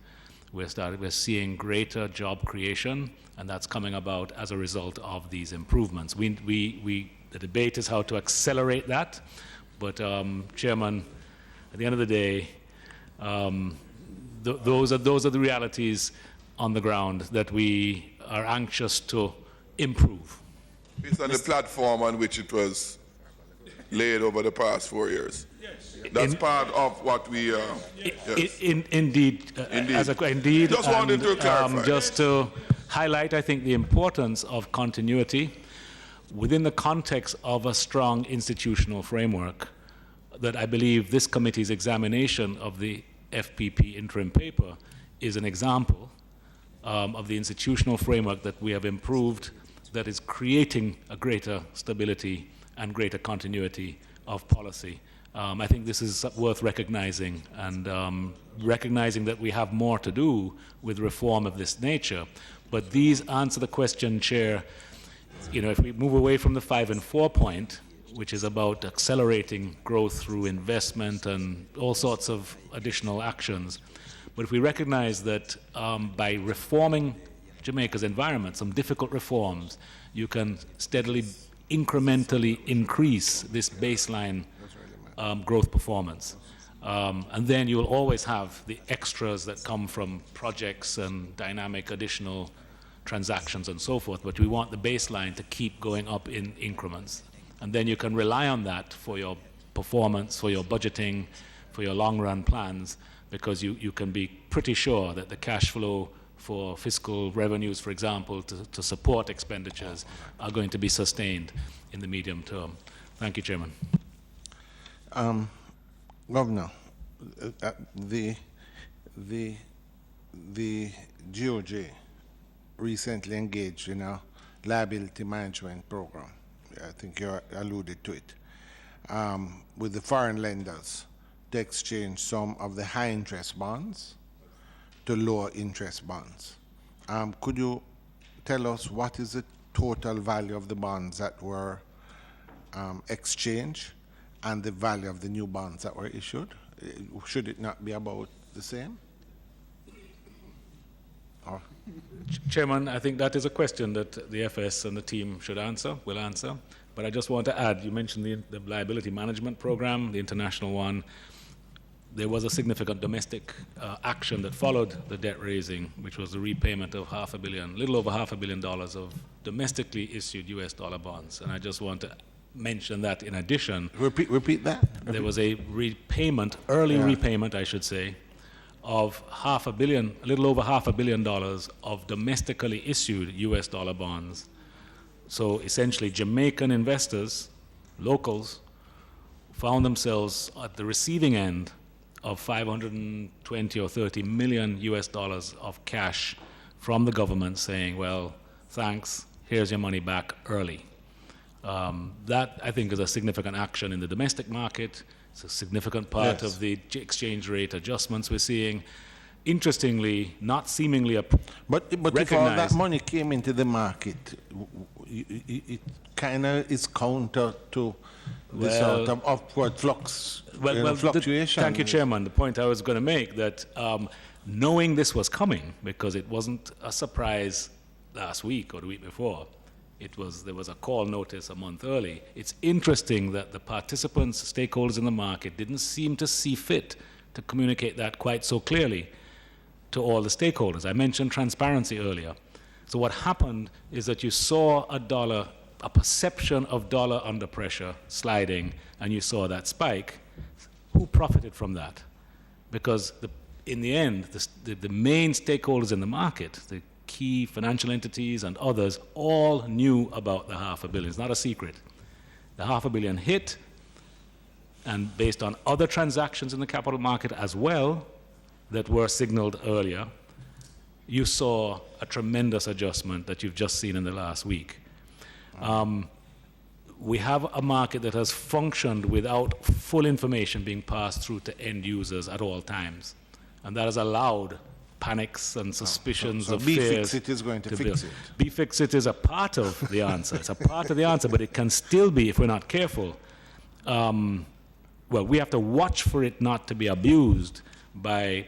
We're seeing greater job creation, and that's coming about as a result of these improvements. The debate is how to accelerate that, but Chairman, at the end of the day, those are the realities on the ground that we are anxious to improve. Based on the platform on which it was laid over the past 4 years. That's part of what we. Yes. Indeed. Indeed. Just wanted to clarify. Just to highlight, I think, the importance of continuity within the context of a strong institutional framework. That I believe this committee's examination of the FPP interim paper is an example of the institutional framework that we have improved, that is creating a greater stability and greater continuity of policy. I think this is worth recognizing, and recognizing that we have more to do with reform of this nature. But these answer the question, Chair. if we move away from the 5 and 4 point, which is about accelerating growth through investment and all sorts of additional actions, but if we recognize that by reforming Jamaica's environment, some difficult reforms, you can steadily, incrementally increase this baseline growth performance. And then you will always have the extras that come from projects and dynamic additional transactions and so forth, but we want the baseline to keep going up in increments. And then you can rely on that for your performance, for your budgeting, for your long-run plans, because you can be pretty sure that the cash flow for fiscal revenues, for example, to support expenditures are going to be sustained in the medium term. Thank you, Chairman. Governor, the GOJ recently engaged in a liability management program. I think you alluded to it, with the foreign lenders to exchange some of the high interest bonds to lower interest bonds. Could you tell us what is the total value of the bonds that were exchanged and the value of the new bonds that were issued? Should it not be about the same? Or? Chairman, I think that is a question that the FS and the team will answer. But I just want to add, you mentioned the liability management program, the international one. There was a significant domestic action that followed the debt raising, which was the repayment of little over $500 million of domestically issued US dollar bonds. And I just want to mention that in addition. Repeat that. There was a repayment, repayment, I should say, of a little over $500 million of domestically issued US dollar bonds. So essentially, Jamaican investors, locals, found themselves at the receiving end of 520 or 30 million US dollars of cash from the government saying, well, thanks, here's your money back early. That, I think, is a significant action in the domestic market. It's a significant part of the exchange rate adjustments we're seeing. Interestingly, not seemingly but if all that money came into the market, it kind of is counter to the sort of upward fluctuation. Thank you, Chairman. The point I was going to make that knowing this was coming, because it wasn't a surprise last week or the week before, there was a call notice a month early. It's interesting that the participants, stakeholders in the market, didn't seem to see fit to communicate that quite so clearly to all the stakeholders. I mentioned transparency earlier. So what happened is that you saw a perception of dollar under pressure sliding, and you saw that spike. Who profited from that? Because in the end, the main stakeholders in the market, the key financial entities and others, all knew about the $500 million. It's not a secret. The $500 million hit, and based on other transactions in the capital market as well that were signaled earlier, you saw a tremendous adjustment that you've just seen in the last week. We have a market that has functioned without full information being passed through to end users at all times, and that has allowed panics and suspicions of fears. BFIX-IT is going to fix it. BFIX-IT is a part of the answer. It's a part of the answer, but it can still be, if we're not careful, we have to watch for it not to be abused by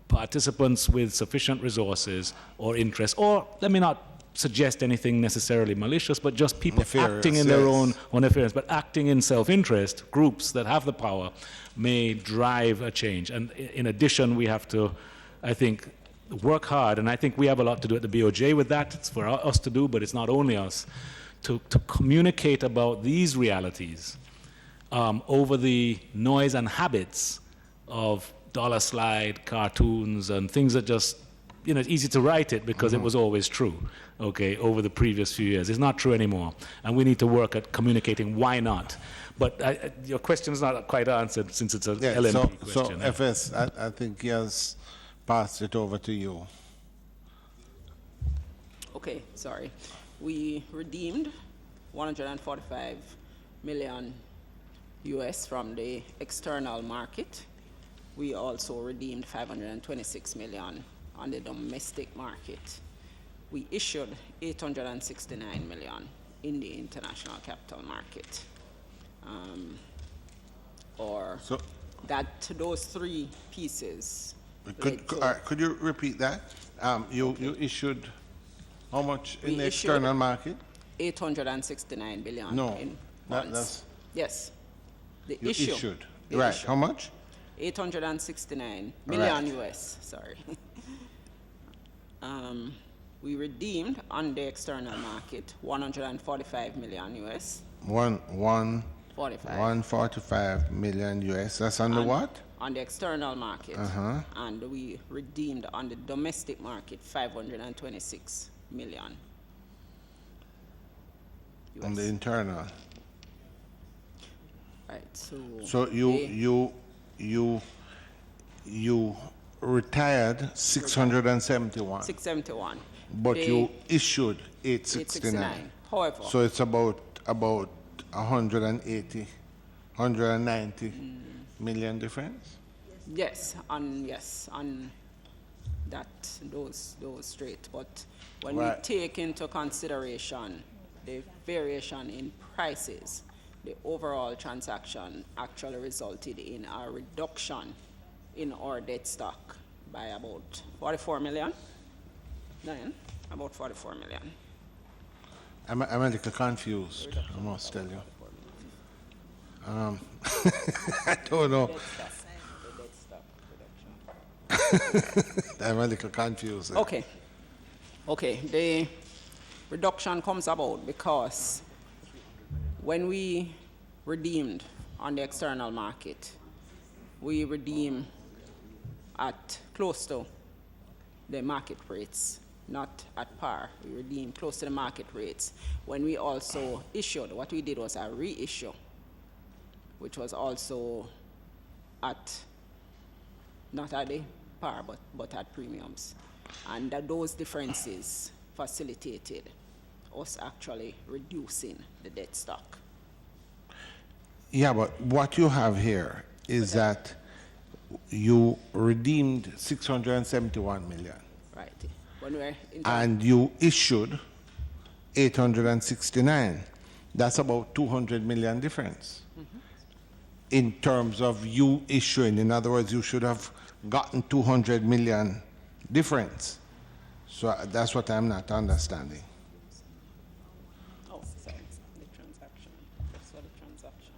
participants with sufficient resources or interest, or let me not suggest anything necessarily malicious, but just people acting in their own affairs, but acting in self-interest. Groups that have the power may drive a change. And in addition, we have to, I think, work hard, and I think we have a lot to do at the BOJ with that. It's for us to do, but it's not only us, to communicate about these realities over the noise and habits of dollar slide cartoons and things that just, it's easy to write it because it was always true, over the previous few years. It's not true anymore, and we need to work at communicating why not. But your question is not quite answered since it's an LMP question. So FS, I think he has passed it over to you. Okay, sorry. We redeemed 145 million US from the external market. We also redeemed 526 million on the domestic market. We issued 869 million in the international capital market. Those three pieces. Could you repeat that? You issued how much in the external market? 869 billion in bonds. Yes. The you issue. Issued. The right. issue. How much? 869 million US, sorry. We redeemed on the external market 145 million US. 145 million US. That's on the what? On the external market. And we redeemed on the domestic market 526 million. US. On the internal. Right. So you retired 671. 671. But you issued 869. However. So it's about 190 million difference? Yes, on those straight. But when we take into consideration the variation in prices, the overall transaction actually resulted in a reduction in our debt stock by about 44 million. About 44 million. I'm a little confused, I must tell you. I don't know. I'm a little confused. Okay. The reduction comes about because when we redeemed on the external market, we redeem at close to the market rates, not at par. We redeem close to the market rates. When we also issued, what we did was a reissue, which was also not at the par, but at premiums. And those differences facilitated us actually reducing the debt stock. Yeah, but what you have here is that you redeemed 671 million. Right. And you issued 869. That's about 200 million difference. In terms of you issuing. In other words, you should have gotten 200 million difference. So that's what I'm not understanding. Oh, sorry. The transaction. That's what the transaction.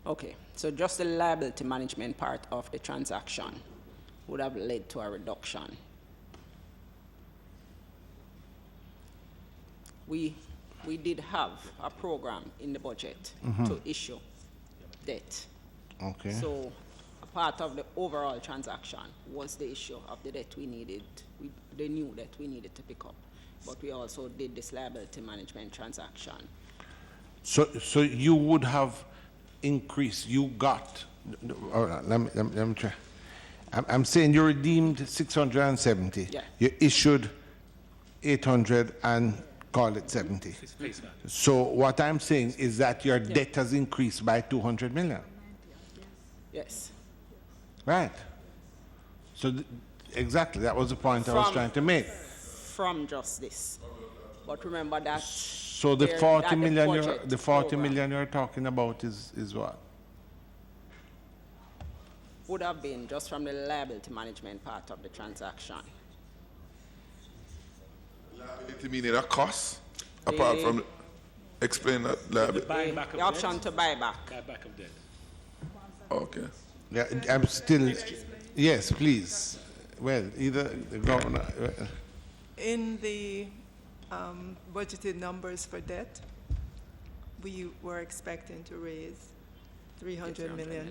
Okay, so just the liability management part of the transaction would have led to a reduction. We did have a program in the budget to issue debt. Okay. So a part of the overall transaction was the issue of the debt we needed, the new debt we needed to pick up. But we also did this liability management transaction. So you would have increased, you got, let me try. I'm saying you redeemed 670. Yeah. You issued 800 and call it 70. So what I'm saying is that your debt has increased by 200 million. Yes. Right. So exactly, that was the point I was trying to make. From just this. But remember that. So the 40 million you're talking about is what? Would have been just from the liability management part of the transaction. Liability meaning a cost? Apart from, explain that liability. The option to buy back. Buyback of debt. Okay. Yeah, I'm still, yes, please. Well, either the governor. In the budgeted numbers for debt, we were expecting to raise $300 million.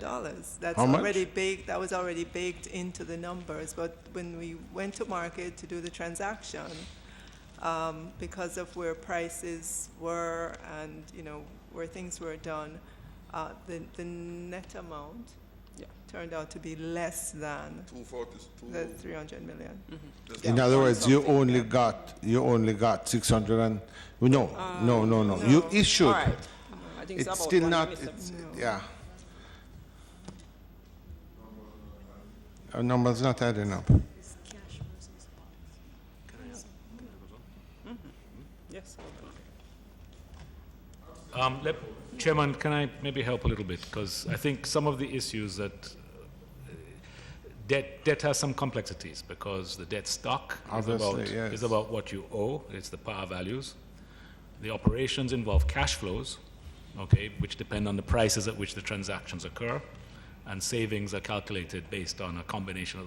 That's How much? already baked. That was already baked into the numbers. But when we went to market to do the transaction, because of where prices were and where things were done, the net amount turned out to be less than the 300 million. In other words, you only got 600 and no. You issued. All right. I think it's still not. Yeah. Our numbers not adding up. Yes. Chairman, can I maybe help a little bit? Because I think some of the issues that debt has some complexities, because the debt stock is about what you owe. It's the par values. The operations involve cash flows, okay, which depend on the prices at which the transactions occur, and savings are calculated based on a combination of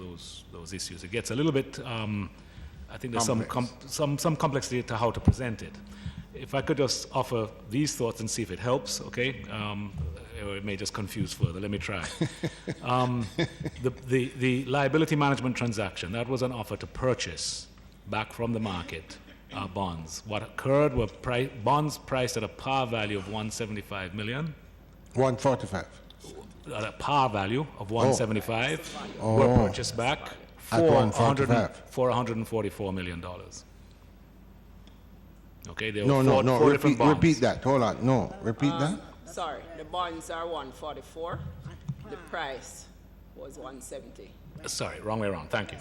those issues. It gets a little bit, I think there's some complexity to how to present it. If I could just offer these thoughts and see if it helps, okay? Or it may just confuse further. Let me try. The liability management transaction, that was an offer to purchase back from the market bonds. What occurred were bonds priced at a par value of 175 million. 145. At a par value of 175 were purchased back for $144 million. Okay, there were four different bonds. Repeat that. Hold on. No, repeat that. Sorry, the bonds are 144. The price was 170. Sorry, wrong way around. Thank you.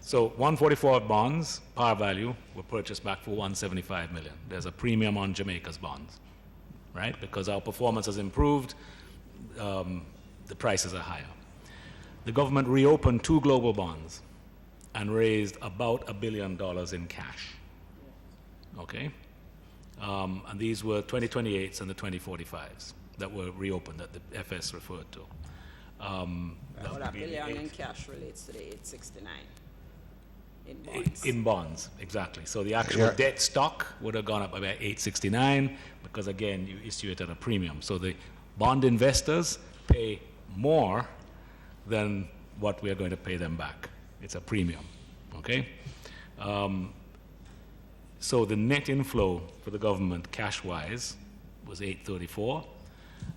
So 144 bonds, par value, were purchased back for 175 million. There's a premium on Jamaica's bonds, right? Because our performance has improved, the prices are higher. The government reopened 2 global bonds and raised about $1 billion in cash. Okay? And these were 2028s and the 2045s that were reopened, that the FS referred to. $1 billion in cash relates to the 869 in bonds. In bonds, exactly. So the actual debt stock would have gone up about 869 because, again, you issue it at a premium. So the bond investors pay more than what we are going to pay them back. It's a premium, okay? So the net inflow for the government cash-wise was 834,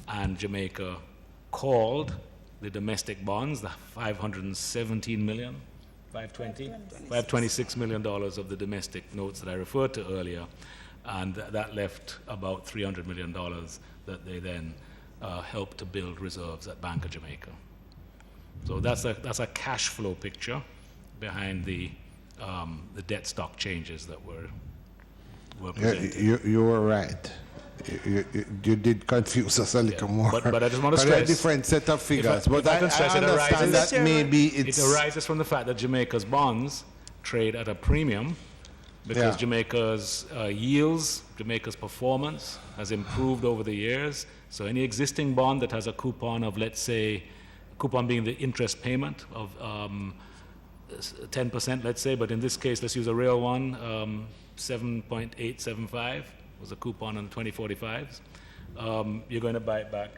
and Jamaica called the domestic bonds, the 517 million, 526 million dollars of the domestic notes that I referred to earlier, and that left about $300 million that they then helped to build reserves at Bank of Jamaica. So that's a cash flow picture behind the debt stock changes that were presented. You were right. You did confuse us a little more. But I just want to stress, a different set of figures. But I understand that maybe it arises from the fact that Jamaica's bonds trade at a premium because Jamaica's yields, Jamaica's performance has improved over the years. So any existing bond that has a coupon of, let's say, coupon being the interest payment of 10%, let's say, but in this case, let's use a real one, 7.875 was a coupon on the 2045s. You're going to buy it back.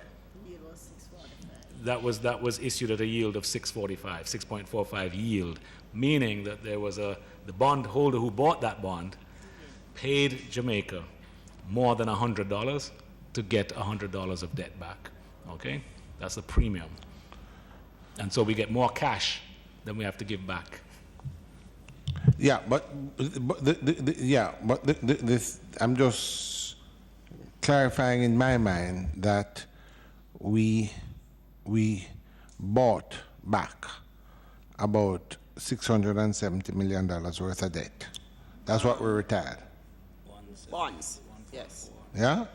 That was issued at a yield of 6.45 yield, meaning that there was the bondholder who bought that bond paid Jamaica more than $100 to get $100 of debt back. Okay, that's a premium, and so we get more cash than we have to give back. Yeah, but I'm just clarifying in my mind that we bought back about $670 million worth of debt. That's what we retired. Bonds, yes. Yeah?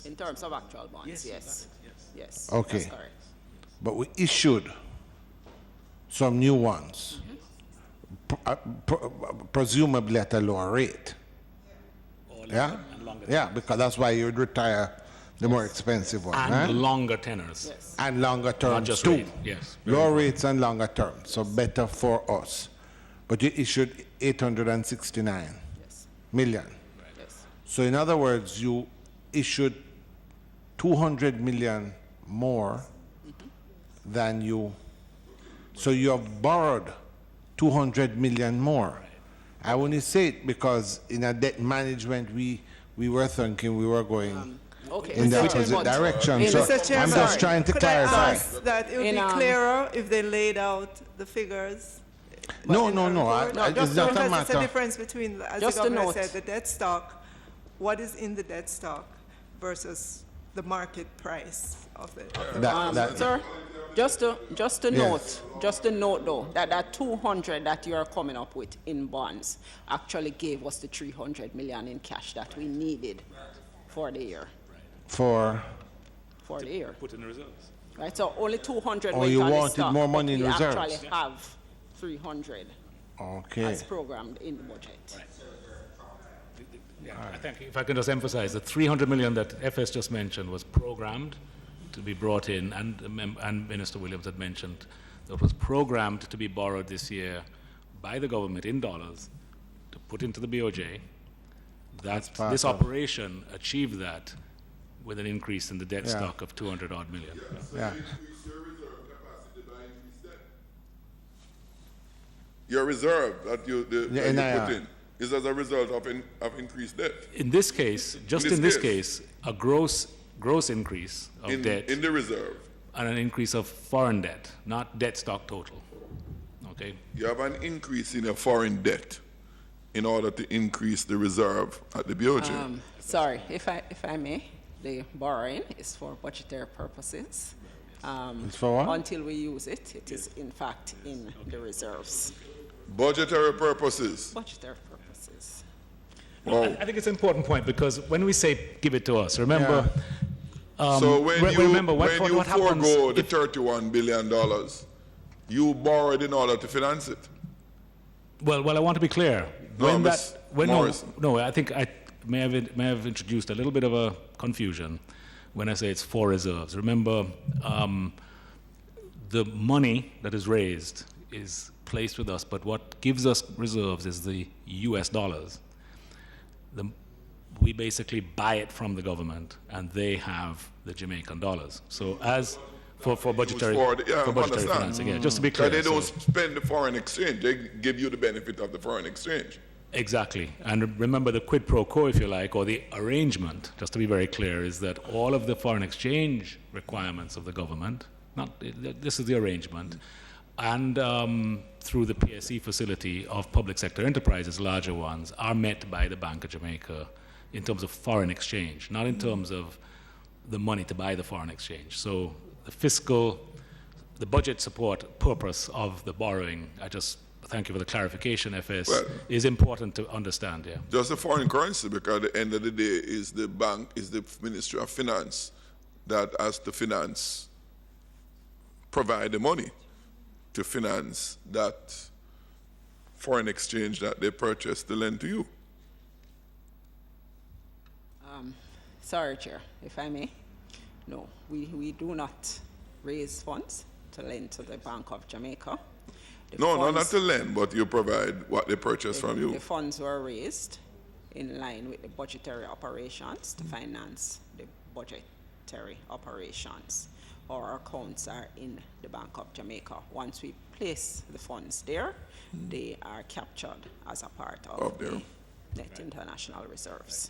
In terms of actual bonds, yes. Okay. That's correct. But we issued some new ones. Presumably at a lower rate. Yeah, because that's why you would retire the more expensive one. And longer tenors. Yes. And longer terms Not just too. rate. Yes. Lower rates and longer terms, so better for us. But you issued 869 million. Yes. So in other words, you issued 200 million more than you. So you have borrowed 200 million more. I only say it because in a debt management, we were thinking we were going in the opposite direction. So I'm just trying to clarify. I ask that it would be clearer if they laid out the figures? No. It's not a matter. It's a difference between, as the governor said, the debt stock, what is in the debt stock versus the market price of the Sir? Just to note though, that 200 that you are coming up with in bonds actually gave us the 300 million in cash that we needed for the year. For the year. Put in reserves. Right, so only 200 Oh, went you on the wanted stock, more money but in reserves? We actually have 300 as programmed in the budget. Right. Yeah, I think if I can just emphasize, the 300 million that FS just mentioned was programmed to be brought in, and Minister Williams had mentioned that it was programmed to be borrowed this year by the government in dollars to put into the BOJ. This operation achieved that with an increase in the debt stock of 200 odd million. Yeah. Your reserve that you put in is as a result of increased debt. In this case, in this case, a gross increase of debt in the reserve, and an increase of foreign debt, not debt stock total. Okay. You have an increase in your foreign debt in order to increase the reserve at the BOJ. Sorry, if I may, the borrowing is for budgetary purposes. It's for what? Until we use it, it is in fact in the reserves. Budgetary purposes. Budgetary purposes. Wow. I think it's an important point because when we say give it to us, remember. So when you what forego the $31 billion, you borrowed in order to finance it. Well, I want to be clear. I think I may have introduced a little bit of a confusion when I say it's for reserves. Remember, the money that is raised is placed with us, but what gives us reserves is the US dollars. We basically buy it from the government, and they have the Jamaican dollars. So as for budgetary financing, just to be clear. They don't spend the foreign exchange; they give you the benefit of the foreign exchange. Exactly, and remember the quid pro quo, if you like, or the arrangement. Just to be very clear, is that all of the foreign exchange requirements of the government, this is the arrangement, and through the PSE facility of public sector enterprises, larger ones, are met by the Bank of Jamaica in terms of foreign exchange, not in terms of the money to buy the foreign exchange. So the budget support purpose of the borrowing, I just thank you for the clarification, FS, is important to understand, yeah. Just the foreign currency, because at the end of the day is the bank, is the Ministry of Finance that has to provide the money to finance that foreign exchange that they purchase to lend to you. Sorry, Chair, if I may. No, we do not raise funds to lend to the Bank of Jamaica. Not to lend, but you provide what they purchase from you. The funds were raised in line with the budgetary operations to finance the budgetary operations. Our accounts are in the Bank of Jamaica. Once we place the funds there, they are captured as a part of the net international reserves.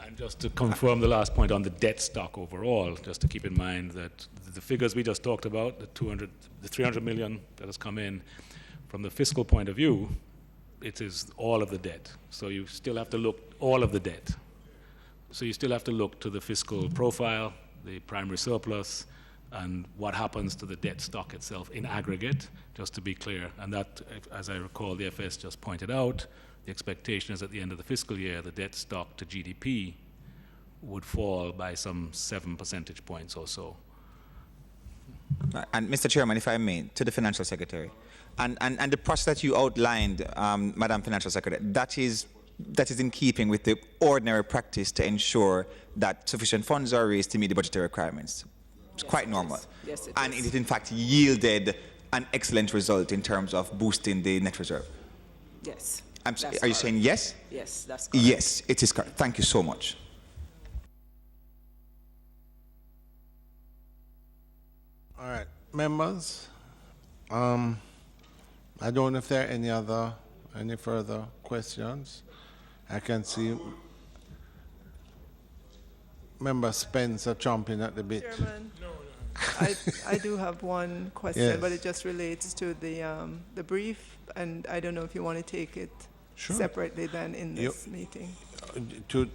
And just to confirm the last point on the debt stock overall, just to keep in mind that the figures we just talked about, the 300 million that has come in, from the fiscal point of view, it is all of the debt. So you still have to look all of the debt. So you still have to look to the fiscal profile, the primary surplus, and what happens to the debt stock itself in aggregate, just to be clear. And that, as I recall, the FS just pointed out, the expectation is at the end of the fiscal year, the debt stock to GDP would fall by some 7 percentage points or so. And Mr. Chairman, if I may, to the Financial Secretary, and the process that you outlined, Madam Financial Secretary, that is in keeping with the ordinary practice to ensure that sufficient funds are raised to meet the budgetary requirements. It's quite normal. Yes, it and is. it in fact yielded an excellent result in terms of boosting the net reserve. Yes. Are you saying yes? Yes, that's correct. Yes, it is correct. Thank you so much. All right, members. I don't know if there are any further questions. I can see Member Spencer chomping at the bit. Chairman, I do have one question, Yes. but it just relates to the brief, and I don't know if you want to take it separately then in this meeting. To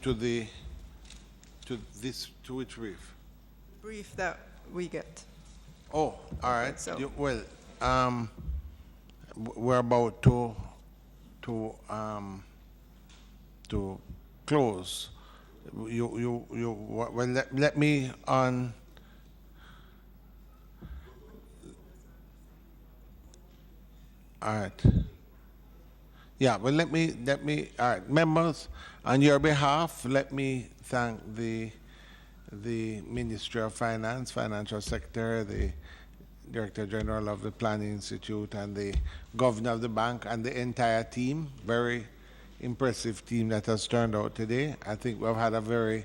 which brief? Brief that we get. Oh, all right. So, Well, we're about to close. Well, let me on. All right. Yeah, well, let me, all right, members, on your behalf, let me thank the Ministry of Finance, Financial Secretary, the Director General of the Planning Institute, and the Governor of the Bank, and the entire team. Very impressive team that has turned out today. I think we've had a very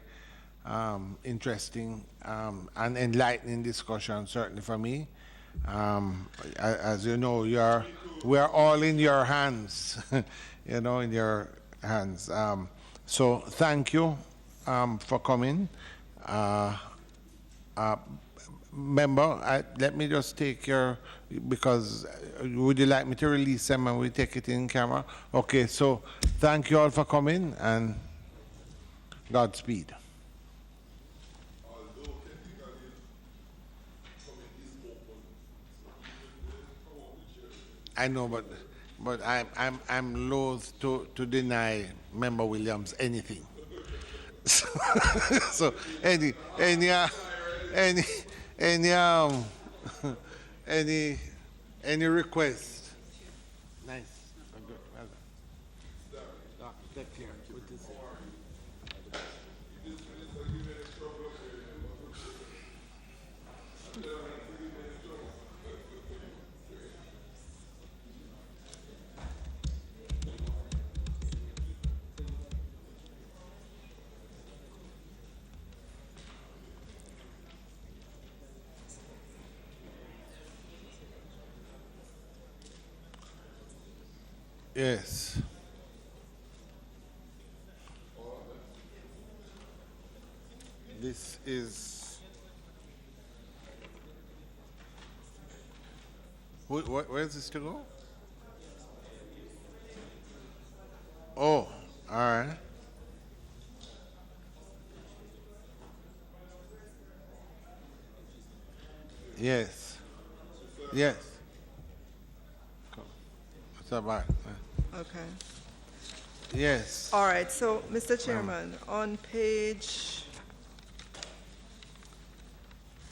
interesting and enlightening discussion, certainly for me. As you know, we are all in your hands, in your hands. So thank you for coming. Member, let me just take because would you like me to release them and we take it in camera? Okay, so thank you all for coming and Godspeed. I know, but I'm loath to deny Member Williams anything. So any request? Nice. Good. Well done. Take care. Good to see you. Yes. This is. Where is this to go? Oh, all right. Yes. Yes. What's about? okay. Yes. All right, so, Mr. Chairman, on page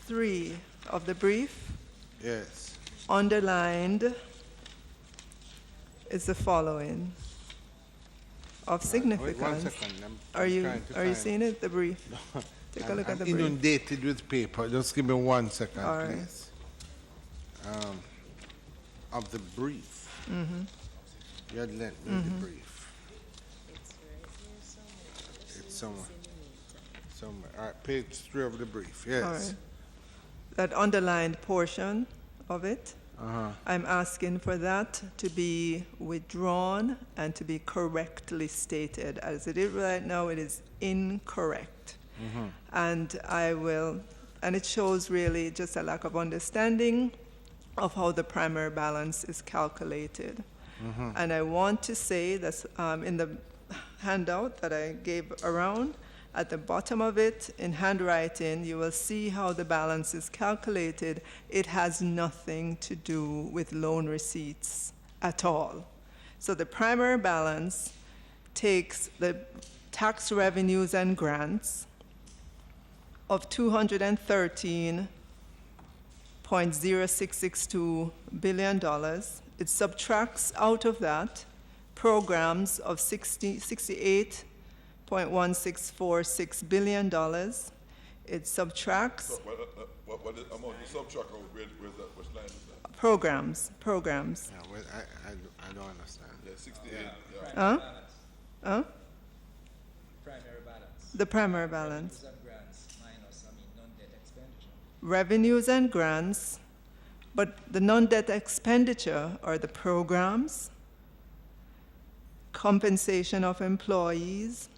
3 of the brief, yes, underlined is the following of significance. Wait 1 second. Are you seeing it, the brief? Take a look at the brief. I'm inundated with paper. Just give me 1 second, All right. please. Of the brief. Mm-hmm. You had lent me the brief. It's somewhere. All right, page 3 of the brief. Yes. All right. That underlined portion of it, I'm asking for that to be withdrawn and to be correctly stated. As it is right now, it is incorrect. And and it shows really just a lack of understanding of how the primary balance is calculated. And I want to say that in the handout that I gave around, at the bottom of it, in handwriting, you will see how the balance is calculated. It has nothing to do with loan receipts at all. So the primary balance takes the tax revenues and grants of $213.0662 billion. It subtracts out of that programs of $68.1646 billion. It subtracts. So, what is amount you subtract out? Where's that? Which line is that? Programs. Yeah, well, I don't understand. Yeah, 68. Yeah. Huh? Primary balance. The primary balance. Revenues and grants minus, non-debt expenditure. Revenues and grants, but the non-debt expenditure are the programs, compensation of employees,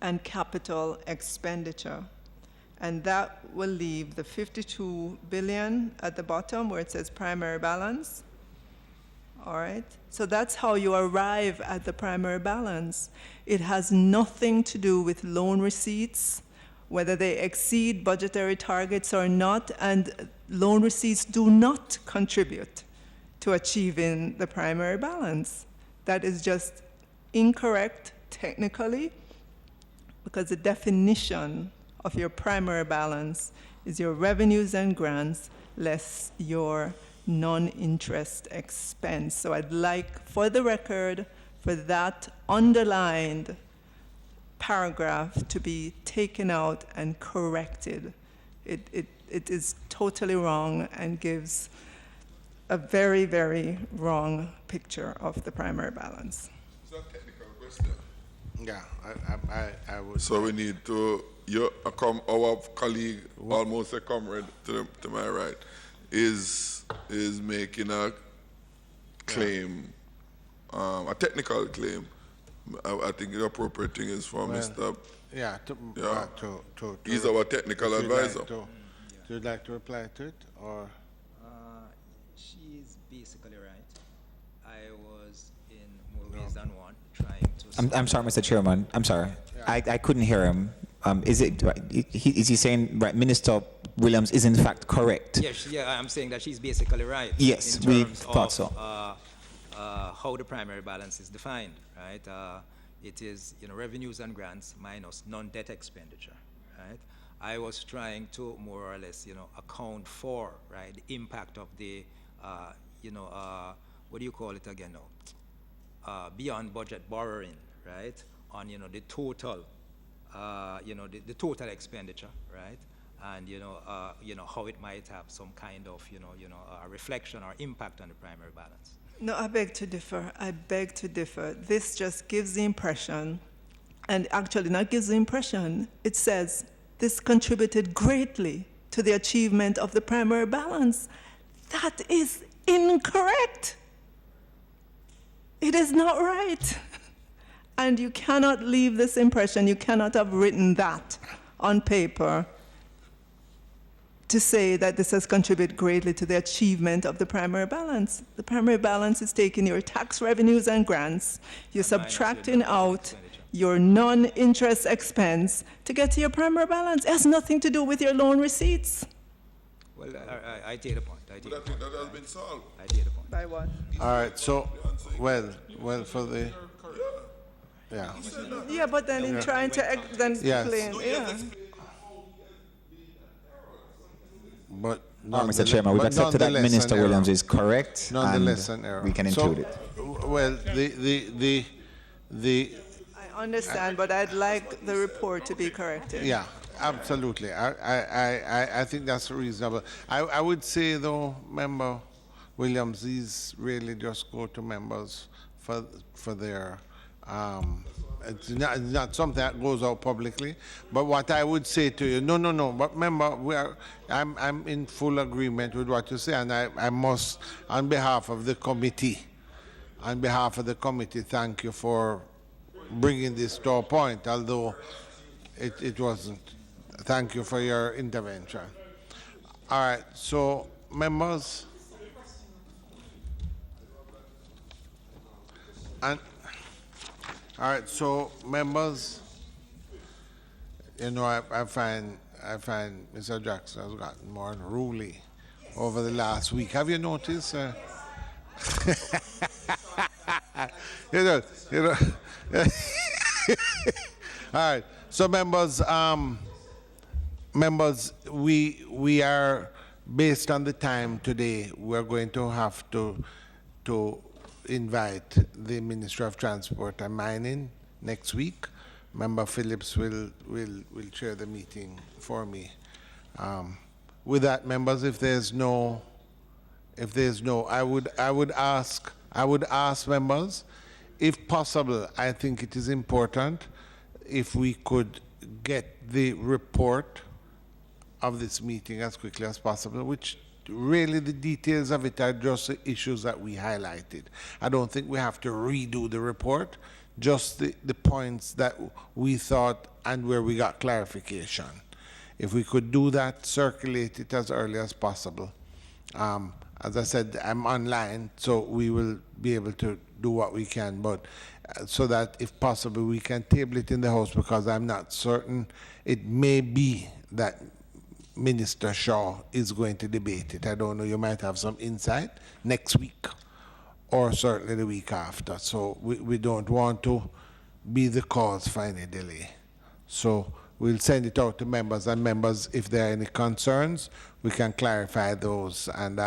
and capital expenditure. And that will leave the $52 billion at the bottom where it says primary balance. All right? So that's how you arrive at the primary balance. It has nothing to do with loan receipts, whether they exceed budgetary targets or not. And loan receipts do not contribute to achieving the primary balance. That is just incorrect technically, because the definition of your primary balance is your revenues and grants less your non-interest expense. So I'd like, for the record, for that underlined paragraph to be taken out and corrected. It is totally wrong and gives a very, very wrong picture of the primary balance. It's a technical question. Yeah, I would. So we need to, our colleague, almost a comrade to my right, is making a claim, a technical claim. I think the appropriate thing is for Mr. Yeah, he's our technical advisor. Would you like to reply to it, or? She's basically right. I was in more ways than one trying to. I'm sorry, Mr. Chairman. I'm sorry. Yeah. I couldn't hear him. Is he saying right? Minister Williams is in fact correct? Yes, I'm saying that she's basically right. Yes, we thought so. How the primary balance is defined, right? It is revenues and grants minus non-debt expenditure, right? I was trying to more or less account for the impact of the what do you call it again now? Beyond budget borrowing, right? On the total. The total expenditure, right, and how it might have some kind of a reflection or impact on the primary balance. No, I beg to differ. I beg to differ. This just gives the impression, and actually not gives the impression. It says this contributed greatly to the achievement of the primary balance. That is incorrect. It is not right. And you cannot leave this impression, you cannot have written that on paper to say that this has contributed greatly to the achievement of the primary balance. The primary balance is taking your tax revenues and grants, you're subtracting out your non-interest expense to get to your primary balance. It has nothing to do with your loan receipts. Well, I take the point. I think that has been solved. I take the point. By what? All right, so, well, for the... Yeah. Yeah, but then in trying to explain, yeah. But Mr. Chairman, we've accepted that Minister Williams is correct, nonetheless an error. We can include it. Well, I understand, but I'd like the report to be corrected. Yeah, absolutely. I think that's reasonable. I would say, though, Member Williams, these really just go to members for their... it's not something that goes out publicly, but what I would say to you, no, but remember, I'm in full agreement with what you say, and I must, on behalf of the committee, thank you for bringing this to a point, although it wasn't. Thank you for your intervention. All right, so members, and all right, so members, I find Mr. Jackson has gotten more unruly over the last week. Have you noticed? All right, so members, we are, based on the time today, we're going to have to invite the Minister of Transport and Mining next week. Member Phillips will chair the meeting for me. With that, members, if there's no, I would ask members, if possible, I think it is important if we could get the report of this meeting as quickly as possible, which really the details of it are just the issues that we highlighted. I don't think we have to redo the report, just the points that we thought and where we got clarification. If we could do that, circulate it as early as possible. As I said, I'm online, so we will be able to do what we can, but so that if possible we can table it in the House, because I'm not certain. It may be that Minister Shaw is going to debate it. I don't know, you might have some insight next week or certainly the week after. So we don't want to be the cause for any delay. So we'll send it out to members, and members, if there are any concerns, we can clarify those and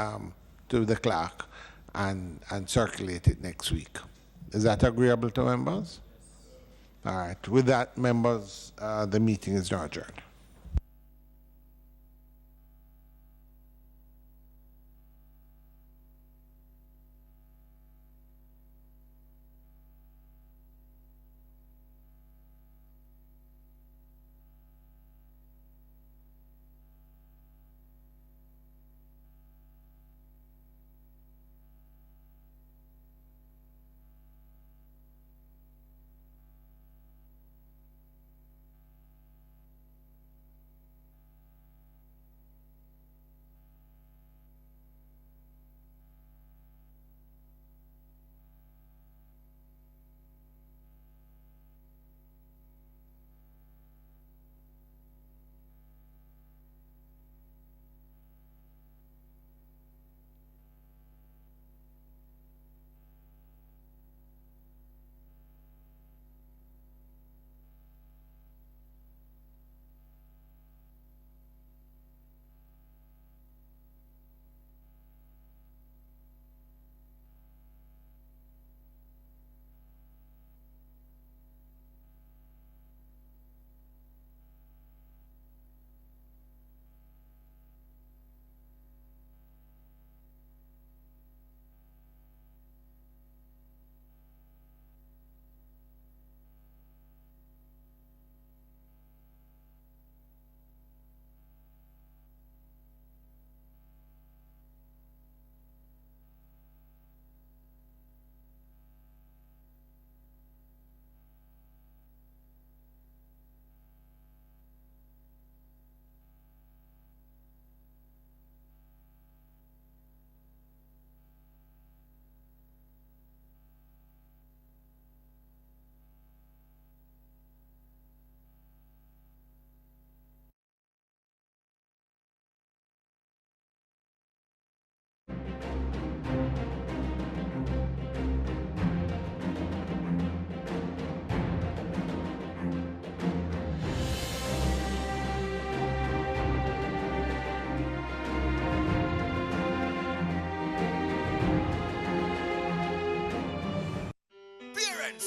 to the clerk and circulate it next week. Is that agreeable to members? All right. With that, members, the meeting is now adjourned.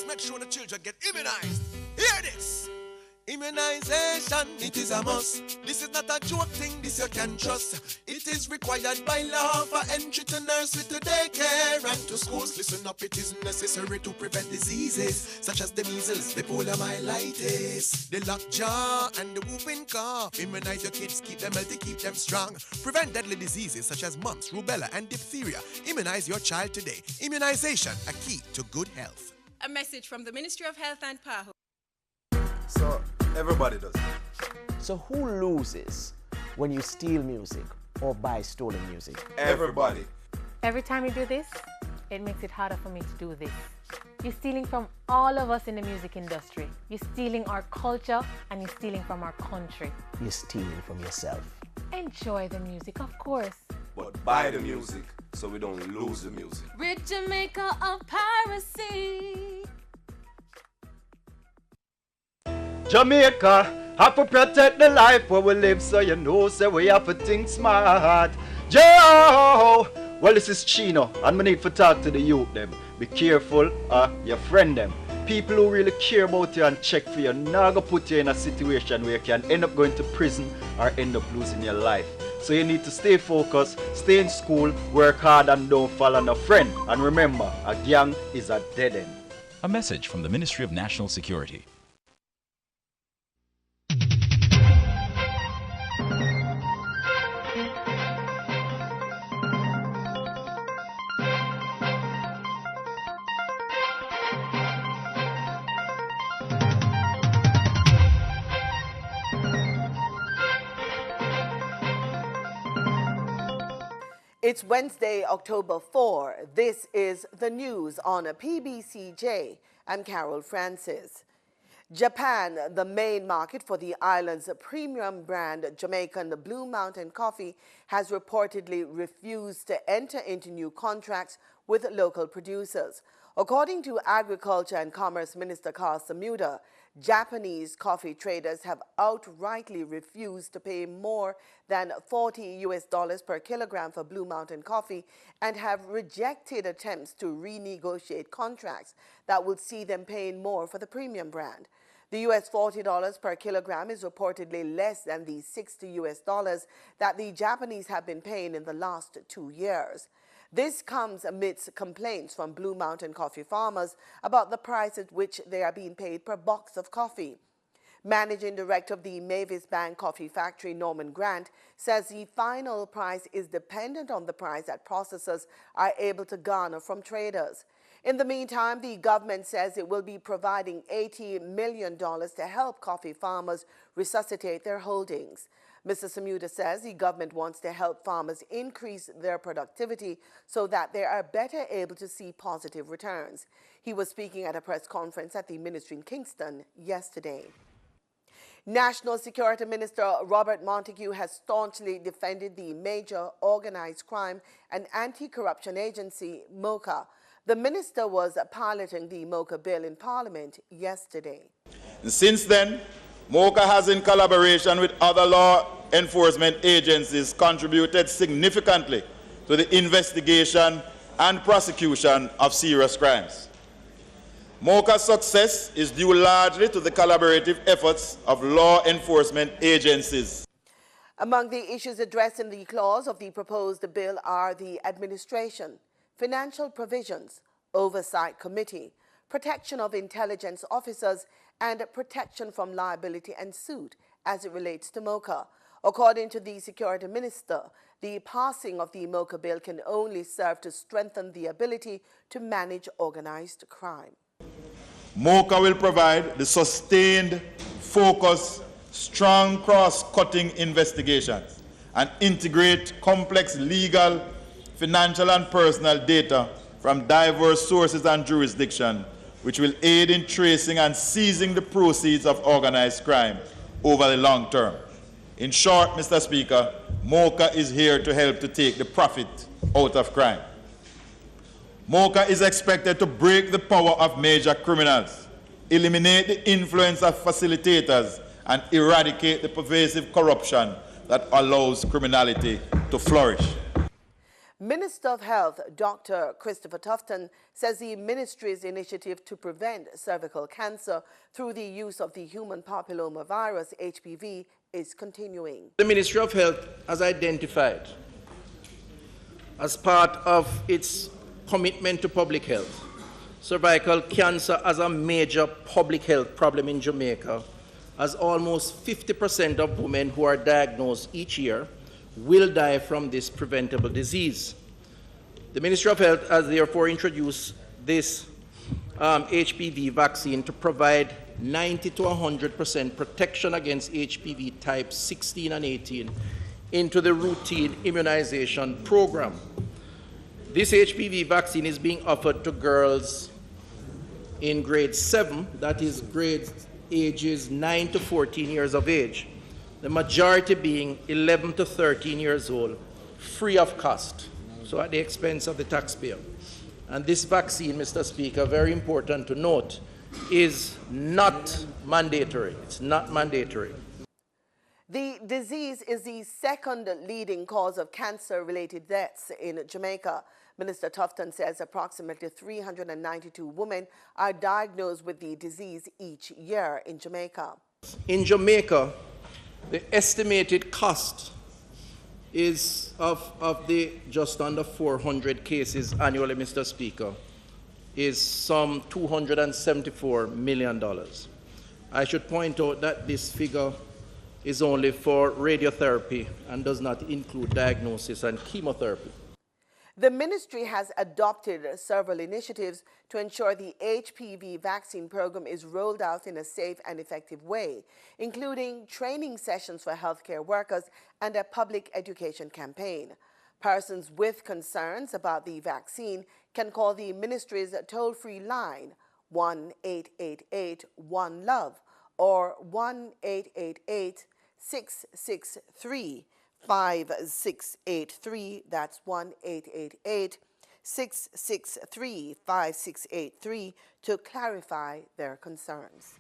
Make sure the children get immunized. Hear this. Immunization, it is a must. This is not a joke thing, this you can trust. It is required by law for entry to nursery, to daycare and to schools. Listen up, it is necessary to prevent diseases such as the measles, the poliomyelitis, the lockjaw and the whooping cough. Immunize your kids, keep them healthy, keep them strong. Prevent deadly diseases such as mumps, rubella and diphtheria. Immunize your child today. Immunization, a key to good health. A message from the Ministry of Health and PAHO. So everybody does it. So who loses when you steal music or buy stolen music? Everybody. Every time you do this, it makes it harder for me to do this. You're stealing from all of us in the music industry. You're stealing our culture and you're stealing from our country. You're stealing from yourself. Enjoy the music, of course. But buy the music so we don't lose the music. Rid Jamaica of piracy. Jamaica, have to protect the life where we live, so you know, say we have to think smart. Joe! Well, this is Chino, and we need to talk to the youth them. Be careful, your friend them. People who really care about you and check for you, not gonna put you in a situation where you can end up going to prison or end up losing your life. So you need to stay focused, stay in school, work hard and don't follow no friend. And remember, a gang is a dead end. A message from the Ministry of National Security. It's Wednesday, October 4. This is the news on a PBCJ. I'm Carol Francis. Japan, the main market for the island's premium brand Jamaican Blue Mountain Coffee, has reportedly refused to enter into new contracts with local producers. According to Agriculture and Commerce Minister Carl Samuda, Japanese coffee traders have outrightly refused to pay more than $40 per kilogram for Blue Mountain coffee and have rejected attempts to renegotiate contracts that will see them paying more for the premium brand. The US $40 per kilogram is reportedly less than the $60 that the Japanese have been paying in the last 2 years. This comes amidst complaints from Blue Mountain coffee farmers about the price at which they are being paid per box of coffee. Managing Director of the Mavis Bank Coffee Factory, Norman Grant, says the final price is dependent on the price that processors are able to garner from traders. In the meantime, the government says it will be providing $80 million to help coffee farmers resuscitate their holdings. Mr. Samuda says the government wants to help farmers increase their productivity so that they are better able to see positive returns. He was speaking at a press conference at the ministry in Kingston yesterday. National Security Minister Robert Montague has staunchly defended the major organized crime and anti-corruption agency, MOCA. The minister was piloting the MOCA bill in Parliament yesterday. Since then, MOCA has, in collaboration with other law enforcement agencies, contributed significantly to the investigation and prosecution of serious crimes. MOCA's success is due largely to the collaborative efforts of law enforcement agencies. Among the issues addressed in the clause of the proposed bill are the administration, financial provisions, oversight committee, protection of intelligence officers, and protection from liability and suit as it relates to MOCA. According to the Security Minister, the passing of the MOCA bill can only serve to strengthen the ability to manage organized crime. MOCA will provide the sustained, focused, strong cross-cutting investigations and integrate complex legal, financial and personal data from diverse sources and jurisdictions, which will aid in tracing and seizing the proceeds of organized crime over the long term. In short, Mr. Speaker, MOCA is here to help to take the profit out of crime. MOCA is expected to break the power of major criminals, eliminate the influence of facilitators, and eradicate the pervasive corruption that allows criminality to flourish. Minister of Health, Dr. Christopher Tufton, says the ministry's initiative to prevent cervical cancer through the use of the human papillomavirus, HPV, is continuing. The Ministry of Health has identified, as part of its commitment to public health, cervical cancer as a major public health problem in Jamaica, as almost 50% of women who are diagnosed each year will die from this preventable disease. The Ministry of Health has therefore introduced this HPV vaccine to provide 90 to 100% protection against HPV types 16 and 18 into the routine immunization program. This HPV vaccine is being offered to girls in grade 7, that is grades ages 9 to 14 years of age, the majority being 11 to 13 years old, free of cost, so at the expense of the taxpayer. And this vaccine, Mr. Speaker, very important to note, is not mandatory. It's not mandatory. The disease is the second leading cause of cancer-related deaths in Jamaica. Minister Tufton says approximately 392 women are diagnosed with the disease each year in Jamaica. In Jamaica, the estimated cost is of the just under 400 cases annually, Mr. Speaker, is some $274 million. I should point out that this figure is only for radiotherapy and does not include diagnosis and chemotherapy. The ministry has adopted several initiatives to ensure the HPV vaccine program is rolled out in a safe and effective way, including training sessions for healthcare workers and a public education campaign. Persons with concerns about the vaccine can call the ministry's toll-free line 1-888-1-LOVE or 1-888-663-5683. That's 1-888-663-5683 to clarify their concerns.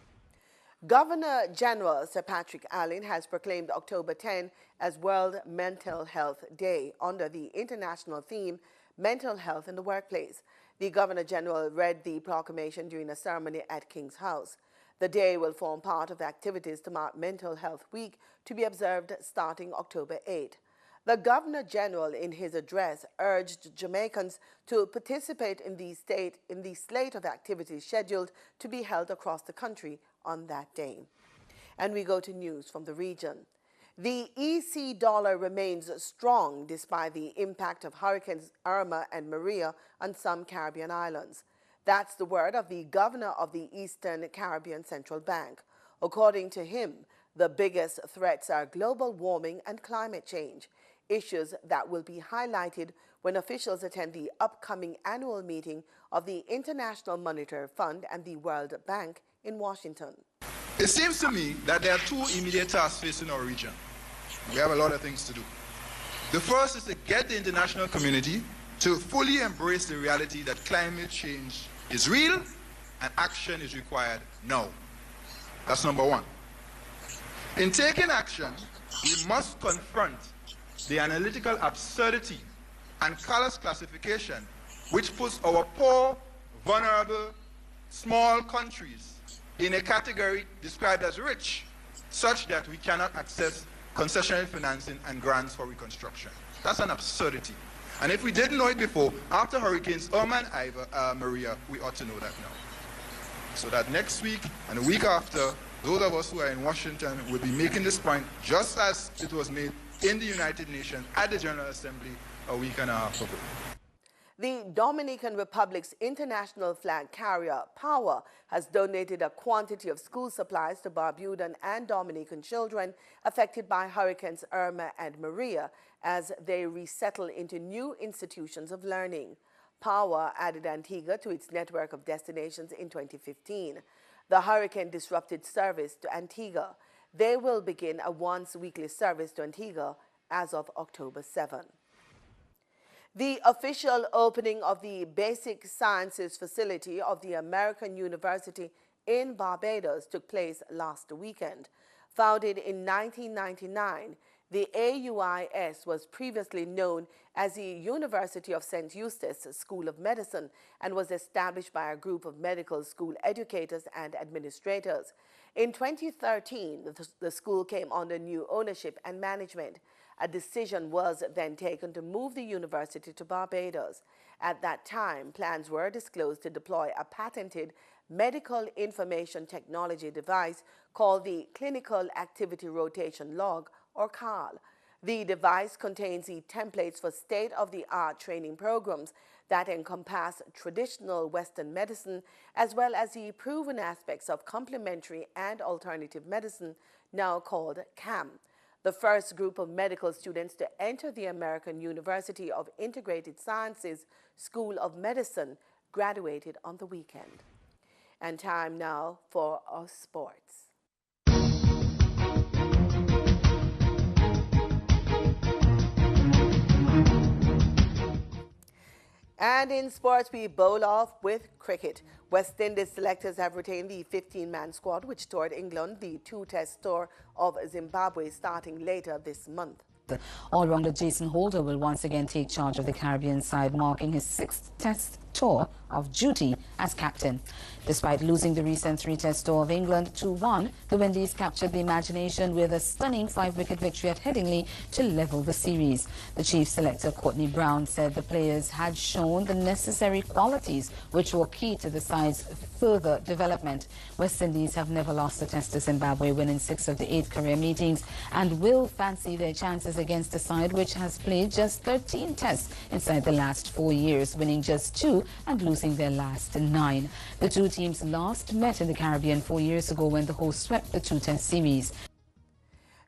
Governor General Sir Patrick Allen has proclaimed October 10 as World Mental Health Day under the international theme, Mental Health in the Workplace. The Governor General read the proclamation during a ceremony at King's House. The day will form part of activities to mark Mental Health Week to be observed starting October 8. The Governor General, in his address, urged Jamaicans to participate in the slate of activities scheduled to be held across the country on that day. And we go to news from the region. The EC dollar remains strong despite the impact of Hurricanes Irma and Maria on some Caribbean islands. That's the word of the governor of the Eastern Caribbean Central Bank. According to him, the biggest threats are global warming and climate change, issues that will be highlighted when officials attend the upcoming annual meeting of the International Monetary Fund and the World Bank in Washington. It seems to me that there are two immediate tasks facing our region. We have a lot of things to do. The first is to get the international community to fully embrace the reality that climate change is real and action is required now. That's number one. In taking action, we must confront the analytical absurdity and callous classification which puts our poor, vulnerable, small countries in a category described as rich, such that we cannot access concessional financing and grants for reconstruction. That's an absurdity. And if we didn't know it before, after Hurricanes Irma and Maria, we ought to know that now. So that next week and the week after, those of us who are in Washington will be making this point just as it was made in the United Nations at the General Assembly a week and a half ago. The Dominican Republic's international flag carrier, Power, has donated a quantity of school supplies to Barbudan and Dominican children affected by Hurricanes Irma and Maria as they resettle into new institutions of learning. Power added Antigua to its network of destinations in 2015. The hurricane disrupted service to Antigua. They will begin a once-weekly service to Antigua as of October 7. The official opening of the Basic Sciences facility of the American University in Barbados took place last weekend. Founded in 1999, the AUIS was previously known as the University of St. Eustace School of Medicine and was established by a group of medical school educators and administrators. In 2013, the school came under new ownership and management. A decision was then taken to move the university to Barbados. At that time, plans were disclosed to deploy a patented medical information technology device called the Clinical Activity Rotation Log, or CARL. The device contains the templates for state-of-the-art training programs that encompass traditional Western medicine as well as the proven aspects of complementary and alternative medicine, now called CAM. The first group of medical students to enter the American University of Integrated Sciences School of Medicine graduated on the weekend. And time now for our sports. And in sports, we bowl off with cricket. West Indies selectors have retained the 15-man squad, which toured England, the two-test tour of Zimbabwe, starting later this month. All-rounder Jason Holder will once again take charge of the Caribbean side, marking his 6th test tour of duty as captain. Despite losing the recent 3-test tour of England 2-1, the Windies captured the imagination with a stunning 5-wicket victory at Headingley to level the series. The chief selector, Courtney Brown, said the players had shown the necessary qualities which were key to the side's further development. West Indies have never lost a test to Zimbabwe, winning 6 of the 8 career meetings, and will fancy their chances against a side which has played just 13 tests inside the last 4 years, winning just 2 and losing their last 9. The two teams last met in the Caribbean 4 years ago when the hosts swept the 2-test series.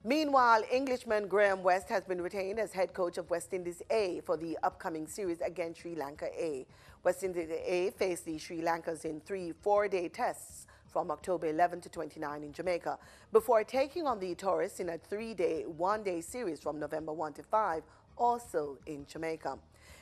Meanwhile, Englishman Graham West has been retained as head coach of West Indies A for the upcoming series against Sri Lanka A. West Indies A faced the Sri Lankans in 3 four-day tests from October 11 to 29 in Jamaica, before taking on the tourists in a 3-day, one-day series from November 1 to 5, also in Jamaica.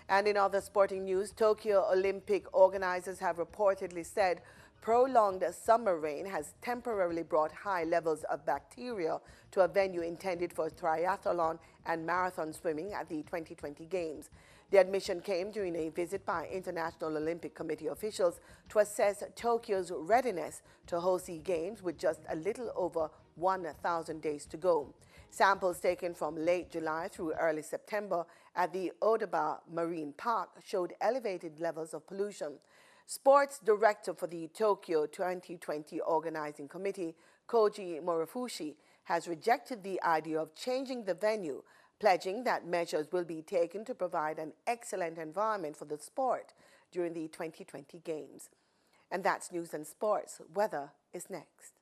And in other sporting news, Tokyo Olympic organizers have reportedly said prolonged summer rain has temporarily brought high levels of bacteria to a venue intended for triathlon and marathon swimming at the 2020 Games. The admission came during a visit by International Olympic Committee officials to assess Tokyo's readiness to host the Games with just a little over 1,000 days to go. Samples taken from late July through early September at the Odaba Marine Park showed elevated levels of pollution. Sports director for the Tokyo 2020 Organizing Committee, Koji Morifushi, has rejected the idea of changing the venue, pledging that measures will be taken to provide an excellent environment for the sport during the 2020 Games. And that's news and sports. Weather is next.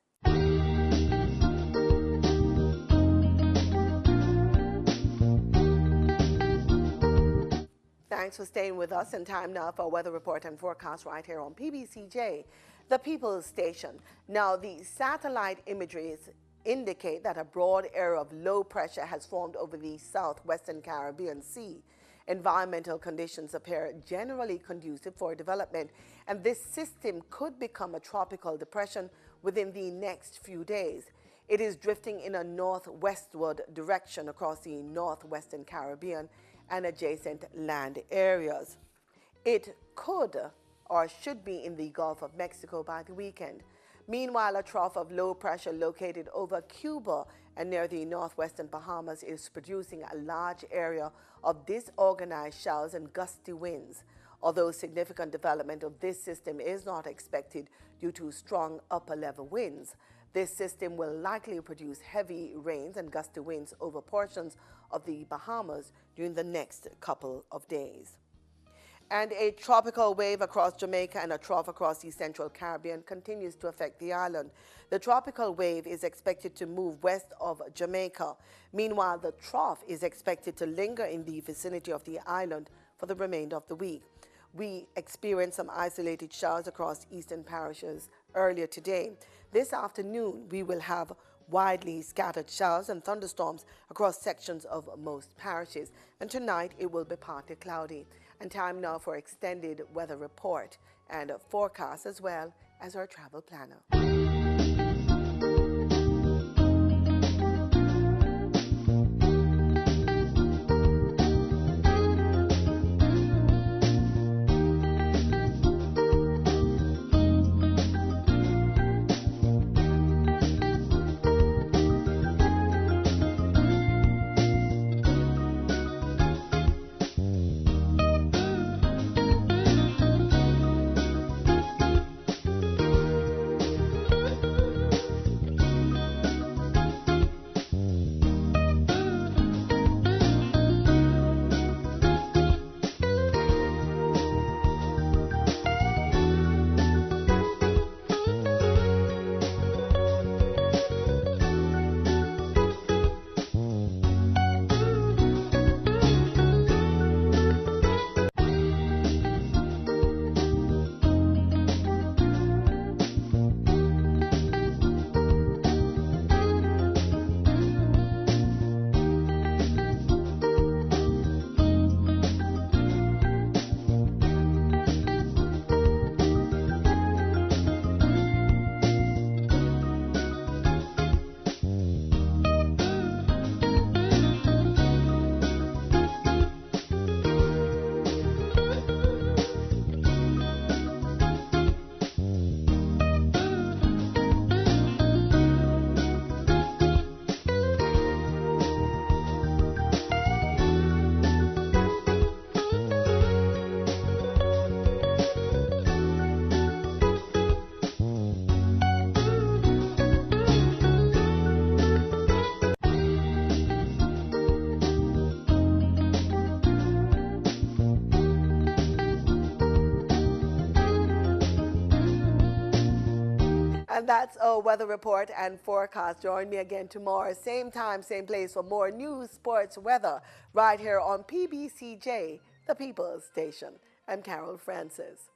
Thanks for staying with us, and time now for weather report and forecast right here on PBCJ, the People's Station. Now, the satellite imageries indicate that a broad area of low pressure has formed over the southwestern Caribbean Sea. Environmental conditions appear generally conducive for development, and this system could become a tropical depression within the next few days. It is drifting in a northwestward direction across the northwestern Caribbean and adjacent land areas. It could or should be in the Gulf of Mexico by the weekend. Meanwhile, a trough of low pressure located over Cuba and near the northwestern Bahamas is producing a large area of disorganized showers and gusty winds. Although significant development of this system is not expected due to strong upper-level winds, this system will likely produce heavy rains and gusty winds over portions of the Bahamas during the next couple of days. And a tropical wave across Jamaica and a trough across the central Caribbean continues to affect the island. The tropical wave is expected to move west of Jamaica. Meanwhile, the trough is expected to linger in the vicinity of the island for the remainder of the week. We experienced some isolated showers across eastern parishes earlier today. This afternoon, we will have widely scattered showers and thunderstorms across sections of most parishes. And tonight, it will be partly cloudy. And time now for extended weather report and forecast, as well as our travel planner. And that's our weather report and forecast. Join me again tomorrow, same time, same place for more news, sports, weather, right here on PBCJ, the People's Station. I'm Carol Francis.